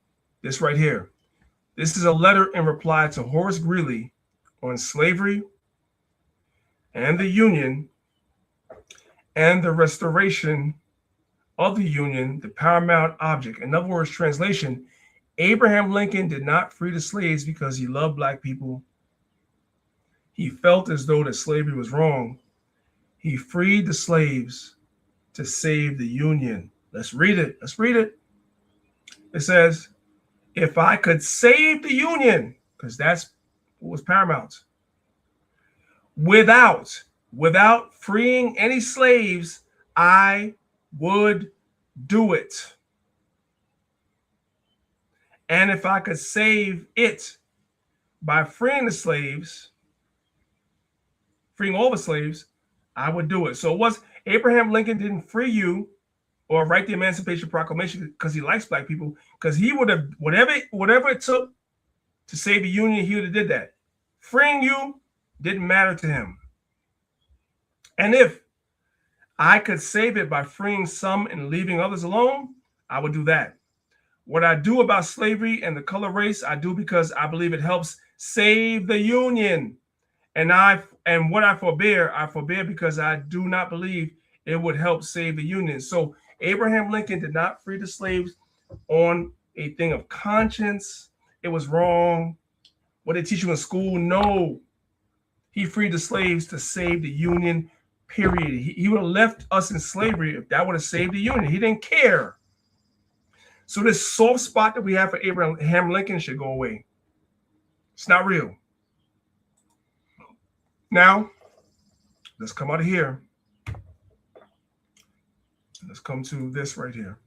Speaker 6: this right here. This is a letter in reply to Horace Greeley on slavery and the Union and the restoration of the Union, the paramount object. In other words, translation, Abraham Lincoln did not free the slaves because he loved black people. He felt as though that slavery was wrong. He freed the slaves to save the Union. Let's read it. Let's read it. It says, if I could save the Union, because that's what was paramount, without freeing any slaves, I would do it. And if I could save it by freeing the slaves, freeing all the slaves, I would do it. So it was Abraham Lincoln didn't free you or write the Emancipation Proclamation because he likes black people, because he would have, whatever it took to save the Union, he would have did that. Freeing you didn't matter to him. And if I could save it by freeing some and leaving others alone, I would do that. What I do about slavery and the color race, I do because I believe it helps save the Union. And what I forbear because I do not believe it would help save the Union. So Abraham Lincoln did not free the slaves on a thing of conscience. It was wrong. What they teach you in school? No. He freed the slaves to save the Union, period. He would have left us in slavery if that would have saved the Union. He didn't care. So this soft spot that we have for Abraham Lincoln should go away. It's not real. Now, let's come out of here. Let's come to this right here.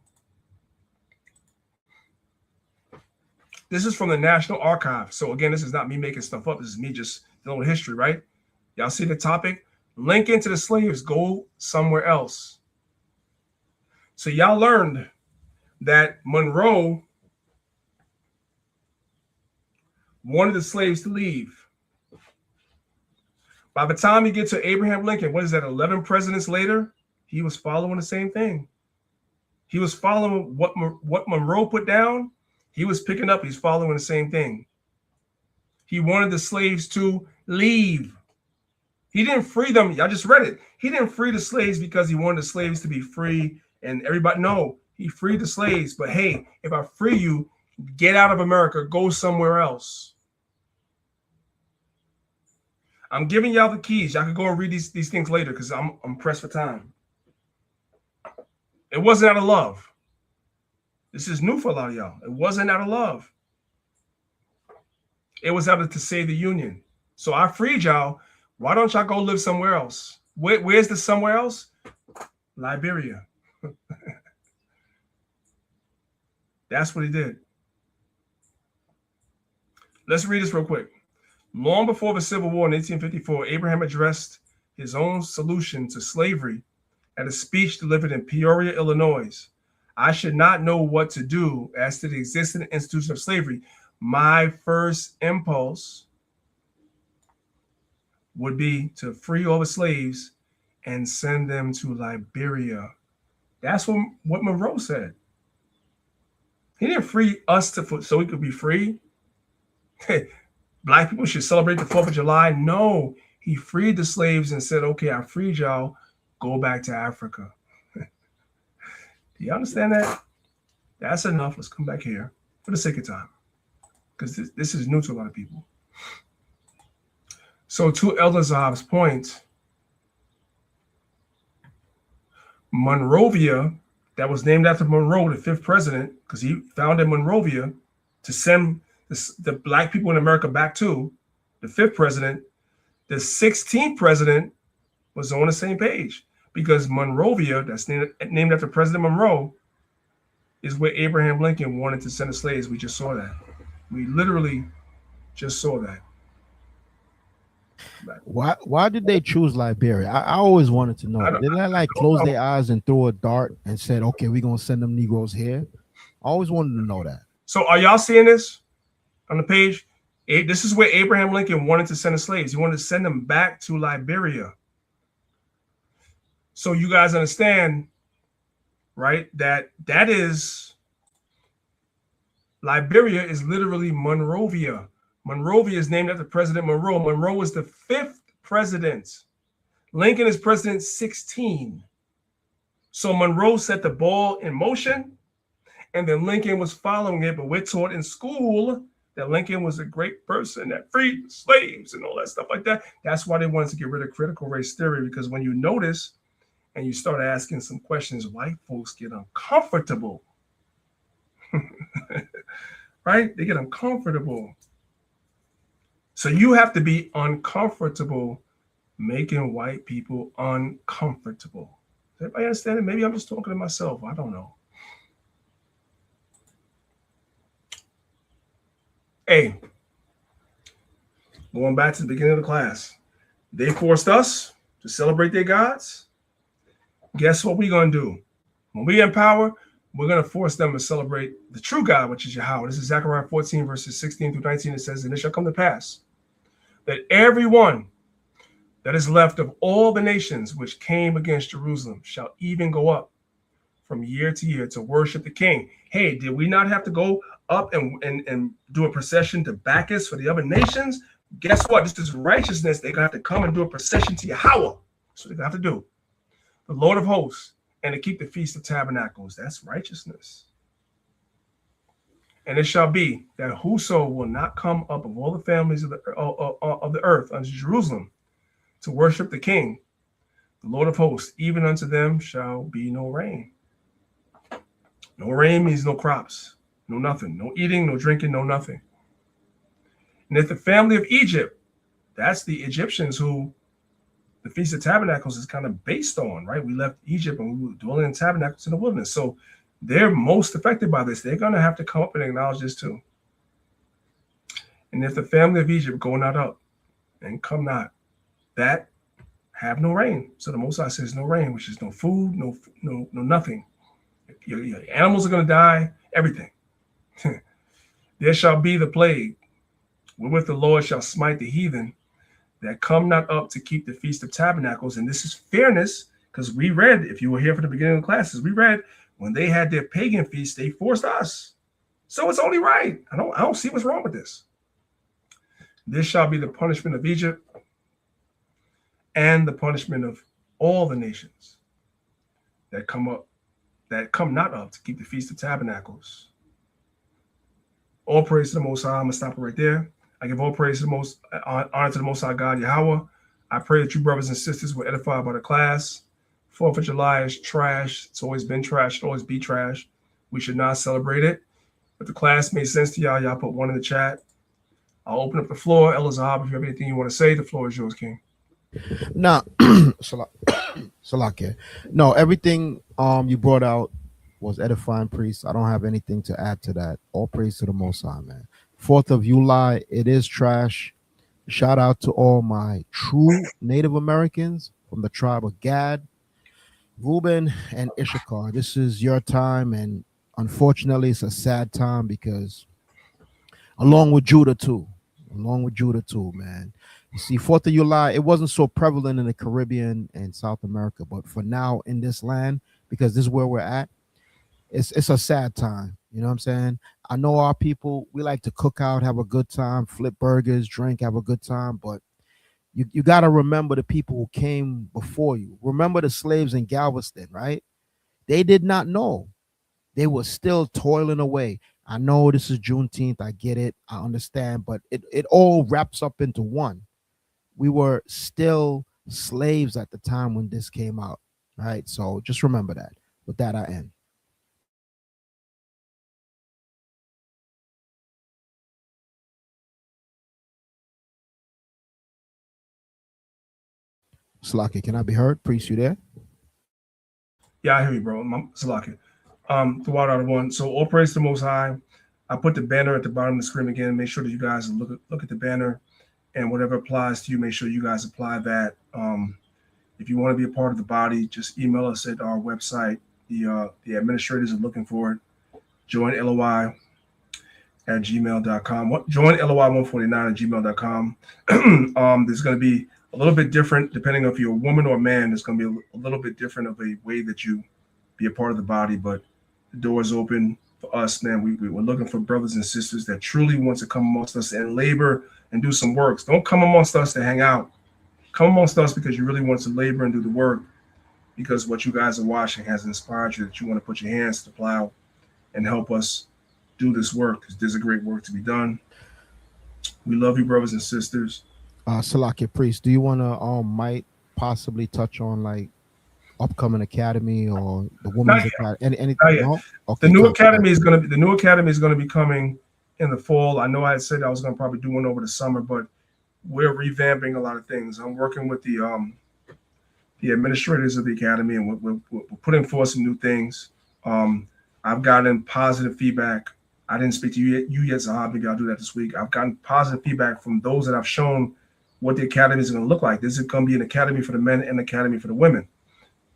Speaker 6: This is from the National Archive. So again, this is not me making stuff up. This is me just dealing with history, right? Y'all see the topic? Lincoln to the slaves, go somewhere else. So y'all learned that Monroe wanted the slaves to leave. By the time you get to Abraham Lincoln, what is that, 11 presidents later? He was following the same thing. He was following what Monroe put down. He was picking up. He's following the same thing. He wanted the slaves to leave. He didn't free them. Y'all just read it. He didn't free the slaves because he wanted the slaves to be free and everybody. No, he freed the slaves. But hey, if I free you, get out of America, go somewhere else. I'm giving y'all the keys. Y'all can go and read these things later because I'm pressed for time. It wasn't out of love. This is new for a lot of y'all. It wasn't out of love. It was out of to save the Union. So I freed y'all. Why don't y'all go live somewhere else? Where's the somewhere else? Liberia. That's what he did. Let's read this real quick. Long before the Civil War in 1854, Abraham addressed his own solution to slavery at a speech delivered in Peoria, Illinois. I should not know what to do as to the existing institution of slavery. My first impulse would be to free all the slaves and send them to Liberia. That's what Monroe said. He didn't free us so we could be free. Black people should celebrate the 4th of July. No, he freed the slaves and said, okay, I freed y'all. Go back to Africa. Do you understand that? That's enough. Let's come back here for the sake of time, because this is new to a lot of people. So to Elder Zahab's point, Monrovia, that was named after Monroe, the 5th president, because he founded Monrovia to send the black people in America back to, the 5th president. The 16th president was on the same page, because Monrovia, that's named after President Monroe, is where Abraham Lincoln wanted to send the slaves. We just saw that. We literally just saw that.
Speaker 7: Why did they choose Liberia? I always wanted to know. Did they like close their eyes and throw a dart and said, okay, we're gonna send them Negroes here? I always wanted to know that.
Speaker 6: So are y'all seeing this on the page? This is where Abraham Lincoln wanted to send the slaves. He wanted to send them back to Liberia. So you guys understand, right? That is Liberia is literally Monrovia. Monrovia is named after President Monroe. Monroe was the 5th president. Lincoln is president 16. So Monroe set the ball in motion, and then Lincoln was following it. But we're taught in school that Lincoln was a great person that freed slaves and all that stuff like that. That's why they wanted to get rid of critical race theory, because when you notice and you start asking some questions, white folks get uncomfortable. Right? They get uncomfortable. So you have to be uncomfortable making white people uncomfortable. Does everybody understand it? Maybe I'm just talking to myself. I don't know. Hey, going back to the beginning of the class, they forced us to celebrate their gods. Guess what we're going to do? When we in power, we're going to force them to celebrate the true God, which is Yahweh. This is Zechariah 14, verses 16 through 19. It says, and it shall come to pass that everyone that is left of all the nations which came against Jerusalem shall even go up from year to year to worship the king. Hey, did we not have to go up and do a procession to Bacchus for the other nations? Guess what? This is righteousness. They're going to have to come and do a procession to Yahweh. That's what they're going to have to do. The Lord of hosts, and to keep the Feast of Tabernacles. That's righteousness. And it shall be that whoso will not come up of all the families of the earth unto Jerusalem to worship the King, the Lord of hosts, even unto them shall be no rain. No rain means no crops, no nothing, no eating, no drinking, no nothing. And if the family of Egypt, that's the Egyptians who the Feast of Tabernacles is kind of based on, right? We left Egypt and we were dwelling in tabernacles in the wilderness. So they're most affected by this. They're going to have to come up and acknowledge this too. And if the family of Egypt go not up and come not, that have no rain. So the Most High says no rain, which is no food, no nothing. Your animals are going to die, everything. There shall be the plague, wherewith the Lord shall smite the heathen that come not up to keep the Feast of Tabernacles. And this is fairness, because we read, if you were here for the beginning of the classes, we read when they had their pagan feast, they forced us. So it's only right. I don't see what's wrong with this. This shall be the punishment of Egypt and the punishment of all the nations that come not up to keep the Feast of Tabernacles. All praise to the Most High. I'm going to stop it right there. I give all praise to the honor to the Most High God, Yahweh. I pray that you brothers and sisters were edified by the class. 4th of July is trash. It's always been trash. It'll always be trash. We should not celebrate it. If the class made sense to y'all, y'all put 1 in the chat. I'll open up the floor. El Zahab, if you have anything you want to say, the floor is yours, King.
Speaker 7: No, Salakia. No, everything you brought out was edifying, priest. I don't have anything to add to that. All praise to the Most High, man. 4th of July, it is trash. Shout out to all my true Native Americans from the tribe of Gad, Reuben, and Issachar. This is your time, and unfortunately, it's a sad time because along with Judah too, man. You see, 4th of July, it wasn't so prevalent in the Caribbean and South America, but for now in this land, because this is where we're at, it's a sad time. You know what I'm saying? I know our people, we like to cook out, have a good time, flip burgers, drink, have a good time, but you got to remember the people who came before you. Remember the slaves in Galveston, right? They did not know. They were still toiling away. I know this is Juneteenth. I get it. I understand, but it all wraps up into one. We were still slaves at the time when this came out, right? So just remember that. With that, I end. Salaki, can I be heard? Priest, you there?
Speaker 6: Yeah, I hear you, bro. Salaki. Throughout out of one. So all praise to the Most High. I put the banner at the bottom of the screen again. Make sure that you guys look at the banner and whatever applies to you, make sure you guys apply that. If you want to be a part of the body, just email us at our website. The administrators are looking for it. joinloi@gmail.com. joinloi149@gmail.com. There's going to be a little bit different depending if you're a woman or a man. There's going to be a little bit different of a way that you be a part of the body, but the door is open for us, man. We're looking for brothers and sisters that truly want to come amongst us and labor and do some works. Don't come amongst us to hang out. Come amongst us because you really want to labor and do the work, because what you guys are watching has inspired you that you want to put your hands to the plow and help us do this work, because there's a great work to be done. We love you, brothers and sisters.
Speaker 7: Salakia Priest, do you want to might possibly touch on like upcoming academy or the women's academy? Anything? No? Okay,
Speaker 6: the new academy is going to be coming in the fall. I know I had said I was going to probably do one over the summer, but we're revamping a lot of things. I'm working with the administrators of the academy, and we're putting forth some new things. I've gotten positive feedback. I didn't speak to you yet, Zahab. Maybe I'll do that this week. I've gotten positive feedback from those that I've shown what the academy is going to look like. This is going to be an academy for the men and an academy for the women.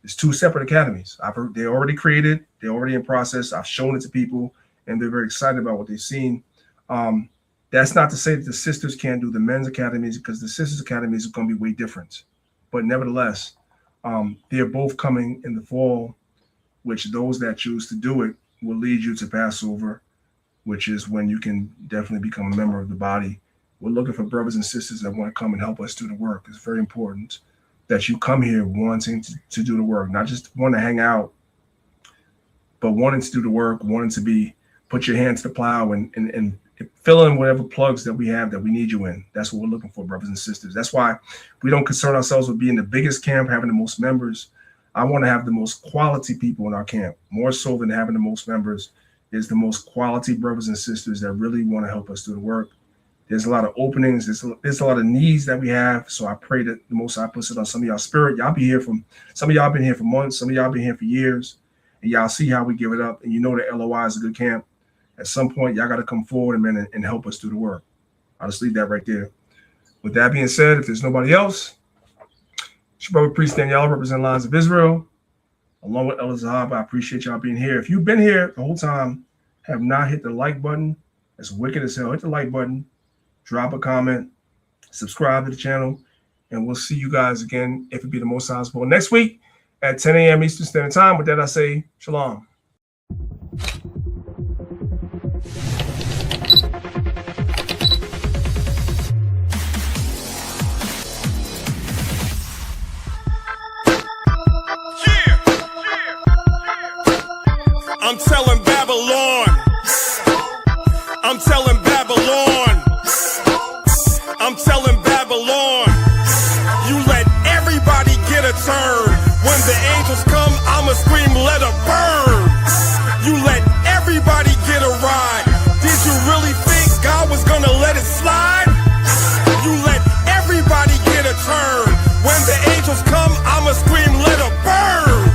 Speaker 6: It's two separate academies. They're already created. They're already in process. I've shown it to people, and they're very excited about what they've seen. That's not to say that the sisters can't do the men's academies, because the sisters academies are going to be way different. But nevertheless, they're both coming in the fall, which those that choose to do it will lead you to Passover, which is when you can definitely become a member of the body. We're looking for brothers and sisters that want to come and help us do the work. It's very important that you come here wanting to do the work, not just want to hang out, but wanting to do the work, wanting to put your hands to the plow and fill in whatever plugs that we have that we need you in. That's what we're looking for, brothers and sisters. That's why we don't concern ourselves with being the biggest camp, having the most members. I want to have the most quality people in our camp, more so than having the most members. Is the most quality brothers and sisters that really want to help us do the work. There's a lot of openings. There's a lot of needs that we have. So I pray that the Most High puts it on some of y'all spirit. Some of y'all been here for months. Some of y'all been here for years. And y'all see how we give it up. And you know that LOI is a good camp. At some point, y'all got to come forward and help us do the work. I'll just leave that right there. With that being said, if there's nobody else, it's your brother Priest Daniel, representing Lions of Israel. Along with Elder Zahab, I appreciate y'all being here. If you've been here the whole time, have not hit the like button, it's wicked as hell. Hit the like button, drop a comment, subscribe to the channel, and we'll see you guys again, if it be the Most High's will, next week at 10 a.m. Eastern Standard Time. With that, I say shalom.
Speaker 9: I'm telling Babylon. I'm telling Babylon. I'm telling Babylon. You let everybody get a turn. When the angels come, I'ma scream, let her burn. You let everybody get a ride. Did you really think God was gonna let it slide? You let everybody get a turn. When the angels come, I'ma scream, let her burn.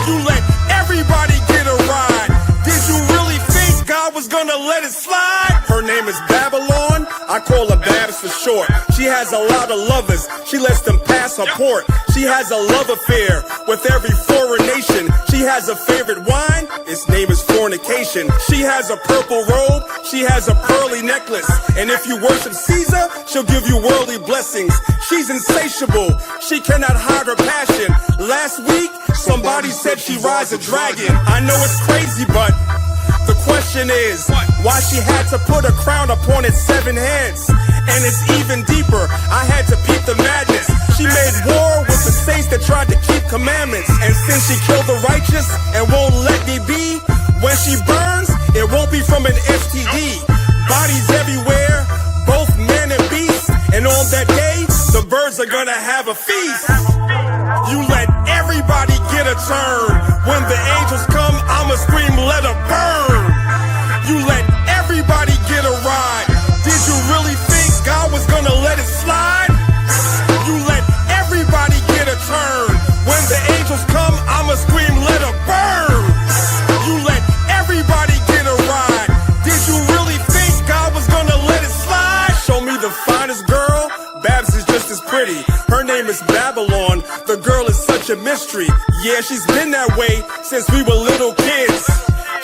Speaker 9: You let everybody get a ride. Did you really think God was gonna let it slide? Her name is Babylon. I call her Babs for short. She has a lot of lovers. She lets them pass her port. She has a love affair with every foreign nation. She has a favorite wine. Its name is fornication. She has a purple robe. She has a pearly necklace. And if you worship Caesar, she'll give you worldly blessings. She's insatiable. She cannot hide her passion. Last week, somebody said she rides a dragon. I know it's crazy, but the question is why she had to put a crown upon its 7 heads. And it's even deeper. I had to peep the madness. She made war with the saints that tried to keep commandments. And since she killed the righteous and won't let me be, when she burns, it won't be from an STD. Bodies everywhere, both man and beast. And on that day, the birds are gonna have a feast. You let everybody get a turn. When the angels come, I'ma scream, let her burn. You let everybody get a ride. Did you really think God was gonna let it slide? You let everybody get a turn. When the angels come, I'ma scream, let her burn. You let everybody get a ride. Did you really think God was gonna let it slide? Show me the finest girl a mystery. Yeah, she's been that way since we were little kids.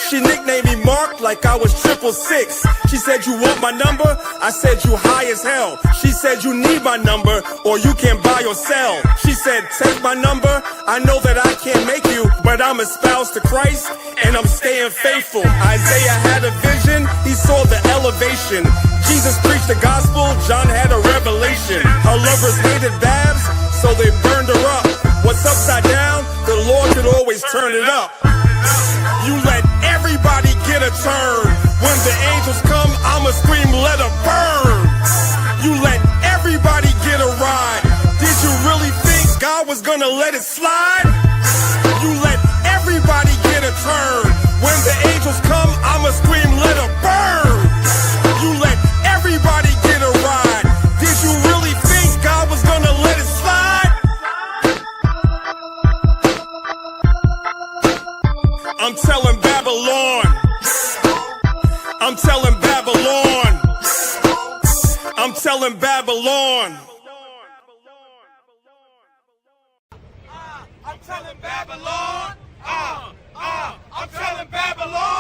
Speaker 9: She nicknamed me Mark like I was 666. She said, you want my number? I said, you high as hell. She said, you need my number or you can buy or sell. She said, take my number. I know that I can't make you, but I'm espoused to Christ and I'm staying faithful. Isaiah had a vision. He saw the elevation. Jesus preached the gospel. John had a revelation. Her lovers hated Babs, so they burned her up. What's upside down? The Lord could always turn it up. You let everybody get a turn. When the angels come, I'ma scream, let her burn. You let everybody get a ride. Did you really think God was gonna let it slide? You let everybody get a turn. When the angels come, I'ma scream, let her burn. You let everybody get a ride. Did you really think God was gonna let it slide? I'm telling Babylon. I'm telling Babylon. I'm telling Babylon. I'm telling Babylon. I'm telling Babylon.